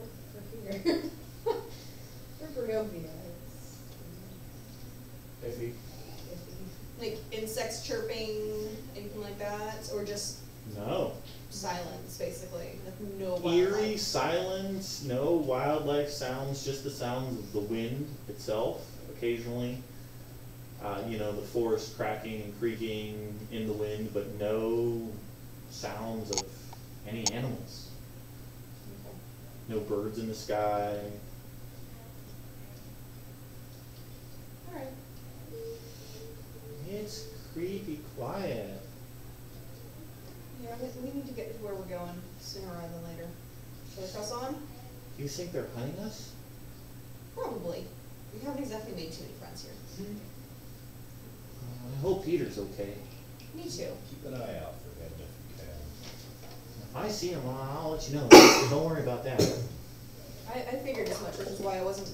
we're here. We're Barovia. It's Iffy. iffy. Like insects chirping, anything like that, or just No. silence, basically, like no Eerie wildlife. silence, no wildlife sounds, just the sounds of the wind itself occasionally. The forest cracking and creaking in the wind, but no sounds of any animals. No birds in the sky. Alright. It's creepy quiet. Yeah, we need to get to where we're going sooner rather than later. Shall we press on? You think they're hunting us? Probably. We haven't exactly made too many friends here. I hope Peter's okay. Me too. Keep an eye out for him if you can. If I see him, I'll let you know. Don't worry about that. I figured as much, which is why I wasn't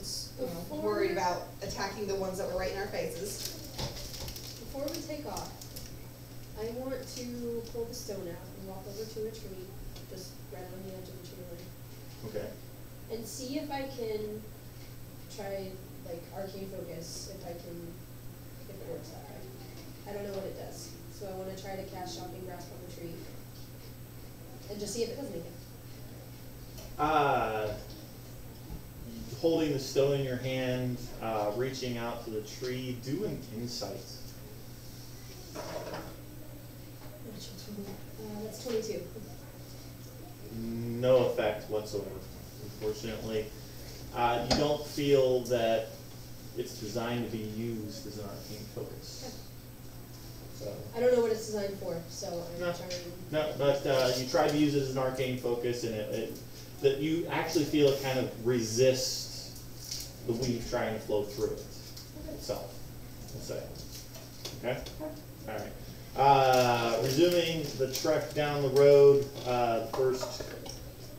worried about attacking the ones that were right in our faces. Before we take off, I want to pull the stone out and walk over to a tree, just right on the edge of the tree line, Okay. and see if I can try, like, arcane focus, if it works that way. I don't know what it does, so I want to try to cast Shocking Grasp on the tree, and just see if it does anything. Holding the stone in your hand, reaching out to the tree, do an insight. That's 22. No effect whatsoever, unfortunately. You don't feel that it's designed to be used as an arcane focus. So, I don't know what it's designed for, so I'm No. trying. no, but you tried to use it as an arcane focus, and that you actually feel it kind of resist the weave trying to flow through it itself. We'll say. Okay. All right. Resuming the trek down the road, the first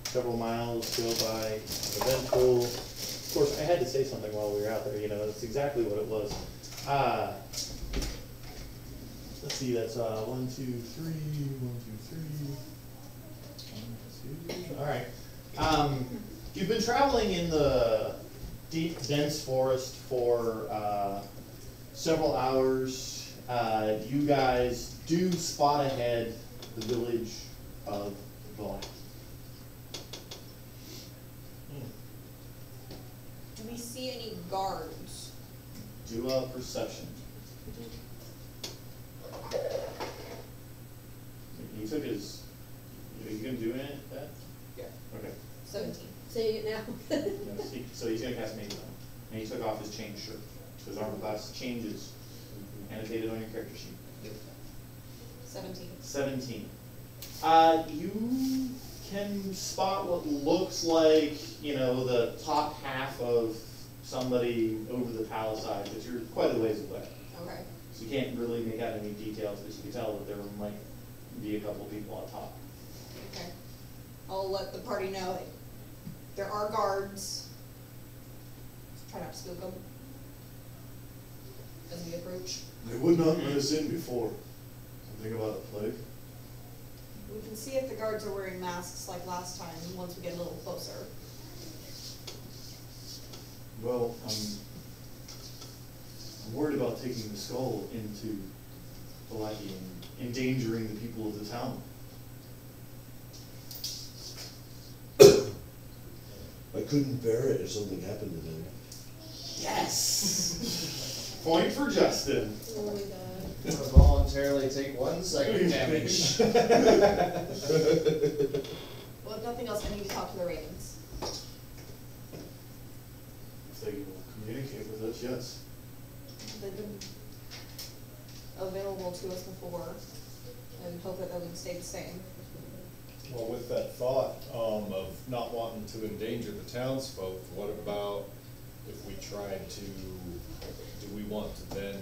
several miles go by eventful. Of course, I had to say something while we were out there. That's exactly what it was. let's see, that's 1, 2, 3, 1, 2, 3. 1, 2. All right. You've been traveling in the deep, dense forest for several hours. You guys do spot ahead the village of Valak. Do we see any guards? Do a perception. He took his. Are you gonna do it? That? Yeah. Okay. 17. Saying it now. Yes, so he's gonna cast Mage on him. And he took off his chain shirt. So his armor class changes. Annotated on your character sheet. 17. 17. You can spot what looks like, the top half of somebody over the palisade, but you're quite a ways away. Okay. So you can't really make out any details, but you can tell that there might be a couple of people on top. Okay. I'll let the party know that there are guards. Try not to spook them as we approach. They would not let us in before. Something about a plague. We can see if the guards are wearing masks like last time once we get a little closer. Well, I'm worried about taking the skull into Valaki and endangering the people of the town. I couldn't bear it if something happened to them. Yes! Point for Justin. Oh my god. I'm gonna voluntarily take 1 second damage. Well, if nothing else, I need to talk to the ravens. If they will communicate with us, yes. They've been available to us before, and hope that they would stay the same. Well, with that thought of not wanting to endanger the townsfolk, what about if we tried to, do we want to then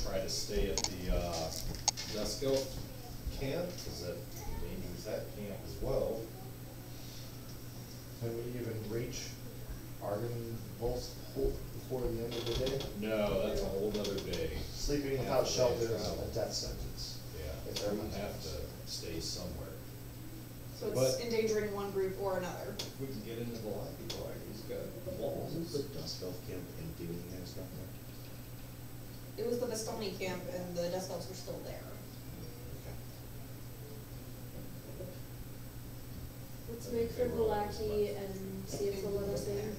try to stay at the Dusk Elf camp? Because that endangers that camp as well. Can we even reach Ardenvol's before the end of the day? No, that's a whole nother day. Sleeping Half without a day shelter is travel. a death sentence. Yeah, If they're we not have to stay somewhere. So it's But- endangering one group or another. If we can get into the light, he's got walls. Wasn't the Dusk Elf camp empty when you guys got there? It was the Vestoni camp, and the Dust Elves were still there. Let's make for Valaki and see if they'll let us in.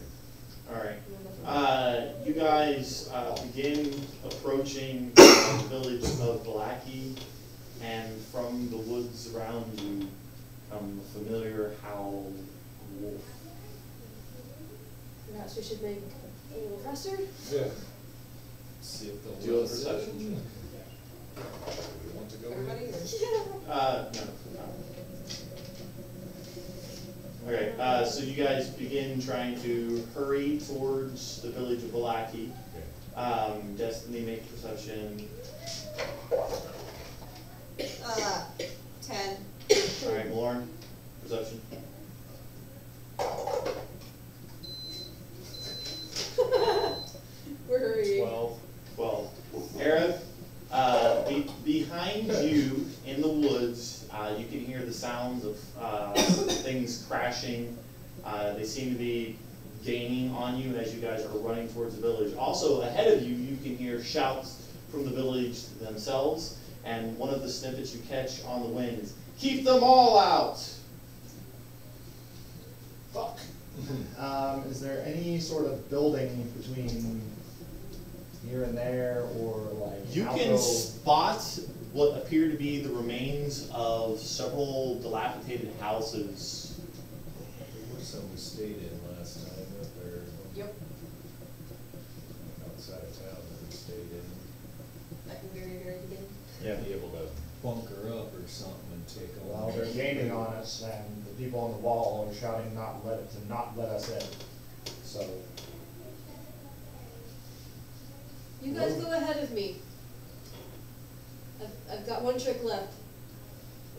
Alright. You guys begin approaching the village of Valaki, and from the woods around you come a familiar howl of a wolf. Perhaps we should make a little faster? Yeah. See if they'll Do a let us in. perception. We want to go Everybody? in. No. Okay, so you guys begin trying to hurry towards the village of Valaki. Okay. Destiny, make perception. 10. Alright, Lauren, perception. We're hurrying. 12. Eric, behind you in the woods, you can hear the sounds of things crashing. They seem to be gaining on you as you guys are running towards the village. Also, ahead of you, you can hear shouts from the village themselves, and one of the snippets you catch on the wind is, "Keep them all out!" Fuck. Is there any sort of building between here and there, or like You can outgo- spot what appear to be the remains of several dilapidated houses. There was some we stayed in last time up there. Yep. Outside of town that we stayed in. At the very, very beginning. Yeah. Be able to bunker up or something and take a Well, they're gaining on us, and the people on the wall are shouting not let us in. So You guys go ahead of me. I've got one trick left.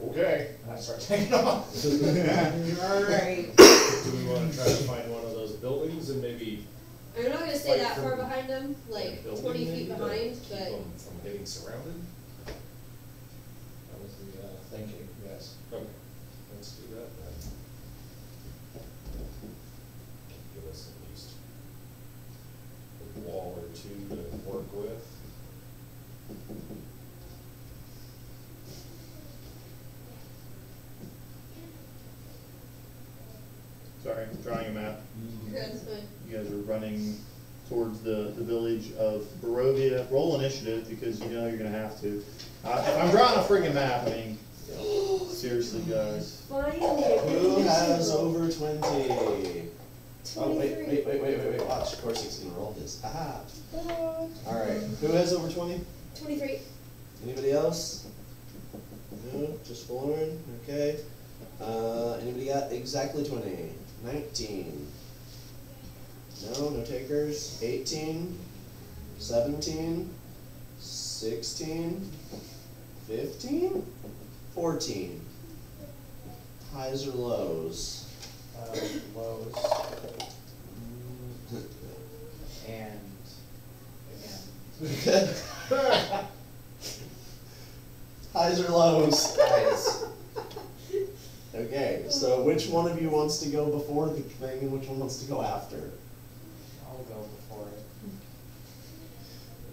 okay, and I start taking off. Alright. Do we wanna try to find one of those buildings and maybe I'm not gonna stay Like that from far behind them, like building 20 maybe feet to behind, keep but them from getting surrounded? thinking, yes. Okay, let's do that then. Give us at least a wall or two to work with. Sorry, I'm drawing a map. Good. You guys are running towards the village of Barovia. Roll initiative because you know you're gonna have to. If I'm drawing a friggin' map, I mean, seriously, guys. Finally, Who has over 20? Oh, 23. wait, watch. Of course he's gonna roll this. Aha. Alright, who has over 20? 23. Anybody else? No, just Lauren, okay. Anybody got exactly 20? 19. No, no takers. 18. 17. 16. 15. 14. Highs or lows? Lows. And again. Highs or lows? Highs. Okay, so which one of you wants to go before the thing and which one wants to go after? I'll go before it.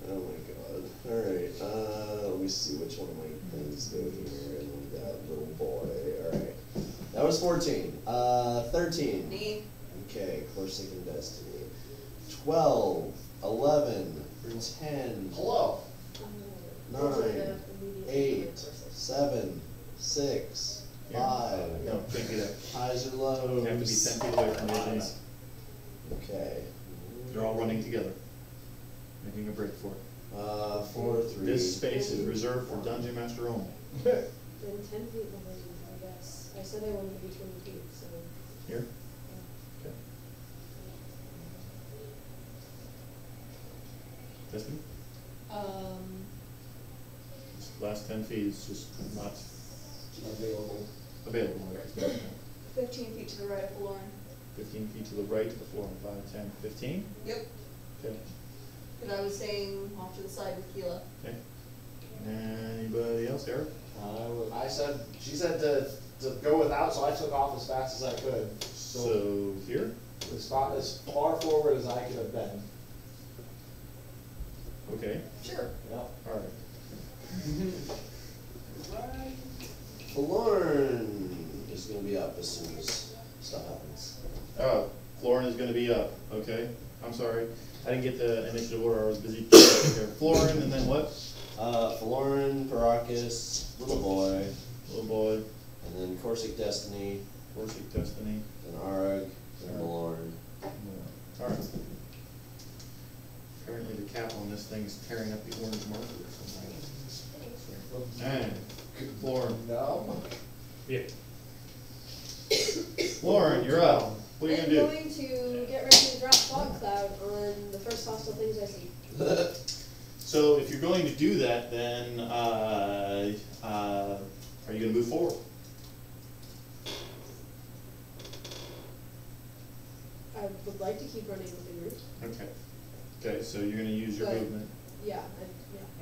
Oh my god. Alright, let me see which one of my things go here. And we got little boy. Alright. That was 14. 13. Me. Okay, Corsican Destiny. 12, 11, 10, Hello. 9, 8, 7, 6, 5. No, can't do that. Highs or You lows? have to be 10 feet away from the edges. Okay. They're all running together, making a break for it. 4, 3. This space is reserved for Dungeon Master only. Then 10 feet behind you, I guess. I said I wanted to be 20 feet, so. Here? Yeah. Okay. Destiny? This last 10 feet is just not Available. available. 15 feet to the right of Lauren. 15 feet to the right of the floor. 5, 10, 15? Yep. Okay. Because I was staying off to the side with Keela. Okay. Anybody else, Eric? I said, she said to go without, so I took off as fast as I could. So here? As far forward as I could have been. Okay. Sure. Yeah. All right. Lauren is going to be up as soon as stuff happens. Oh, Florin is going to be up. Okay. I'm sorry. I didn't get the initiative order. I was busy there. Florin, and then what? Florin, Paracus, little boy, Little boy. and then Corsic Destiny, Corsic Destiny. then Arg, then Lauren. All right. Apparently the cap on this thing is tearing up the orange marker or something. And Florin. No. Yeah. Florin, you're up. What are you I'm gonna do? going to get ready to drop fog cloud on the first hostile things I see. So if you're going to do that, then are you going to move forward? I would like to keep running within route. Okay. Okay, so you're going to use your But- movement. Yeah,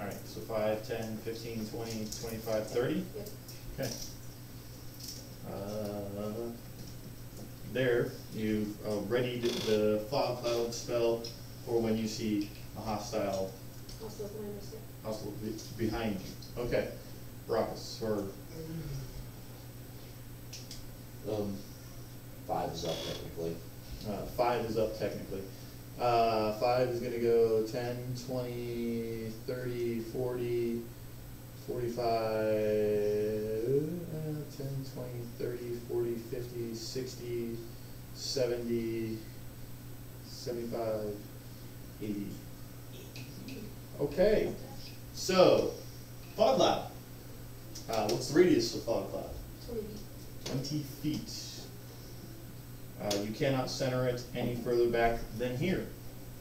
All right, so 5, 10, 15, 20, 25, 30? Yep. Okay. There, you've readied the fog cloud spell for when you see a hostile hostile behind us, yeah. behind you. Okay. Brockus, or 5 is up technically. 5 is up technically. 5 is going to go 10, 20, 30, 40, 45, 10, 20, 30, 40, 50, 60, 70, 75, 80. Okay, so, fog cloud. What's the radius of fog cloud? 20 feet. 20 feet. You cannot center it any further back than here.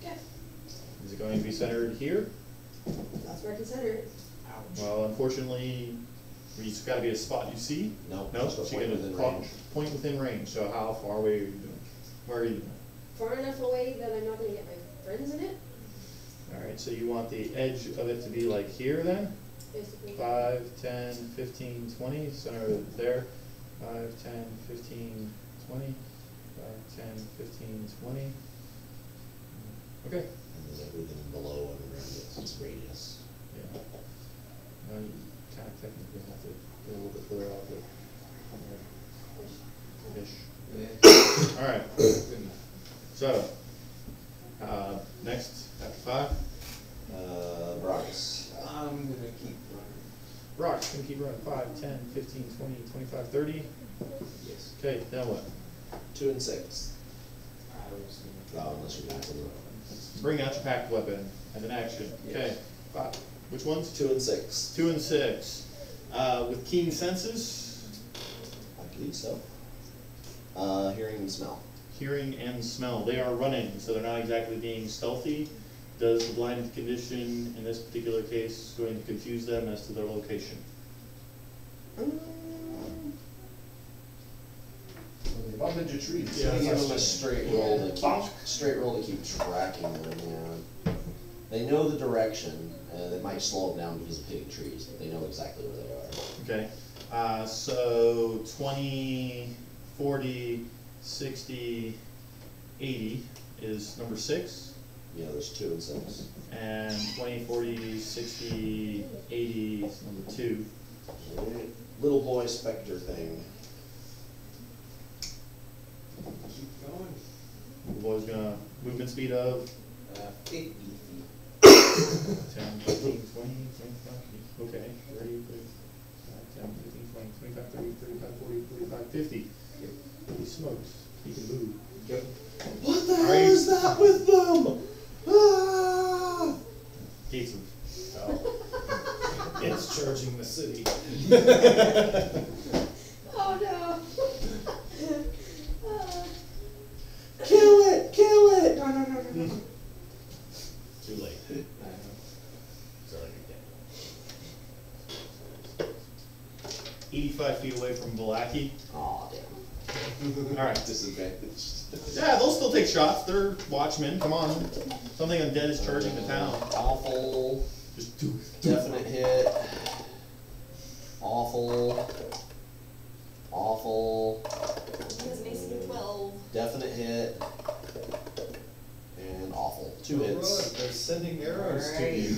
Okay. Is it going to be centered here? That's where I can center it. Well, unfortunately, it's got to be a spot you see. No, No, just a so point you're within gonna range. point within range. So how far away are you doing? Where are you doing? Far enough away that I'm not going to get my friends in it. All right. So you want the edge of it to be like here, then? basically. 5, 10, 15, 20, center there. 5, 10, 15, 20. 5, 10, 15, 20. Okay. And then everything below and around its radius. Yeah. Now you kind of technically have to go a little bit further out, but ish. All right. So, next after 5. Brock's. I'm gonna keep running. Rock's gonna keep running. 5, 10, 15, 20, 25, 30. Yes. Okay, now what? 2 and 6. I was gonna. Oh, unless you're back to the Bring out your packed weapon as an action. Okay. 5. Which ones? 2 and 6. 2 and 6. With keen senses, I believe so. Hearing and smell. hearing and smell. They are running, so they're not exactly being stealthy. Does the blinded condition in this particular case going to confuse them as to their location? They bump into trees. Yeah, Give that's them a straight roll to Bonk. keep tracking them. Yeah. They know the direction. They might slow them down because of hitting trees, but they know exactly where they are. Okay. So 20, 40, 60, 80 is number 6. Yeah, there's 2 and 6. And 20, 40, 60, 80 is number 2. Alright. Little boy specter thing. Keep going. The boy's gonna movement speed of 50 feet. 10, 15, 20, 25, okay, 30, 10, 15, 20, 25, 30, 35, 40, 45, 50. He smokes. He can move. Yep. What the hell is that with them? Ah! Gates of. Oh. It's charging the city. Oh no. Kill it! Kill it! No. Too late. It's already dead. 85 feet away from Valaki. Aw, damn. Alright. Disadvantaged. Yeah, they'll still take shots. They're watchmen. Come on. Something undead is charging the town. Awful. Just do it. Definite hit. Awful. Awful. He has an AC of 12. Definite hit. And awful. 2 Look, hits. they're sending arrows to Alright. you.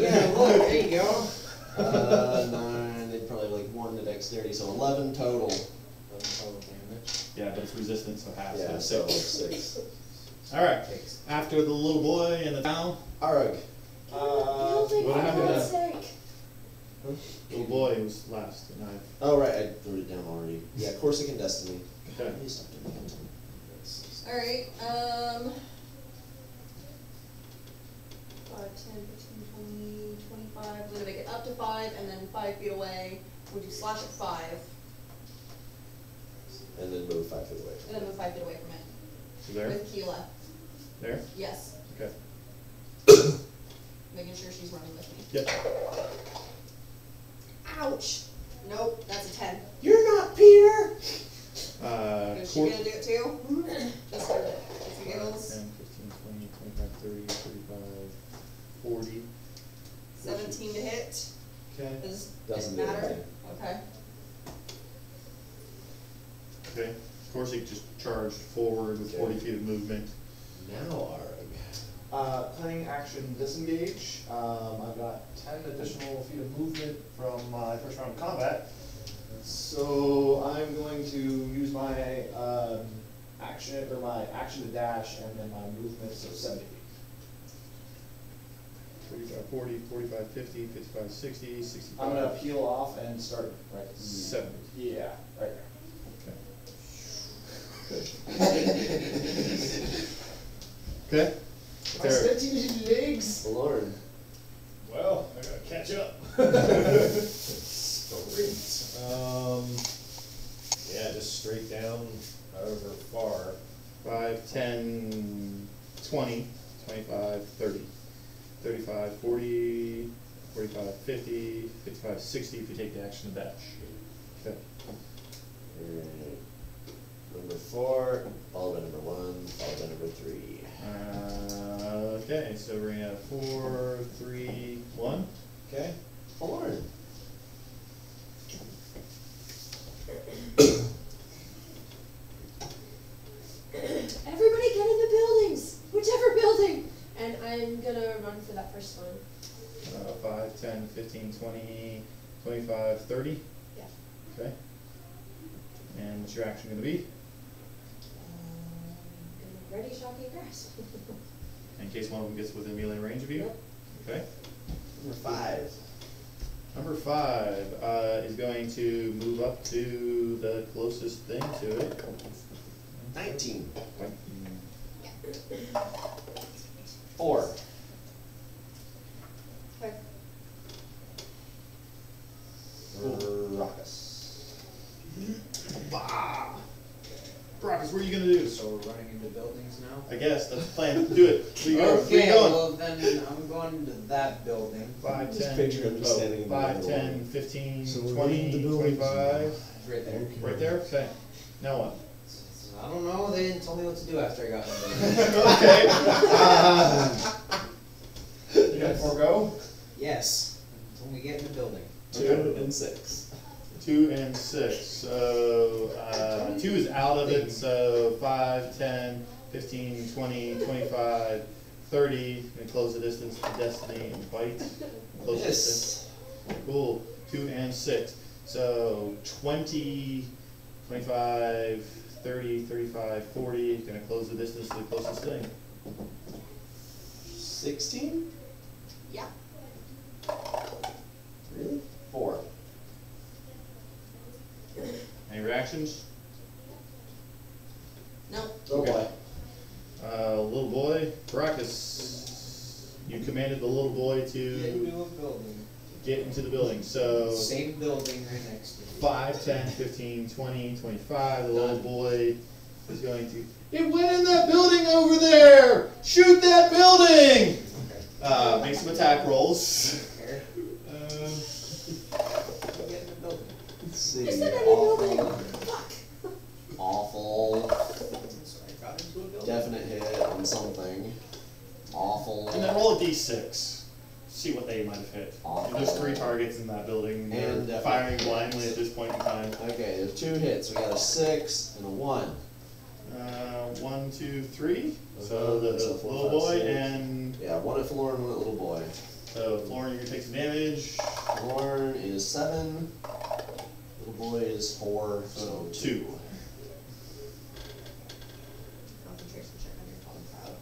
Yeah, look, there you go. 9, they'd probably like 1 to dexterity, so 11 total. Total damage. Yeah, but it's resistant, so half. Yeah, So so 6. 6. Alright. After the little boy in the town, Arug. what happened to sake. little boy was last, and I. Oh, right, I wrote it down already. Yeah, Corsican Destiny. Okay. Please stop doing that to me. Alright, 5, 10, 15, 20, 25. We're gonna make it up to 5 and then 5 feet away. Would you slash at 5 And then move 5 feet away. and then move 5 feet away from it? You there? With Keela. There? Yes. Okay. Making sure she's running with me. Yep. Ouch! Nope, that's a 10. You're not Peter! Is she gonna do it too? Just for giggles. 10, 15, 20, 25, 30, 35, 40. 17 to hit. Okay. Does Doesn't it do matter? anything. Okay. Okay. Corsic just charged forward with 40 feet of movement. Now Arug. Planning action disengage. I've got 10 additional feet of movement from my first round of combat. So I'm going to use my action to dash and then my movement, so 70 feet. 35, 40, 45, 50, 55, 60, 65. I'm gonna peel off and start right. 70. Yeah, right there. Okay. My stinty legs. Lauren. Well, I gotta catch up. Sprint. Yeah, just straight down, however far. 5, 10, 20, 25, 30, 35, 40, 45, 50, 55, 60 if you take the action to dash. Okay. Alright. Number 4, followed by number 1, followed by number 3. Okay, so we're gonna have 4, 3, 1. Okay. Lauren. Everybody get in the buildings, whichever building. And I'm gonna run for that first one. 5, 10, 15, 20, 25, 30? Yeah. Okay. And what's your action gonna be? And ready shocking grass. In case one of them gets within melee range of you? Yep. Okay. Number 5. Number 5 is going to move up to the closest thing to it. 19. Mm. 4. Okay. Raucous. Brockus, what are you gonna do? So we're running into buildings now? I guess, that's the plan. Do it. Where you going? Where you Okay, going? well then I'm going to that building. 5, Just 10, picture him just standing in the 5, middle. 10, 15, So we're 20, going to the buildings 25. Right there. Right there? Okay. Now what? I don't know, they didn't tell me what to do after I got in the building. Okay. You gotta forego? Yes, when we get in the building. 2 and 6. 2 and 6. So 2 is out of it. So 5, 10, 15, 20, 25, 30. And close the distance to Destiny and Bite. Close the distance. Yes. Cool. 2 and 6. So 20, 25, 30, 35, 40. Gonna close the distance to the closest thing. 16? Yeah. Really? 4. Any reactions? No. Oh Okay. boy. Little boy, Brackus. You commanded the little boy Get to into a building. get into the building. So Same building right next to it. 5, 10, 15, 20, 25. The little boy is going to. It went in that building over there! Shoot that building! Make some attack rolls. There. Get in the building. Let's see. I said any building. Awful. Fuck. Awful. So I got into a building. Definite hit on something. Awful. And then roll a d6. See what they might have hit. Awful. There's 3 targets in that building. And They're firing blindly at this point in time. Okay, there's 2 hits. We got a 6 and a 1. 1, 2, 3. So the So 4, little 5, boy 6. and Yeah, 1 at Florin, 1 at little boy. so Florin, you're gonna take some damage. Florin is 7. Little boy is 4, so 2. Concentration check on your phone tab.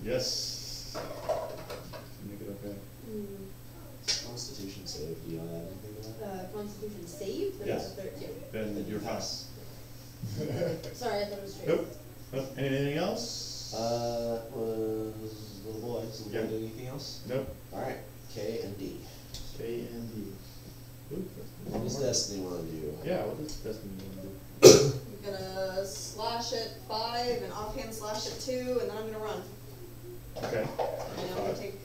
Yes. Make it okay. Constitution save. Do you want to add anything to that? Constitution save? Then Yes. it's a 13. Then you're fine. Sorry, I thought it was straight. Nope. Nope. Anything else? Was little boy. Does little Yeah. boy do anything else? Nope. Alright, K and D. K and D. Ooh, What does Destiny want to do? Yeah, what does Destiny want to do? I'm gonna slash at 5 and offhand slash at 2, and then I'm gonna run. Okay. And I'm gonna take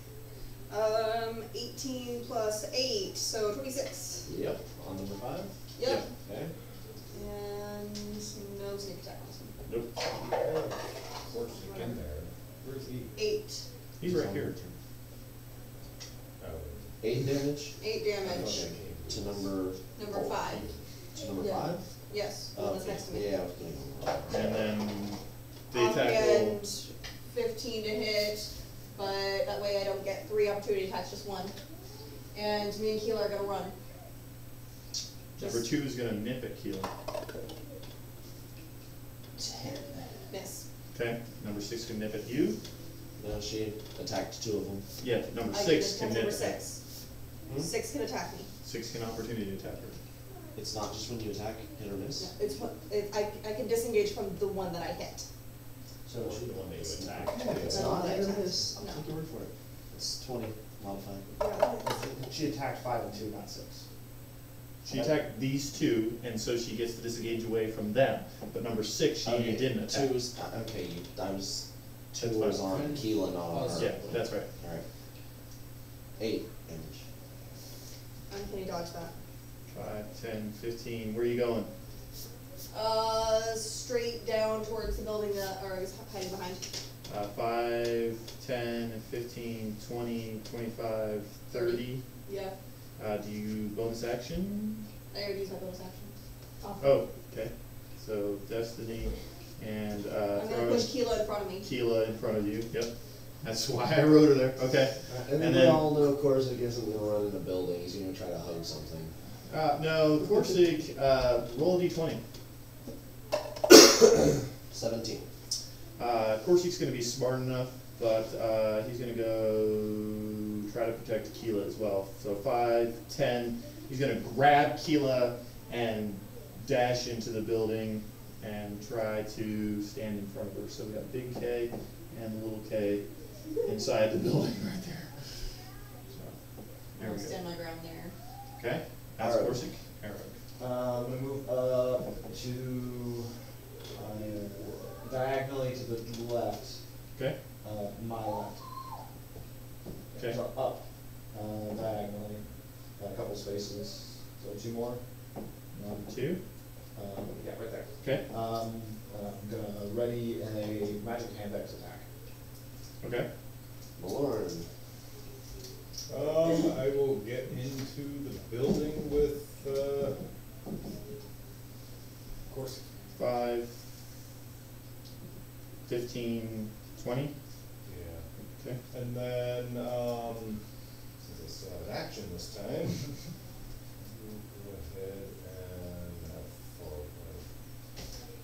18 plus 8, so 26. Yep, on number 5. Yep. Okay. And no sneak attack. Nope. Where's he in there? Where's he? 8. He's right here. Oh. 8 damage 8 damage. Okay. To number Number 5. To number Yeah. 5? Yes, the one that's next to me. Yeah, I was getting And then the attack roll. Offhand 15 to hit, but that way I don't get 3 opportunity attacks, just 1. And me and Keela are gonna run. Number 2 is gonna nip at Keelan. 10. Miss. Okay. Number 6 can nip at you. No, she attacked 2 of them. Yeah, number I 6 can can attack nip number at. 6. Hmm? 6 can attack me. 6 can opportunity attack her. It's not just when you attack, hit or miss. No, it's what I can disengage from the one that I hit. So She's the one that you attacked. it's The not one that I hit or attacked. miss. I'll No. take your word for it. It's 20 modified. Yeah, She attacked 5 and 2, not 6. She attacked these 2, and so she gets to disengage away from them. But number 6, she Okay, didn't attack. 2 is, okay, I was, 2 That's was fine. on Keela, not on her. Yeah, that's right. Alright. 8 damage. and can you dodge that? 5, 10, 15. Where are you going? Straight down towards the building that I was hiding behind. 5, 10, 15, 20, 25, 30. Yeah. Do you bonus action? I already used my bonus action. Off. Oh, okay. So Destiny and I'm gonna throwing push Keela in front of me. Keela in front of you. Yep. That's why I wrote her there. Okay. And then we all know Corsic isn't gonna run into buildings, he's gonna try to hug something. No, Corsic, roll a d20. 17. Corsic's gonna be smart enough, but he's gonna go try to protect Keela as well. So 5, 10, he's gonna grab Keela and dash into the building and try to stand in front of her. So we got big K and little K inside the building right there. So, there I'll we go. stand my ground there. Okay, that's Alright. Corsic. Eric. I'm gonna move up to diagonally to the left, Okay, my left. Okay. So up diagonally, a couple spaces, so 2 more. 2. Yeah, right there. Okay, I'm gonna ready a magic hand X attack. okay. Malorn. I will get into the building with, Corsic. 5, 15, 20. yeah. Okay. And then, since I still have an action this time, we'll go ahead and have follow.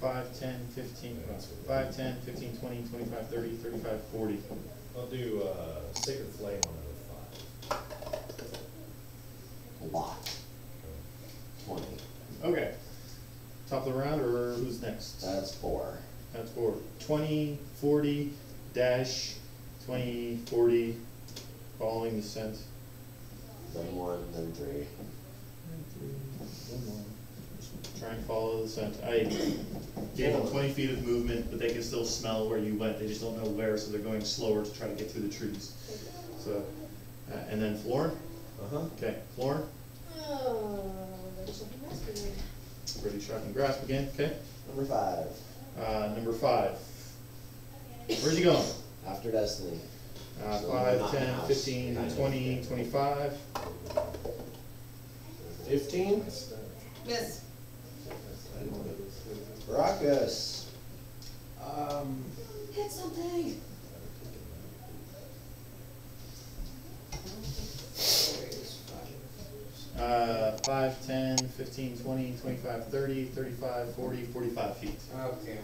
5, 10, 15, That's what 5, 10, 15, 20, 25, 30, 35, 40. I'll do, Sacred Flame on another 5. A lot. 20. Okay. Top of the round, or who's next? That's 4. That's 4. 20, 40, dash, 20, 40, following the scent. Then 1, then 3. Try and follow the scent. I gave them 20 feet of movement, but they can still smell where you went. They just don't know where, so they're going slower to try to get through the trees. So, and then Florin? Uh-huh. Okay, Florin? Ready Shocking Grasp again. Ready, shock and grasp again, okay? Number 5. Number 5. Where's he going? After Destiny. So 5, not 10, house. 15, Behind 20, it. 25. 15. Miss. Baracus. Hit something. Uh, 5, 10, 15, 20, 25, 30, 35, 40, 45 feet. Okay.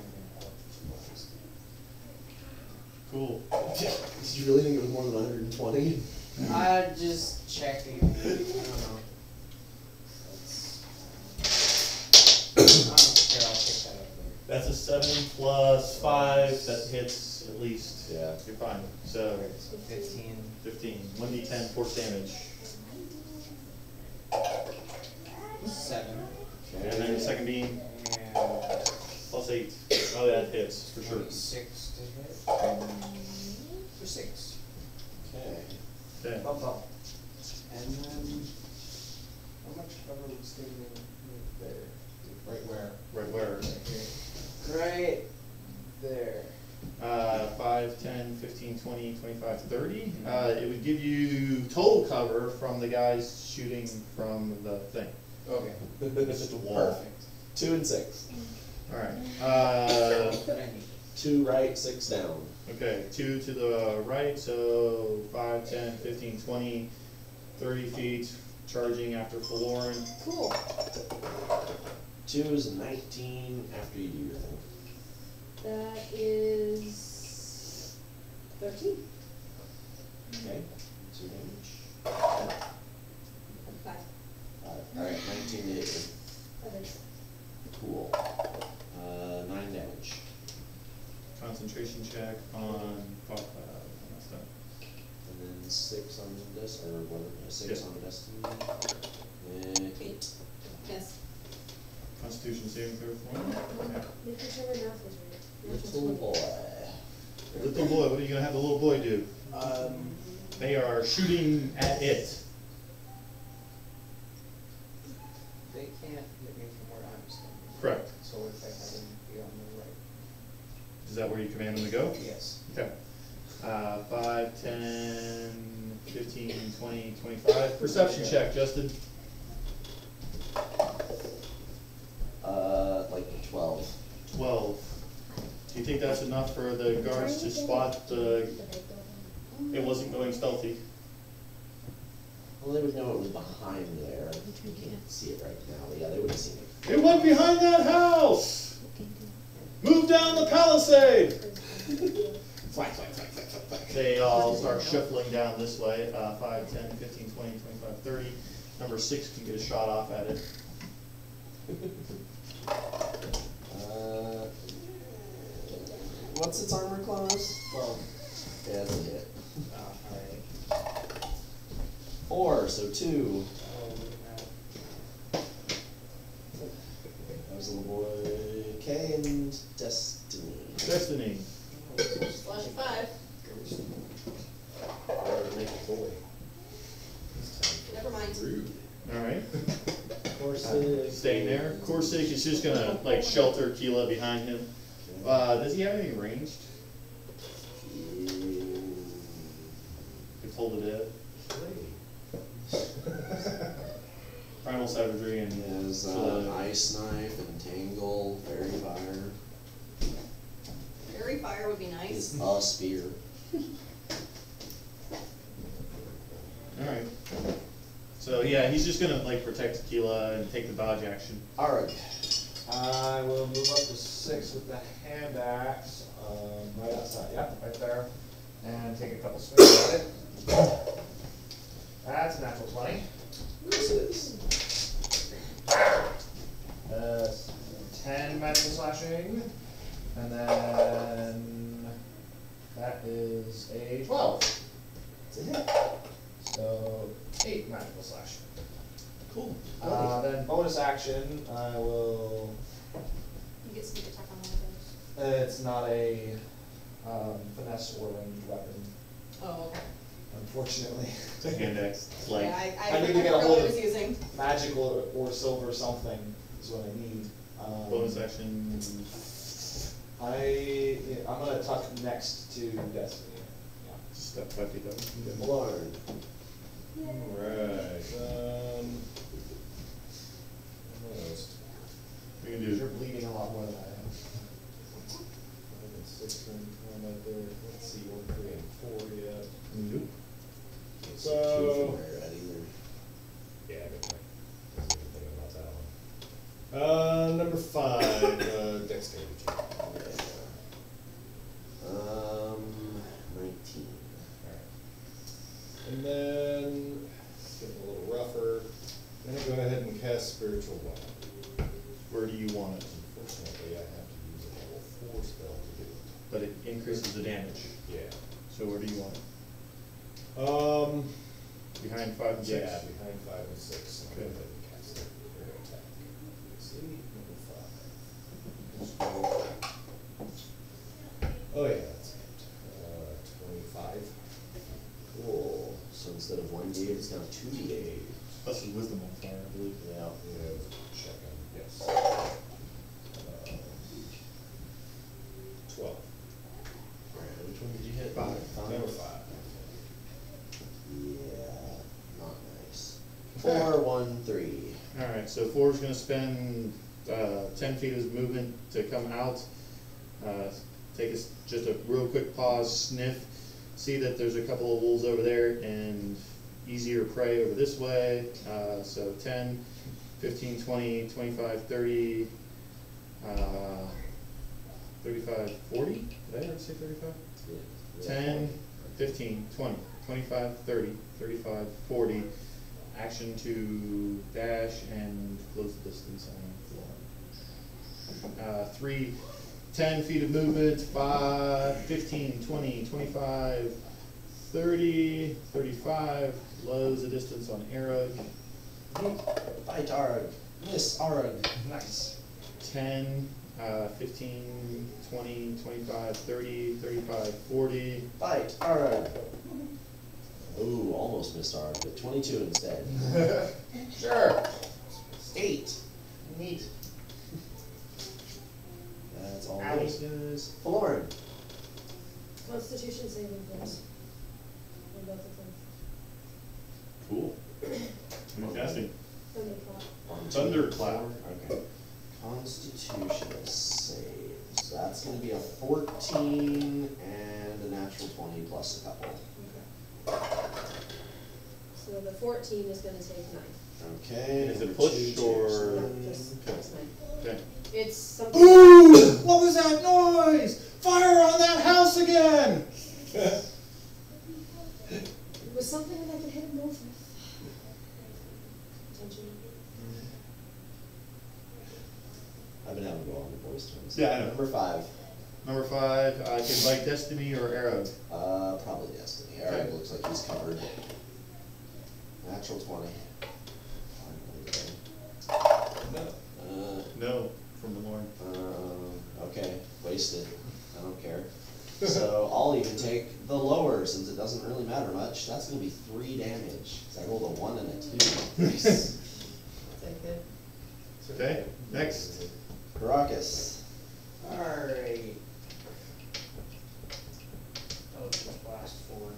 Cool. Did you really think it was more than 120? Just checking. I don't know. Here, I'll pick that up later. That's a 7 plus 5, that hits at least. Yeah. You're fine. So, So 15. 15. 1d10 force damage. 7. And then the second beam, And plus 8. Oh, that hits, for sure. 26 to hit. For 6. Okay. Okay. Bump up. And then, how much cover would stay there? Right where? Right where? Right there. 5, 10, 15, 20, 25, 30. It would give you total cover from the guys shooting from the thing. Okay. It's just a wall. Perfect. 2 and 6. Alright. 2 right, 6 down. Okay, 2 to the right, so 5, 10, 15, 20, 30 feet, charging after Florin. Cool. 2 is 19 after you do your thing. That is 13. Okay. 2 damage. 5. 5. Alright, 19 to hit you. That is. Cool. 9 damage. Concentration check on that's done. And then 6 on this, or whatever, 6 Yeah. on Destiny. 8. Miss. Constitution saving throw for one. Okay. Making sure my math was right. Natural Little 20. boy. Little boy, what are you gonna have the little boy do? They are shooting at it. They can't hit me from where I'm standing. Correct. So if I have them be on the right. Is that where you command them to go? Yes. Okay. 5, 10, 15, 20, 25. Perception check, Justin. Like 12. 12. Do you think that's enough for the guards to spot the, it wasn't going stealthy? Well, they would know it was behind there. You can't see it right now, but yeah, they would have seen it. It went behind that house! Move down the palisade! Flack, flack, flack, flack, flack, flack. They all start shuffling down this way, 5, 10, 15, 20, 25, 30. Number 6 can get a shot off at it. What's its armor class? 12. Yeah, that's a hit. Alright. 4, so 2. That was a little boy. K and Destiny. Destiny. Slash 5. Or make a toy. Never mind. Rude. Alright. Corsair. Staying there. Corsic is just gonna like shelter Keela behind him. Does he have any ranged? Could hold it dead. Primal Savagery and He has Ice Knife, Entangle, Fairy Fire. Fairy fire would be nice. It's a spear. Alright. So yeah, he's just gonna like protect Tequila and take the dodge action. Alright. I will move up to 6 with the hand axe, right outside, yeah, right there, and take a couple swings at it. That's a natural 20. Yes, it is. 10 magical slashing, and then that is a 12. It's a hit. So 8 magical slashing. Cool. Then bonus action, I will. You get sneak attack on one of those. It's not a finesse or ranged weapon, Oh, okay. unfortunately. It's a hand axe. It's like Yeah, I need to get a forgot hold what I of- was using. Magical or silver something is what I need. bonus action. I'm gonna tuck next to Destiny. Yeah. Step 5 feet up. Blarn. Alright, what else? We can Because do you're bleeding a lot more than I am. 5 and 6 are in combat there. Let's see, 1, 3, and 4 yet. Nope. Can't see So- two from where at either. Yeah, I didn't think about that one. Number 5, dexterity check. Yeah. 19. Alright. And then, it's getting a little rougher. I'm gonna go ahead and cast Spiritual Weapon. Where do you want it? Unfortunately, I have to use a level 4 spell to do it. But it increases the damage. Yeah. So where do you want it? Behind 5 and 6? Yeah, behind 5 and 6. I'll go Okay. ahead and cast it. Air attack. Let's see, number 5. Oh yeah, that's it. 25. Cool. So instead of 1d8, it's now 2d8. Plus his wisdom modifier, I believe. Yeah. Yeah, it was checking. Yes. 12. Alright, which one did you hit? 5. Number 5. Yeah, not nice. 4, 1, 3. Alright, so 4's gonna spend 10 feet of his movement to come out. Take just a real quick pause, sniff, see that there's a couple of wolves over there and easier prey over this way. So 10, 15, 20, 25, 30, 35, 40? Did I ever say 35? Yeah. 10, 15, 20, 25, 30, 35, 40. Action to dash and close the distance on the floor. 3, 10 feet of movement, 5, 15, 20, 25, 30, 35. Close the distance on Arag. Fight Arg. Miss Arg. Nice. 10, 15, 20, 25, 30, 35, 40. Fight Arg. Ooh, almost missed Arg, but 22 instead. Sure. 8. Neat. That's all Owie. those guys. Florin. Constitution saving throws. On both of them. Thunderclap. Okay. Constitution saves. That's gonna be a 14 and a natural 20 plus a couple. So the 14 is gonna take 9. Okay. Is it number pushed two or- takes No, nine. just 9. Okay. It's something. Ooh! What was that noise? Fire on that house again! It was something that I could hit them both with. Attention. I've been having to go on the voice turns. Yeah, I know. Number 5. Number 5, I can bite Destiny or Arrow. Probably Destiny. Alright, looks like he's covered. Natural 20. No. No, from the Lord. Okay, wasted. I don't care. So I'll even take the lower since it doesn't really matter much. That's gonna be 3 damage. 'Cause I rolled a 1 and a 2. Nice. Take it. Okay, next. Caracas. Alright. Oh, just blast 4.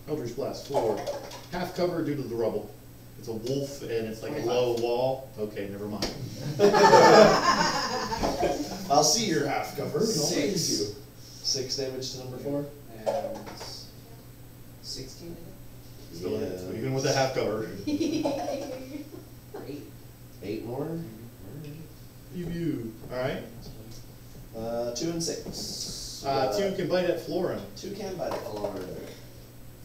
Eldritch Blast 4. Half cover due to the rubble. It's a wolf and it's like a 25. low wall. Okay, never mind. I'll see your half cover. and I'll 6. raise you. 6 damage to number 4. And 16, Still Yeah. so even with the half cover. 8 more. You. Alright. 2 and 6. 2 can bite at Florin. 2 can bite it alone.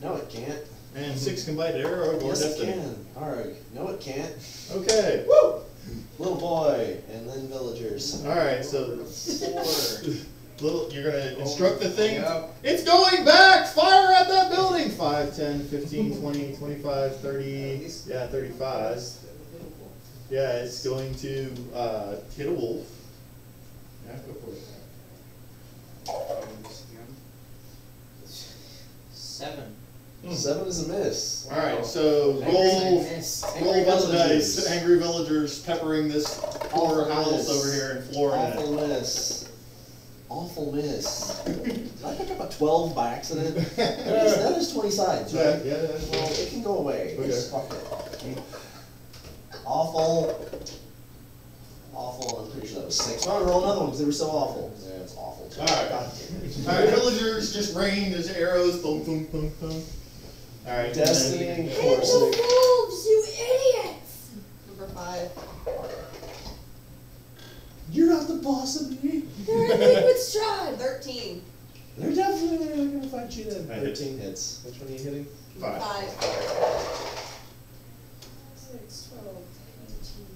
No, it can't. And 6 can bite at Arrow or Yes, it Destiny. can. Alright. No, it can't. Okay. Woo! Little boy, and then villagers. Alright, so 4. little, you're gonna instruct the thing. Yep. It's going back! Fire at that building! 5, 10, 15, 20, 25, 30, yeah, 35. Yeah, it's going to hit a wolf. Yeah, go for it. 7. 7 is a miss. Alright, so roll a bunch of dice. Angry villagers peppering this poor Awful house miss. over here in Florida. Awful miss. Awful miss. Did I pick up a 12 by accident? That is 20 sides, right? Yeah, that's Well, it can go away. Okay. Just fuck it. Awful. Awful. I'm pretty sure that was 6. I'm gonna roll another one because they were so awful. Yeah, it's awful. Alright. God damn it. Alright, villagers just rained as arrows. Boom, boom, boom, boom. Alright. Destiny and Hit the Corsic. wolves, you idiots! Number 5. You're not the boss of me. They're in liquid stride! 13. They're definitely not gonna fight you then. I hit. 13 hits. Which one are you hitting? 5. 5. 6, 12, 18,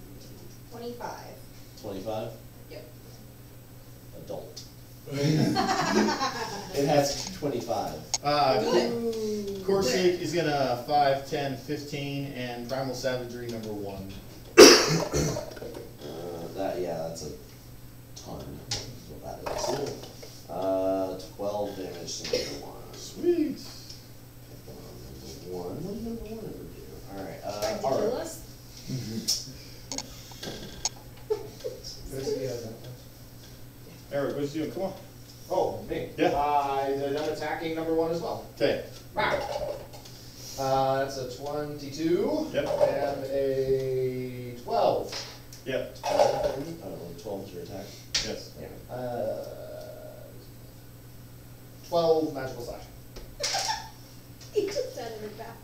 25. 25? Yep. Adult. It has 25. Good. Corsic is gonna 5, 10, 15, and Primal Savagery number 1. That's a ton. Is what that is. 12 damage to number 1. Sweet. Number 1. What did number 1 ever do? Alright, Tried to kill Art. us? Eric, what you doing? Come on. Oh, me? Yeah. I'm attacking number 1 as well. Okay. That's a 22. Yep. And a 12. Yep. 12 is your attack. Yes. 12 magical slash. He just had it back.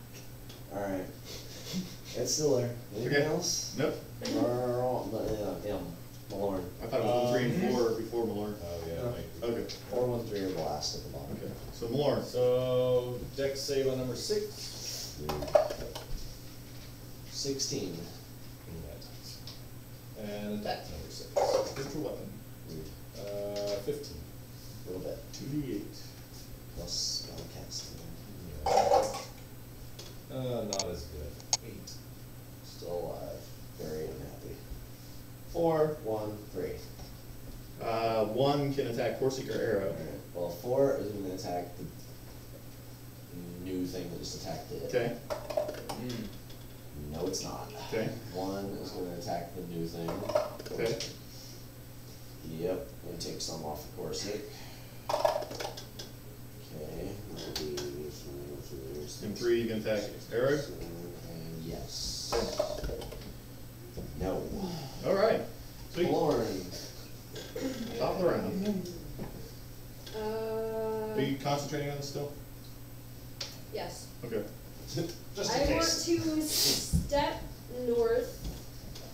Alright. It's still there. Anything Okay. else? Nope. Malorn. I thought it was 3 and 4 before Malorn. Oh, yeah. might be. Okay. 4, 1, 3 are the last at the bottom. Okay. So Malorn. So, dex save on number 6. 16. And attack number 6. Spiritual weapon. 15. A little bit. 2d8. Plus spellcasting. Not as good. 8. Still alive. Very unhappy. 4, 1, 3. 1 can attack Corsic or Arrow. Alright. Well, 4 is going to attack the new thing that just attacked it. Okay. No, it's not. Okay. 1 is going to attack the new thing. Okay. Yep, and take some off the Corsic. Okay, that'll be 3, And 3 you can attack Arrow. And yes. No. Alright, sweet, Lauren. top of the round. Are you Uh, concentrating on this still? yes. Okay. Just I in want case. to step north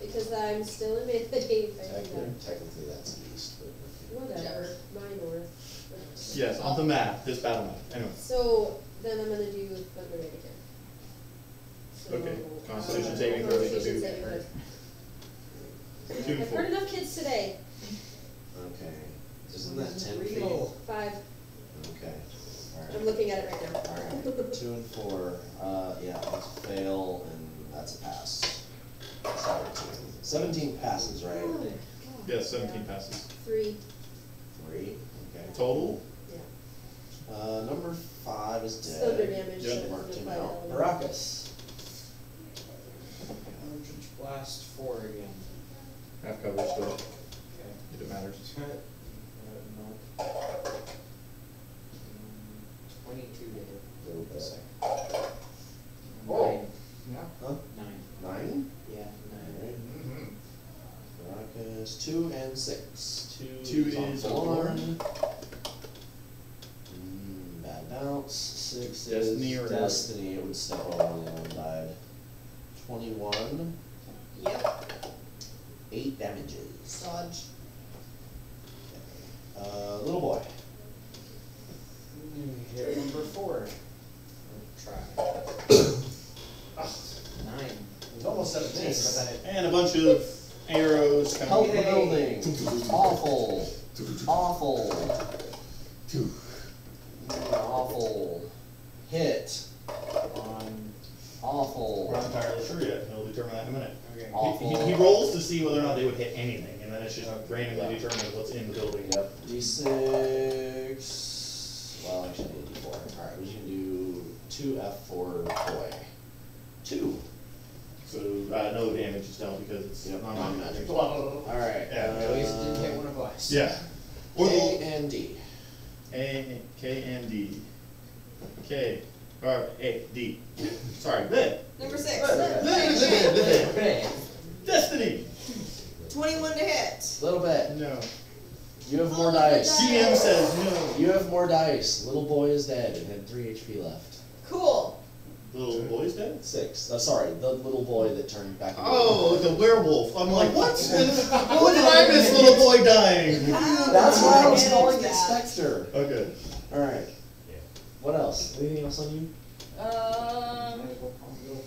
because I'm still in May. Technically that's east, but. Whatever, my north. Yes, on the map, this battle map, anyway. So then I'm gonna do Thunder Wave again. So, Okay, Constitution saving throw, Constitution two. saving throw. 2 and I've 4. heard enough kids today. Okay. Isn't that 10 feet? Real. 5. Okay. I'm Alright. looking at it right now. Alright. 2 and 4. Yeah, that's a fail and that's a pass. 17 passes, right? Yes, 17 passes. 3. 3. Okay. Total? Yeah. Number 5 is dead. Thunder damage. Yep. so Marked it's him gonna out. fight Baracus. Eldritch Blast 4 again. Half cover still, Okay. if it matters. No. 22 to hit. Little bit. Oh. 9. Yeah. Huh? 9. 9? Yeah, 9. Alright. Mm-hmm. Baracus. 2 and 6. 2 is on is on Lauren. Bad bounce. 6 Destiny is or- Destiny. It would step over when the other one died. 21. Yep, 8 damages. dodge. Little boy. Hit number 4. Try. 9. It was almost 17, but then it. And a bunch of arrows kind Help of. the building. Awful. Awful. Awful. Hit. On. Awful. We're not entirely sure yet, he'll determine that in a minute. Okay. Awful. He rolls to see whether or not they would hit anything, and then it's just randomly determined what's in the building. Yep. D6. Well, actually, D4. Alright, we're just gonna do 2F for boy. 2. So, no damage is dealt because it's Yep, non-magic. Alright. Yeah, At least it didn't hit one of us. Yeah. Or A and D. A, K, and D. K, or A, D. Sorry, bleh. Number 6. Destiny! 21 to hit. Little bit. No. You have more Oh, dice. CM says no. You have more dice. Little boy is dead and had 3 HP left. Cool. Little boy's dead? 6. Sorry, the little boy that turned back into Oh, the werewolf. I'm like, what? What did I miss, little boy dying? That's why I was Manage calling it that. Spectre. Okay. Alright. Yeah. What else? Anything else on you?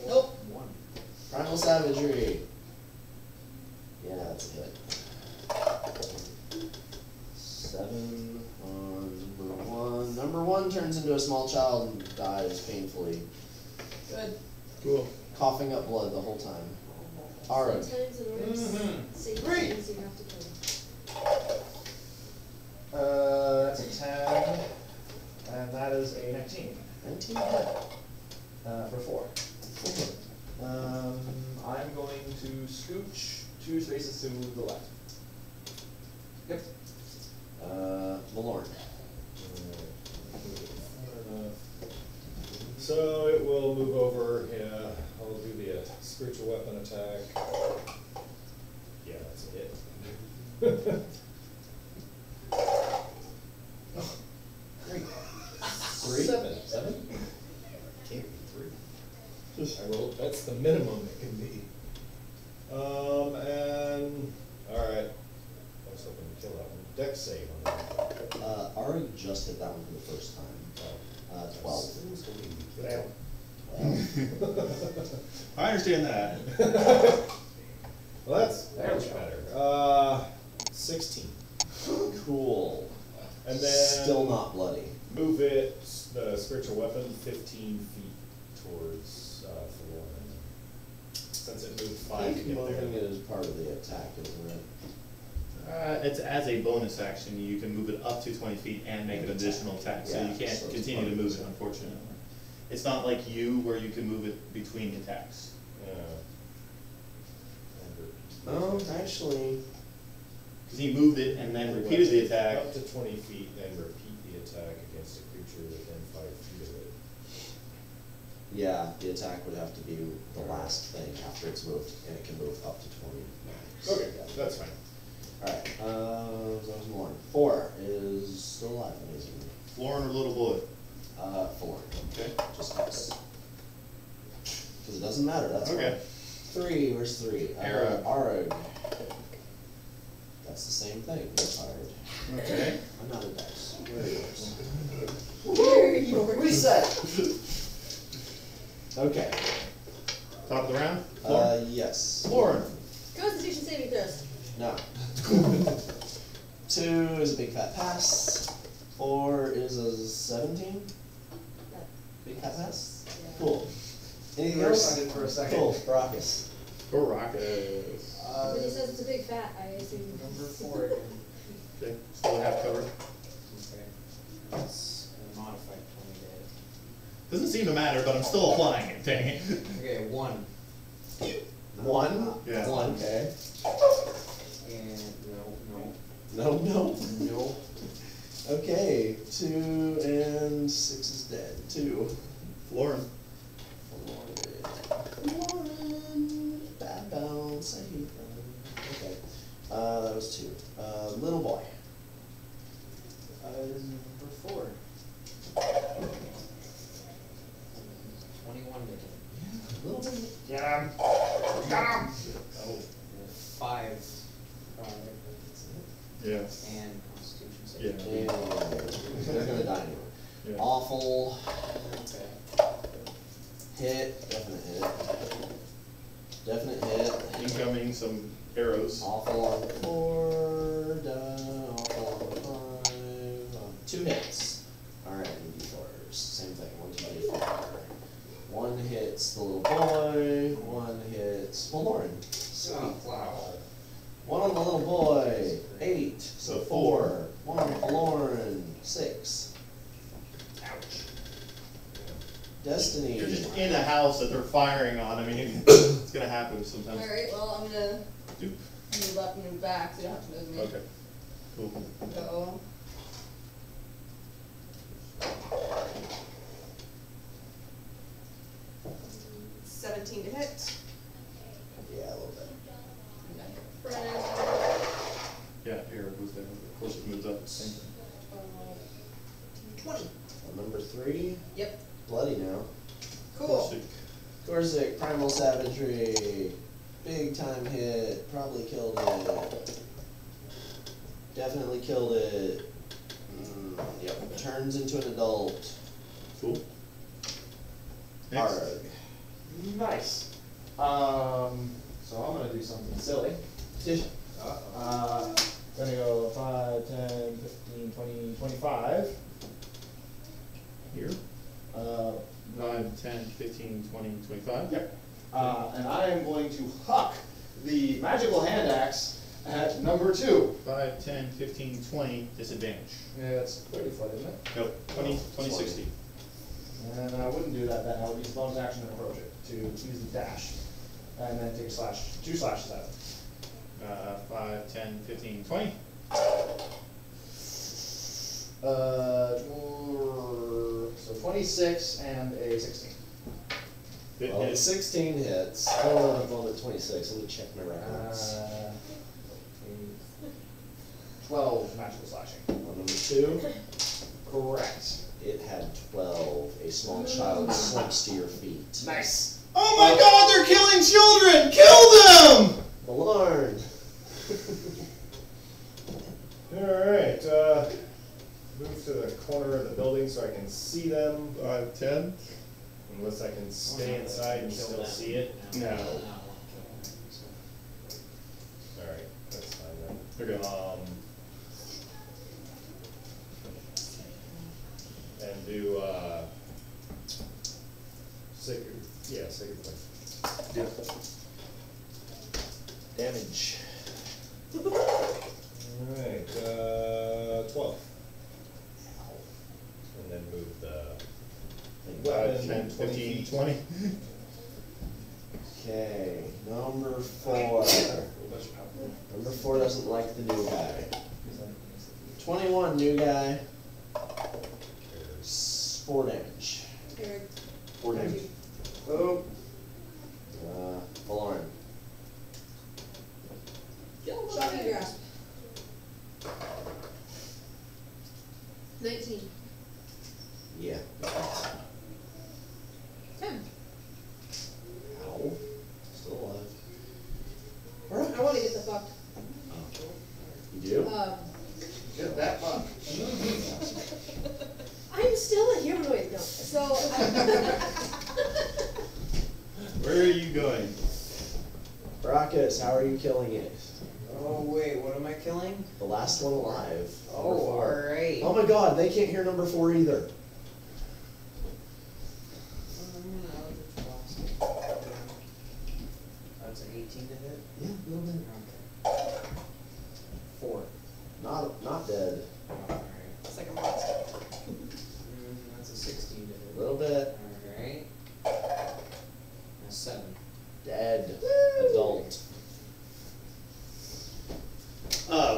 Nope. 1. Primal Savagery. Yeah, that's a hit. 7 on number 1. Number 1 turns into a small child and dies painfully, Good. Cool. coughing up blood the whole time. Arug. Sometimes in order to save Great. things, you have to kill them. That's a 10, and that is a 19, 19 hit. for 4. I'm going to scooch 2 spaces to the left. Yep. Malorn. So it will move over, yeah, I'll do the spiritual weapon attack. Yeah, that's a hit. Great. 3? 7? Can't be 3. I rolled, that's the minimum it can be. And, alright, I was hoping to kill that one. Dex save on that. Arug just hit that one for the first time. 12. Fail. I understand that. Well, that's much better. 16. Cool. And then. Still not bloody. Move it, the spiritual weapon, 15 feet towards, Florin. Since it moved 5 to get Moving there. it is part of the attack, isn't it? It's as a bonus action, you can move it up to 20 feet and make an additional attack, so Yeah, you can't so it's continue part to of move this. it, unfortunately. It's not like you, where you can move it between attacks. Oh, actually, Because he moved it and then repeated the attack. Up to 20 feet, then repeat the attack against a creature within 5 feet of it. Yeah, the attack would have to be the last thing after it's moved, and it can move up to 20 max. Okay, that's fine. Alright, so that was more. 4 is still alive, amazing. Florin or little boy? 4. Okay. Just X. Because it doesn't matter, that's Okay. fine. 3, where's 3? Arag. Arag. That's the same thing, he's fired. Okay. I'm not a dice. Where are yours? Where are yours? Reset! Okay. Top of the round? Florin? Yes. Florin. Constitution saving throws. No. 2 is a big fat pass. 4 is a 17? Big fat pass? Yeah. Cool. Anything You're else? excited for a second. Cool, Baracus. Baracus. When he says it's a big fat, I assume. Number 4 again. Okay, still half cover. Okay. That's a modified 20 dead. Doesn't seem to matter, but I'm still applying it, dang it. Okay, 1. 1? Yeah. 1, okay. And No, no. no. Okay, 2 and 6 is dead. 2. Florin. Lauren, bad bounce, I hate them. Okay, that was 2. Little boy. Number 4. 21 to hit. Little bit. Get him! Got him! Oh. 5. Yeah. And Constitution Yeah. saving. And they're gonna die anyway. Yeah. Awful. Okay. Hit. Definite hit. Definite hit. Incoming some arrows. Awful on 4. Awful on 5. 2 hits. Alright, D4s. Same thing. 1, 2, 3, 4. 1 hits the little boy. 1 hits Lauren. Sweet. Wow. 1 on the little boy. 8. So 4. 1 for Lauren. 6. Ouch. Destiny. You're just in a house that they're firing on. I mean, it's gonna happen sometimes. Alright, well, I'm gonna Doop. move up and move back, so you don't have to move me. Okay. Cool. Go. $17 to hit. Yeah, a little bit. Yeah, arrow goes down. Of course, it moves up. Same thing. 20. Number 3. Yep. Bloody now. Cool. Gorzik, Primal Savagery. Big time hit. Probably killed it. Definitely killed it. Yep. Turns into an adult. Cool. Next. Arg. Nice. So I'm gonna do something silly. Gonna go 5, 10, 15, 20, 25. Here. 5, 10, 15, 20, 25. Yep. And I am going to huck the magical hand axe at number 2. 5, 10, 15, 20, disadvantage. Yeah, it's 30 foot, isn't it? Nope, 20, 60. And I wouldn't do that then. I would use bonus action and approach it to use the dash. And then take a slash, 2 slashes at it. 5, 10, 15, 20. So 26 and a 16. It Well, hits. 16 hits. Oh, I'm on the 26. Let me check my records. 12 magical slashing. On number 2, Correct. it had 12. A small child slips to your feet. Nice. Oh my god, they're killing children! Kill them! Malorn! Alright, move to the corner of the building so I can see them, 5, 10. unless I can stay inside and still see it. No. Alright, that's fine then. Okay. And do, sacred flame. Yeah. Damage. Alright, 12. And then move the 5, 10, 15, 20. Okay, number 4. Number 4 doesn't like the new guy. 21, new guy. 4 damage. Eric, 4 damage. Where are you going? Brachus, how are you killing it? Oh wait, what am I killing? The last one alive. Number Oh, 4. alright. Oh my god, they can't hear number 4 either. That's an 18 to hit? Yeah, a little bit. Okay. 4. Not dead. Alright. Second monster. That's a 16 to hit. A little bit. Alright. A 7. Dead. Adult.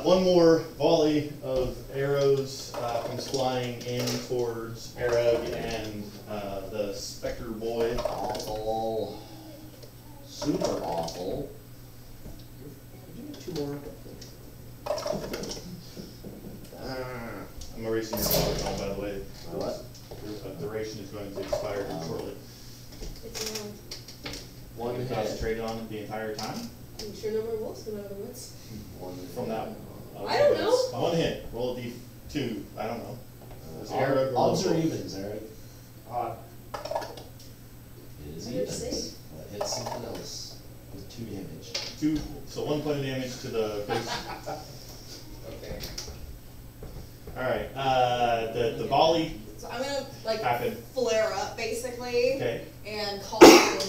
One more volley of arrows comes flying in towards Arag and the Spectre Boy. Awful. Super awful. Two more. I'm erasing your power, by the way. My what? Your duration is going to expire shortly. It's around. One You hit. concentrated on it the entire time? I'm sure no more wolves come out of the woods. One From that I don't know. One hit. Roll a d2. I don't know. It's Arag or Odds or Wolf. evens, Eric? It is I didn't evens. say. That hits something else with 2 damage. 2, so 1 point of damage to the base. Okay. Alright, the volley So I'm gonna like happened. flare up basically Okay. and call out,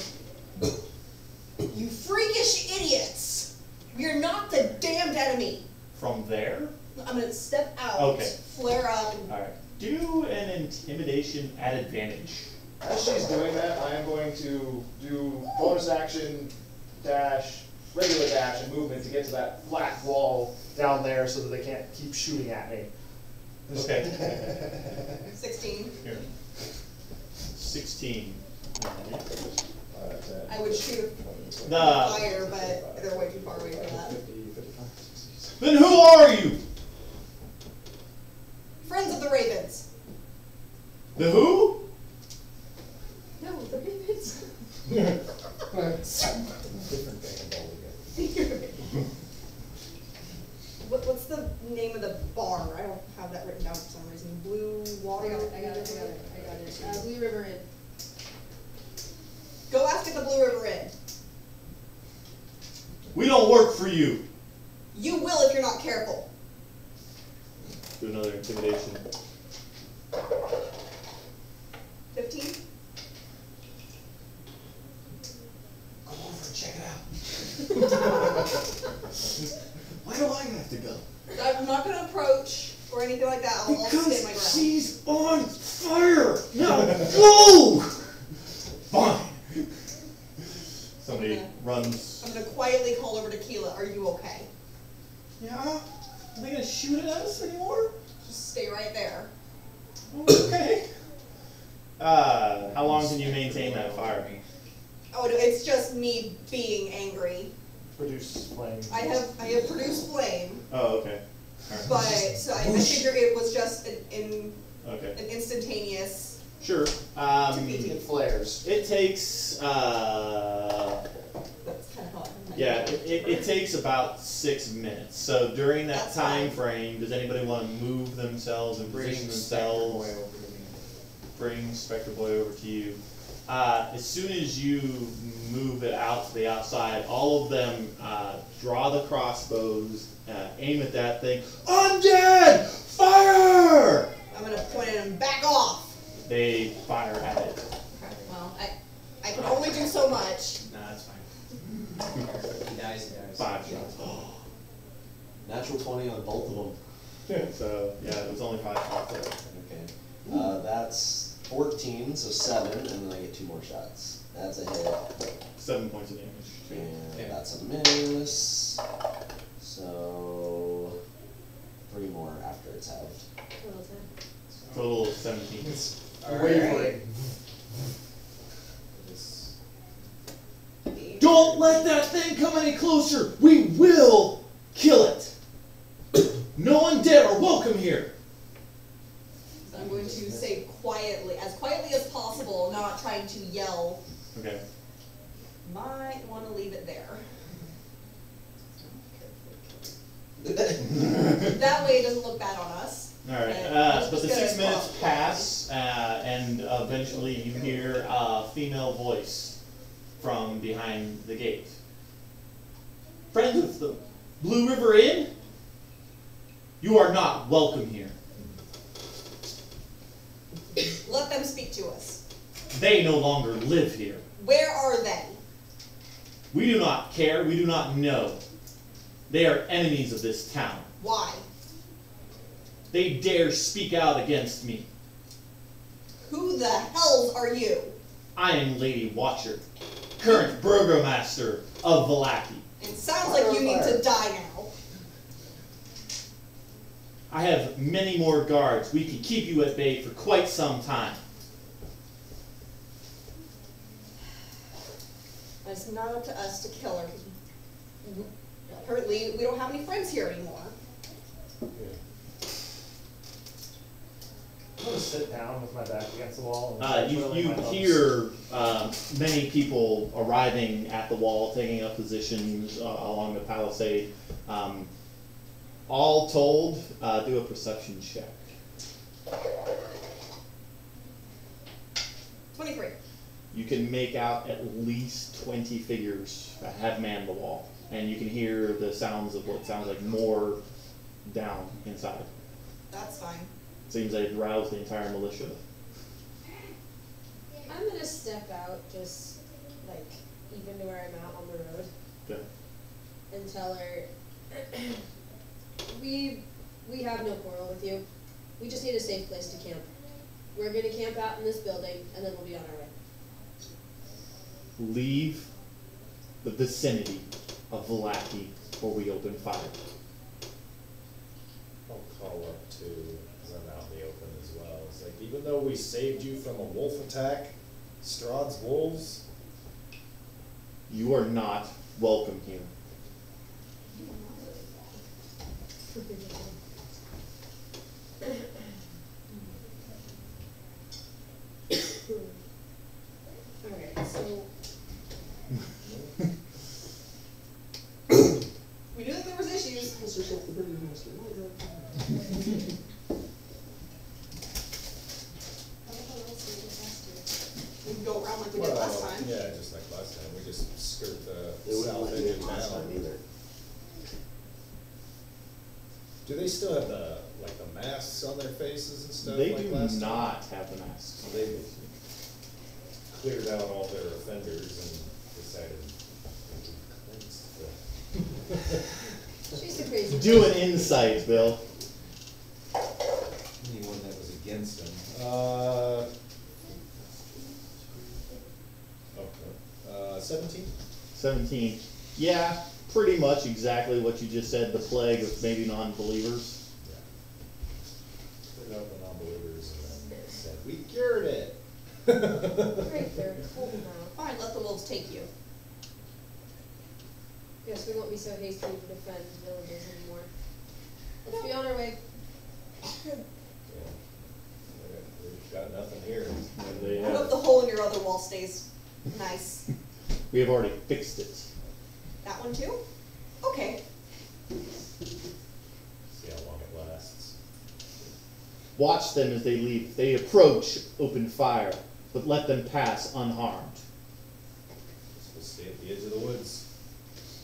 you freakish idiots! We're not the damned enemy. From there? I'm gonna step out, Okay. flare up, and Alright. Do an intimidation at advantage. As she's doing that, I am going to do bonus action, dash, regular dash, and movement to get to that flat wall down there so that they can't keep shooting at me. Okay. 16. Here. 16. I would shoot The, fire, but they're way too far away for that. 50, 55, 60. then who are you? Friends of the Ravens. The who? No, the ravens. Different thing altogether. What's the name of the bar? I don't have that written down for some reason. Blue Water? I got it. Blue River Inn. Go ask at the Blue River Inn. We don't work for you. You will if you're not careful. Do another intimidation. 15? Go over and check it out. Why do I have to go? I'm not gonna approach or anything like that. I'll stay my ground. she's on fire. Now go. Fine. Somebody runs. I'm gonna quietly call over to Keela. Are you okay? Yeah. Are they gonna shoot at us anymore? Just stay right there. Okay. How long can you maintain that fire? Oh, no, it's just me being angry. Produce flame. I have produced flame, Oh, okay. All right. but so I figure it was just an Okay. instantaneous Sure. defeating. It flares. It takes. That's kind of how I Yeah, it takes about 6 minutes. So during that That's time fine. frame, does anybody want to move themselves and position themselves? Spectre Boy over to me. Bring Spectre Boy over to you. As soon as you move it out to the outside, all of them draw the crossbows, aim at that thing. Undead! Fire! I'm gonna point at him. Back off. They fire at it. Okay, well, I can only do so much. Nah, that's fine. He dies, he dies. 5 shots. Natural 20 on both of them. So yeah, it was only 5 shots there. Okay. That's 14, so 7, and then I get 2 more shots. That's a hit. 7 points of damage. And Okay. that's a miss. So 3 more after it's halved. Total 10. Total of 17. Wavering. Don't let that thing come any closer! We will kill it! No undead are welcome here! So I'm going to say quietly as possible, not trying to yell. Okay. Might want to leave it there. That's That way it doesn't look bad on us. Alright, I'm but the just 6 gonna minutes talk. pass, and eventually you hear a female voice. from behind the gate. Friends of the Blue River Inn, you are not welcome here. Let them speak to us. They no longer live here. Where are they? We do not care, we do not know. They are enemies of this town. Why? They dare speak out against me. Who the hells are you? I I am Lady Watcher, current burgomaster of Vallaki. It sounds like you need to die now. I have many more guards. We can keep you at bay for quite some time. It's not up to us to kill her. Apparently, we don't have any friends here anymore. I'm gonna sit down with my back against the wall. And You twiddling my thumbs. hear many people arriving at the wall, taking up positions along the palisade. All told, do a perception check. 23. You can make out at least 20 figures that have manned the wall. And you can hear the sounds of what sounds like more down inside. That's fine. Seems they've roused the entire militia. I'm gonna step out, just like even to where I'm at on the road, Okay. and tell her, we have no quarrel with you. We just need a safe place to camp. We're gonna camp out in this building, and then we'll be on our way. Leave the vicinity of Vallaki or we open fire. I'll call up too, because I'm out in the open as well. It's like, even though we saved you from a wolf attack, Strahd's wolves, You are not welcome here. Alright, so We knew that there was issues. We can go around like we did last time. yeah, just like last time, we just skirt the They wouldn't south let you edge in of last time town. either. Do they still have the, like, the masks on their faces and stuff They like do last time? not have the masks. So they cleared out all their offenders and decided to cleanse the she's the crazy. Do an insight, Bill. anyone that was against them. Okay. 17? 17. Yeah, pretty much exactly what you just said, the plague of maybe non-believers. Yeah. Cleared out the non-believers and then said, we cured it. Right there, hold them out. Fine, let the wolves take you. Yes, we won't be so hasty to defend villages anymore. Let's be on our way. Yeah. We've got nothing here. And they I hope have, the hole in your other wall stays nice. we have already fixed it. That one too? Okay. See how long it lasts. Watch them as they leave. If they approach, open fire, but let them pass unharmed. Just we'll stay at the edge of the woods.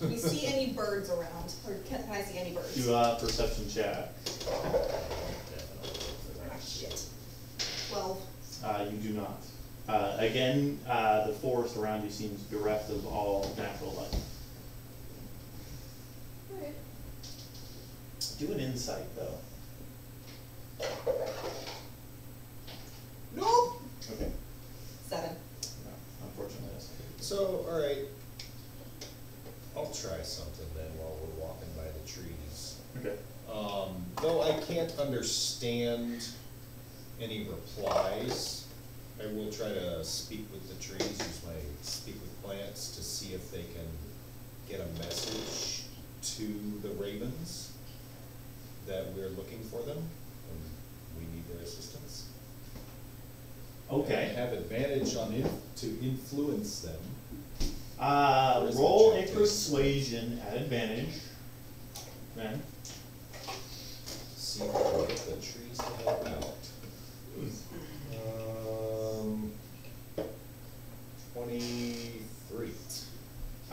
Do we see any birds around? Or can I see any birds? Do a perception check. Ah, shit. 12. You do not. Again, the forest around you seems bereft of all natural life. Alright. Do an insight, though. Nope. Okay. 7. No, unfortunately, that's not good. So, alright. I'll try something then while we're walking by the trees. Okay. Though I can't understand any replies, I will try to speak with the trees, use my speak with plants to see if they can get a message to the ravens that we're looking for them and we need their assistance. Okay. And have advantage on to influence them. Roll a persuasion at advantage. Then. See if we can get the trees to help out. 23.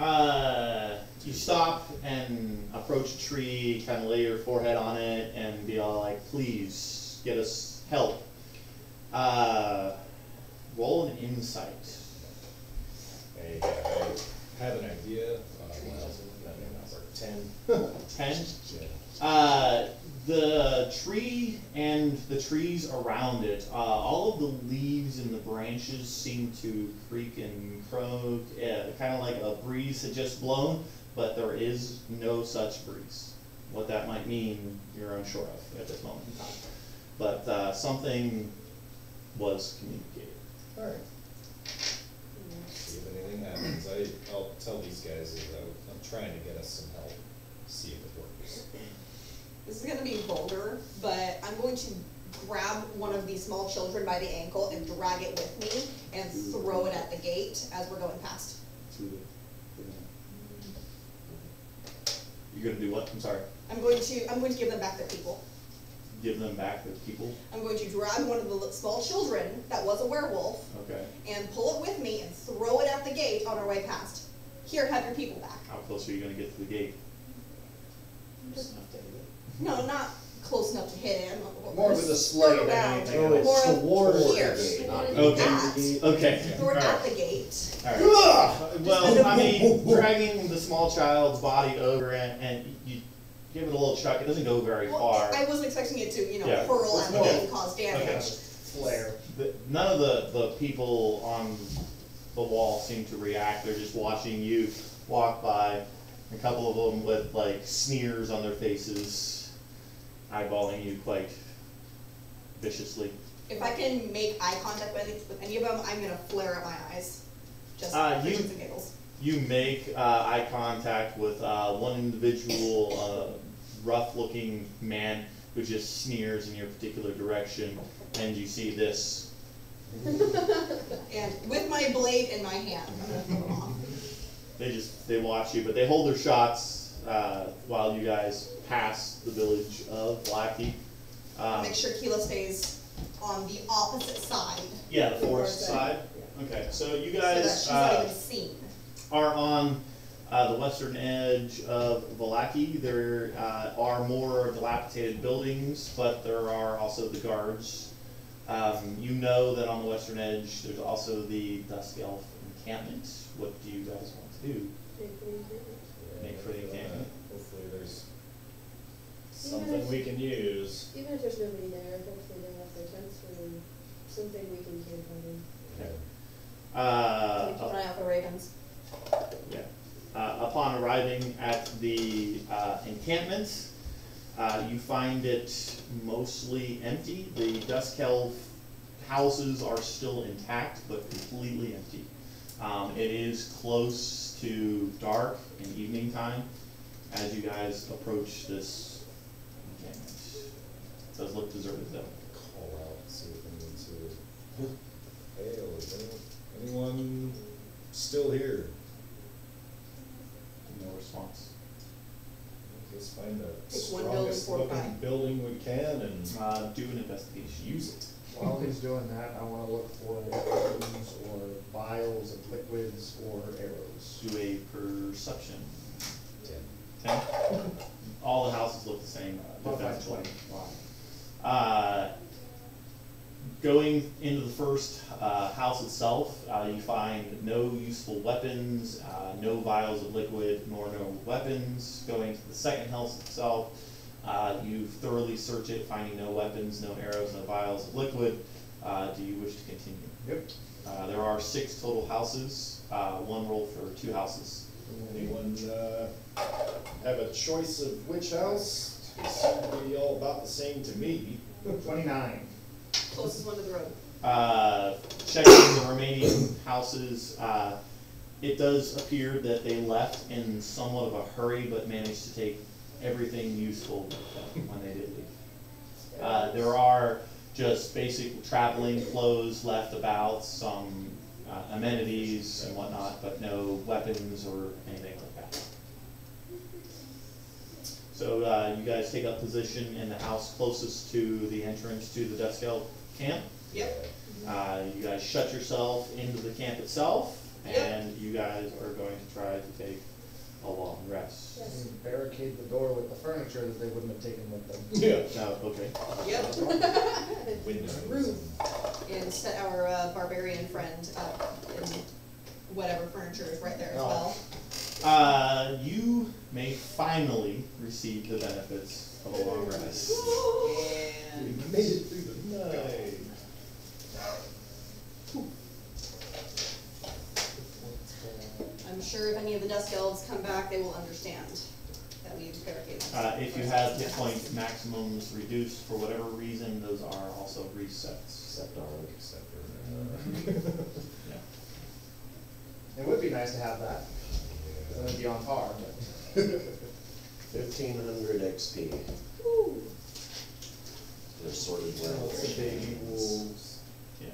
You stop and approach a tree, kind of lay your forehead on it, and be all like, "Please get us help." Roll an insight. Hey, I have an idea. Well, that may not work. 10. 10. Yeah. The tree and the trees around it, all of the leaves and the branches seem to creak and croak, kind of like a breeze had just blown, but there is no such breeze. What that might mean, you're unsure of at this moment in time. But something was communicated. Alright. See if anything happens. I'll tell these guys that I'm trying to get us some help. See if it works. This is gonna be vulgar, but I'm going to grab one of these small children by the ankle and drag it with me and throw it at the gate as we're going past. You're gonna do what? I'm sorry. I'm going to give them back their people. Give them back their people? I'm going to grab one of the small children that was a werewolf Okay. and pull it with me and throw it at the gate on our way past. Here, have your people back. How close are you gonna get to the gate? Just enough to hit it. No, not close enough to hit him. More of a display than around. anything Oh, else. More it's of towards here. the gate, not Okay. At. Okay. Throw it All at right. the gate. All right. Well, I mean, dragging the small child's body over and you give it a little chuck. It doesn't go very far. I wasn't expecting it to, Yeah. hurl at me Okay. and cause damage. Okay. Flare. None of the people on the wall seem to react. They're just watching you walk by. A couple of them with like sneers on their faces, eyeballing you quite viciously. If I can make eye contact with any of them, I'm gonna flare at my eyes. Just for You- shits and giggles. You make eye contact with one individual, rough-looking man who just sneers in your particular direction, and you see this. And with my blade in my hand, I'm gonna throw them off. They watch you, but they hold their shots while you guys pass the village of Blackie. Make sure Keela stays on the opposite side. Yeah, the forest side. Okay, so you So that guys she's not even seen. are on the western edge of Valaki. There are more dilapidated buildings, but there are also the guards. You know that on the western edge, there's also the Dusk Elf encampment. What do you guys want to do? Make for the encampment. Hopefully there's something we can use. Even if there's nobody there, hopefully they have their tents or something we can camp out in. Okay. Keep an eye out for ravens. Yeah. Upon arriving at the encampment, you find it mostly empty. The Dusk Elf houses are still intact, but completely empty. It is close to dark and evening time as you guys approach this encampment. It does look deserted though. Call out, see if anyone's here. Hey, is anyone still here? No response. Let's find the Pick one building, strongest fortify. looking building we can and Do an investigation. use it. While he's doing that, I wanna look for weapons or vials of liquids or arrows. Do a perception. 10. 10? All the houses look the same. Defense 20. Going into the first house itself, you find no useful weapons, no vials of liquid, nor no weapons. Going to the second house itself, you thoroughly search it, finding no weapons, no arrows, no vials of liquid. Do you wish to continue? Yep. There are 6 total houses, one roll for 2 houses. Anyone have a choice of which house? They seem to be all about the same to me. 29. Closest one to the road. Checking the remaining houses, it does appear that they left in somewhat of a hurry, but managed to take everything useful with them when they did leave. There are just basic traveling clothes left about, some amenities and whatnot, but no weapons or anything like that. So you guys take up position in the house closest to the entrance to the Dusk Elf camp. Yep. You guys shut yourself into the camp itself, and you guys are going to try to take a long rest. Yes. And barricade the door with the furniture that they wouldn't have taken with them. Yeah. No, okay. Yep. Windows. Rude. And set our barbarian friend up in whatever furniture is right there as Oh. well. You may finally receive the benefits of a long rest. We And made it through the night. I'm sure if any of the Dusk Elves come back, they will understand that we've barricaded. If you have hit point maximums reduced for whatever reason, those are also resets. Except our, Except for, Yeah. It would be nice to have that, then it'd be on par, but. 1500 XP. Woo. They're sorted well. Lots of baby wolves. Yeah.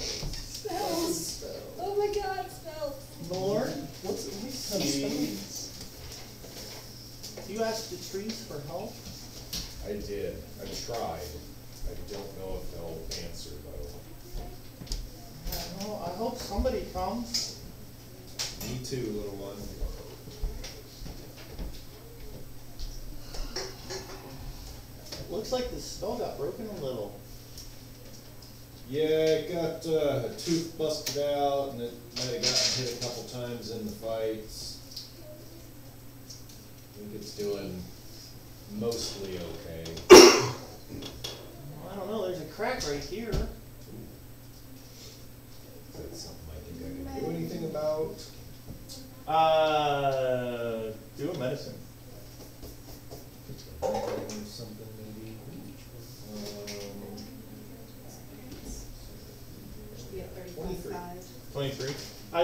Spells. Oh my god, spells. Lord, What's you asked the trees for help? I did. I tried. I don't know if they'll answer though. I hope somebody comes. Me too, little one. Looks like the spell got broken a little. Yeah, it got a tooth busted out, and it might have gotten hit a couple times in the fights. I think it's doing mostly okay. I don't know, there's a crack right here. Is that something I think I can do anything about? Do a medicine. Something maybe. Should be at 23. 35. 23.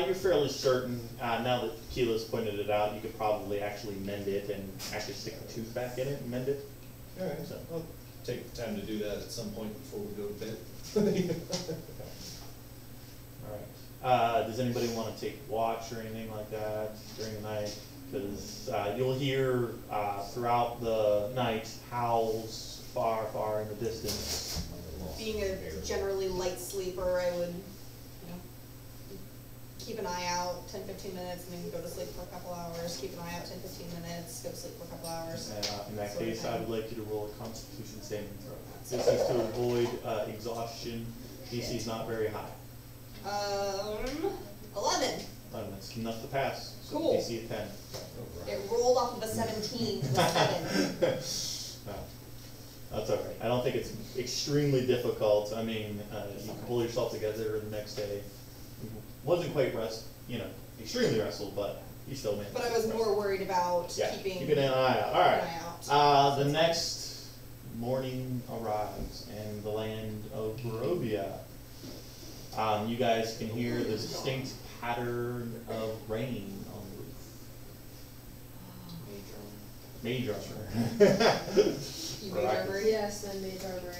You're fairly certain, now that Keela's pointed it out, you could probably actually mend it and actually stick the tooth back in it and mend it. Alright, So- I'll take the time to do that at some point before we go to bed. Alright. Does anybody want to take watch or anything like that during the night? Because you'll hear throughout the night howls far, far in the distance. Being a generally light sleeper, I would, keep an eye out 10-15 minutes and then go to sleep for a couple hours, keep an eye out 10-15 minutes, go to sleep for a couple hours. In that Sort of case, I thing. would like you to roll a Constitution saving throw. This is to avoid exhaustion. DC is not very high. 11. That's enough to pass. So Cool. DC of 10. It rolled off of a 17 to a 7. No, that's all right. I don't think it's extremely difficult. I mean, you can pull yourself together the next day. Wasn't quite extremely restful, but you still managed. But I was more worried about Yeah, keeping keeping an eye out. All an right. eye out. The next morning arrives in the land of Barovia. You guys can hear the distinct pattern of rain on the roof. Mage armor. You made armor? Yes, I made armor.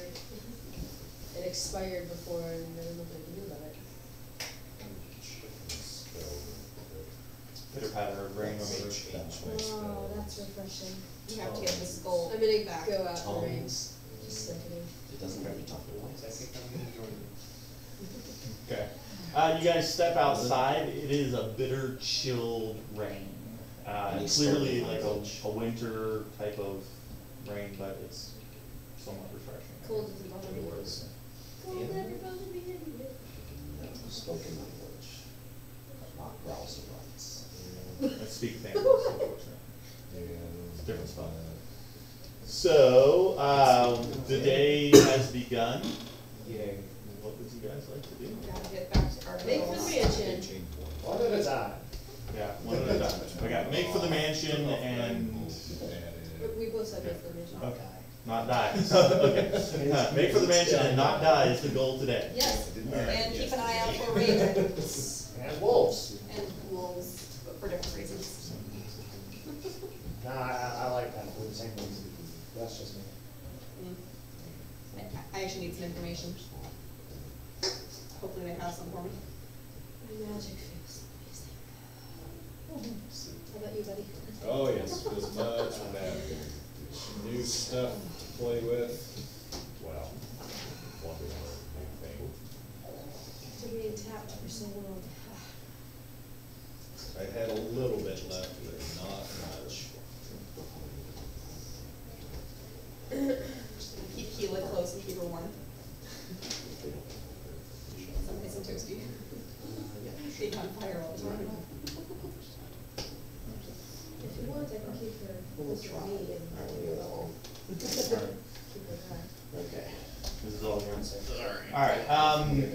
It expired before and there was nothing to do about it. Pitter patter of rain on the May roof. change my Oh, spell. that's refreshing. You have to get the skull I'm gonna back. go out in the rain. Tones. Just sickening. It doesn't really talk to I once. think I'm gonna join you. Okay. You guys step outside. It is a bitter, chilled rain. Any Clearly spoken like language? a winter type of rain, but it's somewhat refreshing. Cold doesn't bother me. Cold Yeah. never bothered me anyway. No, spoken language. Not growls or grunts. Let's speak things, unfortunately. Yeah. Different spot. So, the day has begun. Yay. What would you guys like to do? Gotta get back to our Make for the mansion. Change One at a time. Yeah, one at a time. Okay, make for the mansion and We both said make for the mansion. okay, not die. Okay, make for the mansion and not die is the goal today. Yes, And keep an eye out for ravens And wolves. and wolves, but for different reasons. Nah, I like that for the same reason. That's just me. I actually need some information. Hopefully they have some for me. my magic feels amazing. How about you, buddy? Oh, yes, feels much better. New stuff to play with. Wow. Wonder Woman, new thing. To be tapped for so long. I had a little bit left, but not much. Keep it close and keep her warm. Some nice and toasty. Being on fire all the time. If you want, I can keep her closer to me and Alright, we'll go that one. keep her dry. Okay. This is all yours. Alright,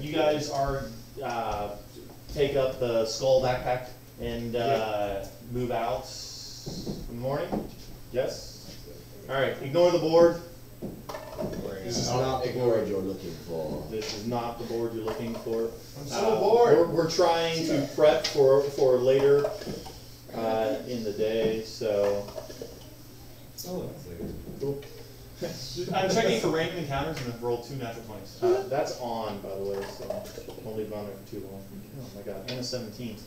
you guys are, take up the skull backpack and, move out in the morning? Yes? Alright, ignore the board. This is not the board you're looking for. This is not the board you're looking for. I'm so bored. We're trying to prep for later, in the day, so. Oh, that's later. Cool. I'm checking for random encounters and I've rolled 2 natural 20s. That's on, by the way, so won't leave it on there for too long. Oh my god, and a 17.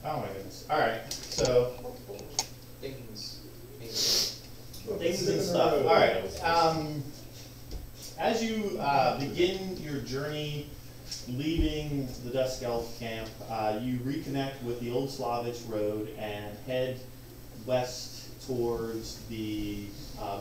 Oh my goodness. Alright, so. Things. Things and stuff. Alright, as you begin your journey leaving the Dusk Elf camp, you reconnect with the Old Slavic Road and head west towards the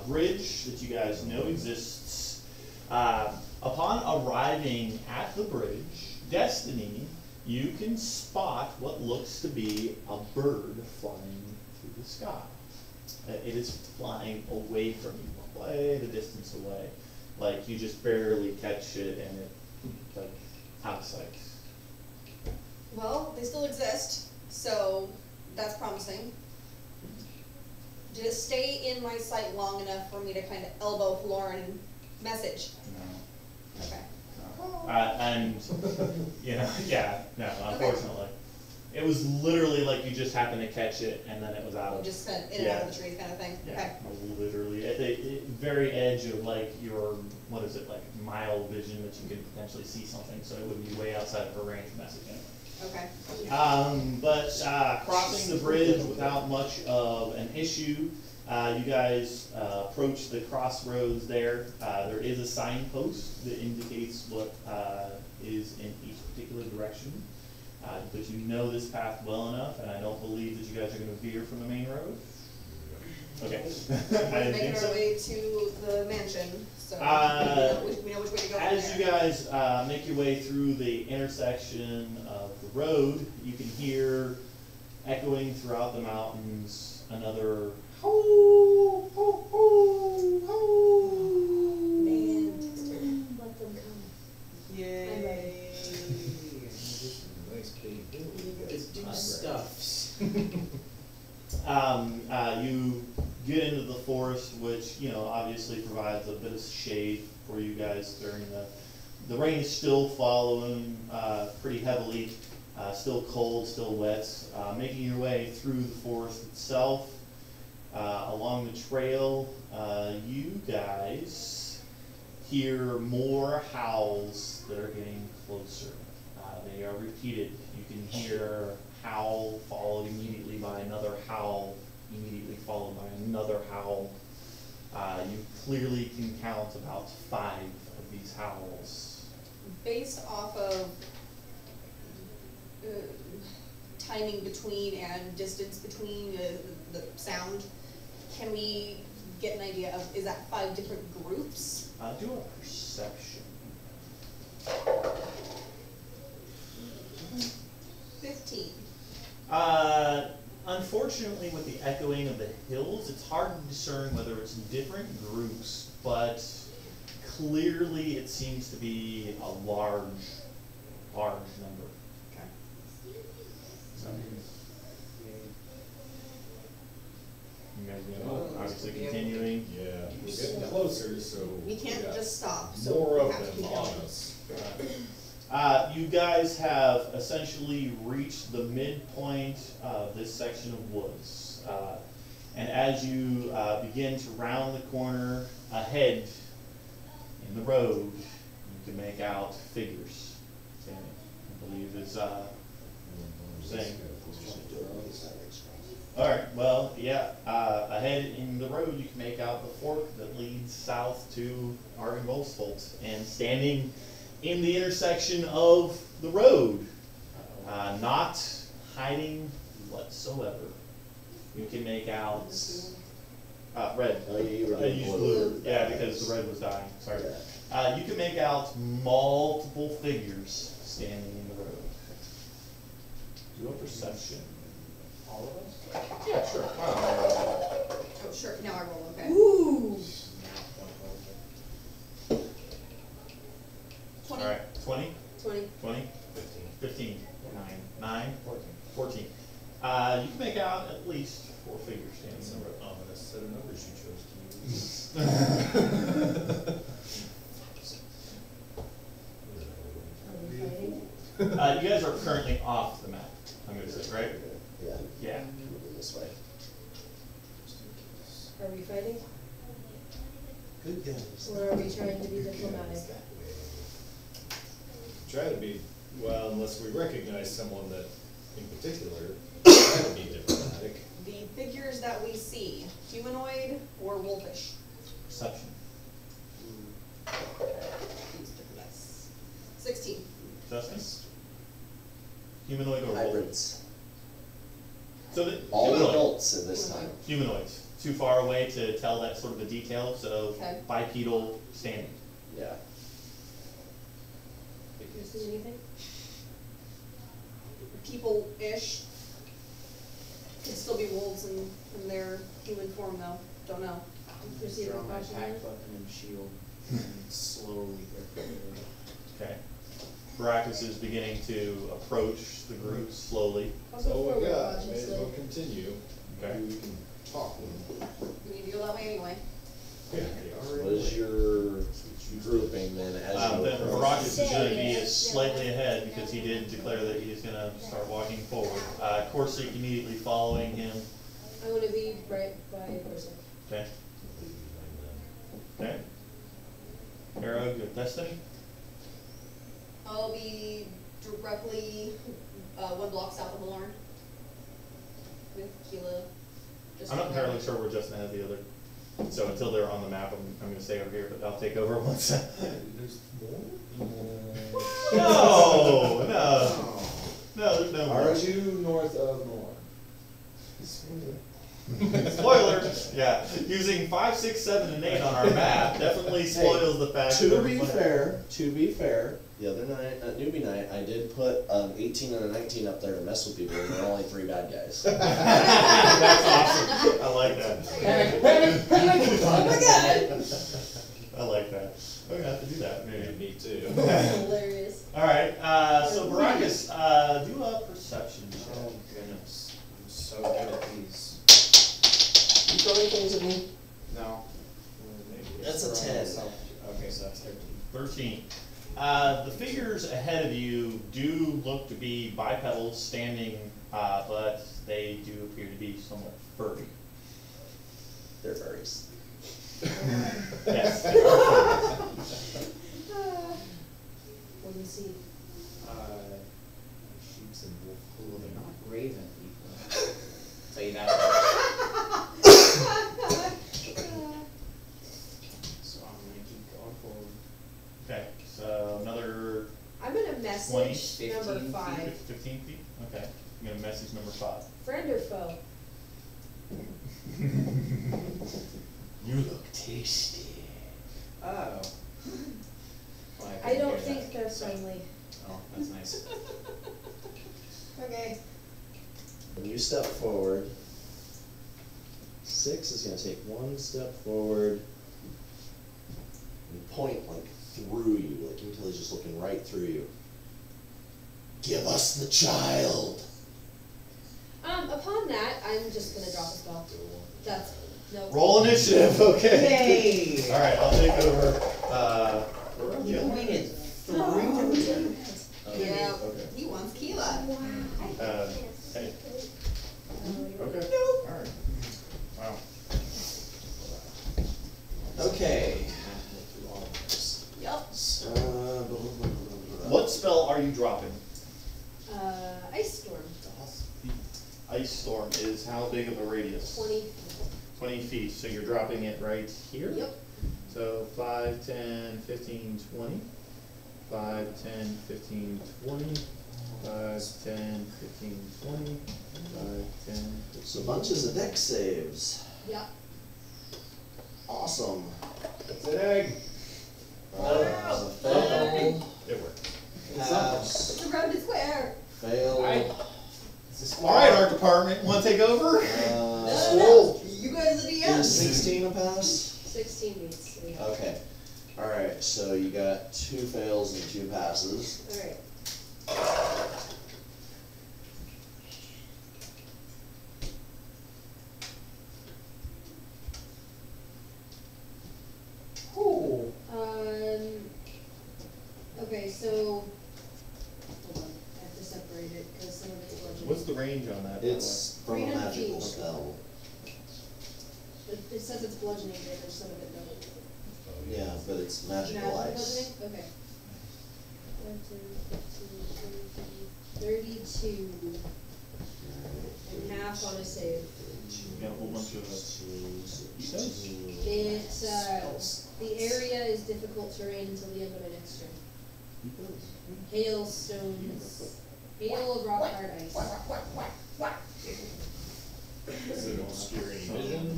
bridge that you guys know exists. Upon arriving at the bridge, Destiny, you can spot what looks to be a bird flying through the sky. It is flying away from you, quite a distance away. Like, you just barely catch it and it, like, out of sight. Well, they still exist, so that's promising. Did it stay in my sight long enough for me to kind of elbow Florin message? No. Okay. No. And, you know, yeah, no, unfortunately. It was literally like you just happened to catch it and then it was out of. Just kind of in and out of the trees kind of thing? Yeah, Okay. literally. At the very edge of like your, what is it, like mild vision that you can potentially see something, so it wouldn't be way outside of her range of messaging. Okay. But crossing the bridge without much of an issue, you guys approach the crossroads there. There is a signpost that indicates what is in each particular direction. But you know this path well enough, and I don't believe that you guys are going to veer from the main road. Okay. I didn't We're think making so. our way to the mansion, so we know which way to go from As you there. guys make your way through the intersection of the road, you can hear echoing throughout the mountains another ho, ho, ho, ho. Man. Let them come. Yay. Nice big hill. Let's do stuffs. You get into the forest, which, you know, obviously provides a bit of shade for you guys during the rain is still following pretty heavily, still cold, still wet. Making your way through the forest itself, along the trail, you guys hear more howls that are getting closer. They are repeated. You can hear howl followed immediately by another howl, immediately followed by another howl. You clearly can count about 5 of these howls. Based off of timing between and distance between the sound, can we get an idea of, is that 5 different groups? Do a perception. 15. Unfortunately, with the echoing of the hills, it's hard to discern whether it's different groups, but clearly it seems to be a large number. Okay. So, you guys know, obviously continuing. Yeah, we're getting closer, so. We can't got just stop, so more we of have to them keep on going. us. You guys have essentially reached the midpoint of this section of woods. And as you begin to round the corner ahead in the road, you can make out figures. I believe is saying. Alright, well, yeah, ahead in the road, you can make out the fork that leads south to Argenvolsholt. And standing in the intersection of the road, not hiding whatsoever, you can make out, red. Oh, you were I doing used blue. blue, yeah, because the red was dying, sorry. Yeah. You can make out multiple figures standing in the road. Do a perception. All of us? Yeah, sure. Oh, sure, now I roll, okay. Ooh. 20. Alright, 20, 20. 20, 15. 15, 9, 14. You can make out at least 4 figures standing That's in an the road. ominous set of numbers you chose to use. Are we fighting? You guys are currently off the map, I'm gonna say, right? Yeah. Yeah. Moving this way. Are we fighting? Good guys. Or are we trying to be diplomatic? Try to be, well, unless we recognize someone that, in particular, try to be diplomatic. The figures that we see, humanoid or wolfish? Perception. Yes. 16. Justin? Humanoid or wolf? Hybrids. So the All humanoid. adults at this time. Humanoids. Too far away to tell that sort of a detail, so Okay. bipedal standing. Yeah. Do you see anything? People-ish. Could still be wolves in their human form though, don't know. Proceed Draw with my caution. attack weapon and shield, and slowly work my way. Okay. Baracus is beginning to approach the group slowly. I'll go So we forward got, may as cautiously. well continue. Okay. Maybe we can talk with them. We need to go that way anyway. Yeah, they are. What is your grouping then as you Then approach? Baracus is gonna be slightly ahead because he did declare that he's gonna start walking forward. Corsic immediately following him. I want to be right by Corsic. Okay. Okay. Arrow, good. Destiny? I'll be directly 1 block south of Malorn. With Keela. just I'm not over entirely there. sure where Justin has the other. So until they're on the map, I'm gonna stay over here, but I'll take over once. There's more? No, no, no, there's no more. Are you north of Norn? Spoiler, yeah, using 5, 6, 7, and 8 on our map definitely spoils the fact that To be everybody- fair, the other night, at newbie night, I did put an 18 and a 19 up there to mess with people, and there are only 3 bad guys. That's awesome, I like that. Oh my god! I like that. I'm gonna have to do that, Yeah, maybe. me too. Hilarious. Alright, so Baracus, do a perception check. Oh goodness, I'm so good at these. You throwing things at me? No. That's a Throw 10. myself- Okay, so that's 13. 13. The figures ahead of you do look to be bipedal standing, but they do appear to be somewhat furry. They're furries. Yes, they are furries. What do you see? Sheeps and wolf. Cool, they're not raven people. Tell you that. So I'm gonna keep going forward. Okay, so another I'm gonna 20, message number 15 5. 15 feet? Okay, I'm gonna message number 5. Friend or foe? You look tasty. Oh. Well, I couldn't don't hear think that. they're friendly. Oh, that's nice. Okay. When you step forward, 6 is gonna take 1 step forward and point like through you, like until he's just looking right through you. Give us the child. Upon that, I'm just gonna drop a spell. That's, no. Roll initiative, okay. Yay! Alright, I'll take over, You pointed 3 Yeah, Okay. he wants Keela. hey, Oh, you're right. okay. Alright. Wow. Okay. Yep. What spell are you dropping? Ice Storm. Ice ice storm is how big of a radius? 20. 20 feet, so you're dropping it right here? Yep. So 5, 10, 15, 20. 5, 10, 15, 20. 5, 10, 15, 20. 5, 10, 15, So bunches of deck saves. Yep. Awesome. It's an egg. Fail, It worked. pass, It's a rounded square. fail, Alright, art department, wanna take over? No. You guys are the Is end. 16 a pass? 16 meets. Okay. Alright, so you got 2 fails and 2 passes. Alright. Cool. Okay, so, hold on, I have to separate it, because some of it's bludgeoning. What's the range on that? by the way? It's from a 300 magical feet. spell. It says it's bludgeoning damage, some of it doesn't. Yeah, but it's magical Magic ice. bludgeoning? Okay. 32. And half on a save. You got a whole bunch of spells? The area is difficult terrain until the end of my next turn. Hailstones. Hail of rock hard ice. Is it obscuring vision?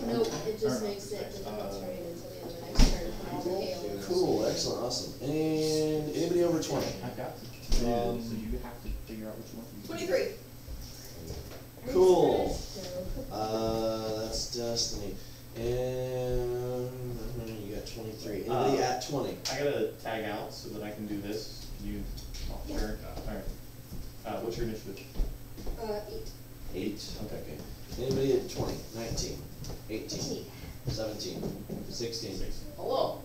Nope, it just makes it difficult terrain until the end of my next turn from all the hail. Cool, excellent, awesome. And anybody over 20? I've got to, so you have to figure out which one. 23. Cool. So, That's Destiny. And you got 23. Anybody at 20? I gotta tag out so that I can do this. Can you, Yeah. sure, alright. What's your initiative? 8. 8? Okay. Anybody at 20? 19? 18? 17? 16? Hello.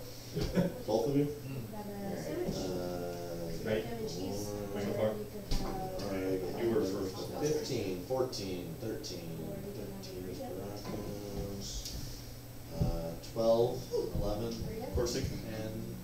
Both of you? Right. Wait, how far? Alright, You were first. 15, 14, 13, 13 Baracos, 12, 11, Corsic. 10,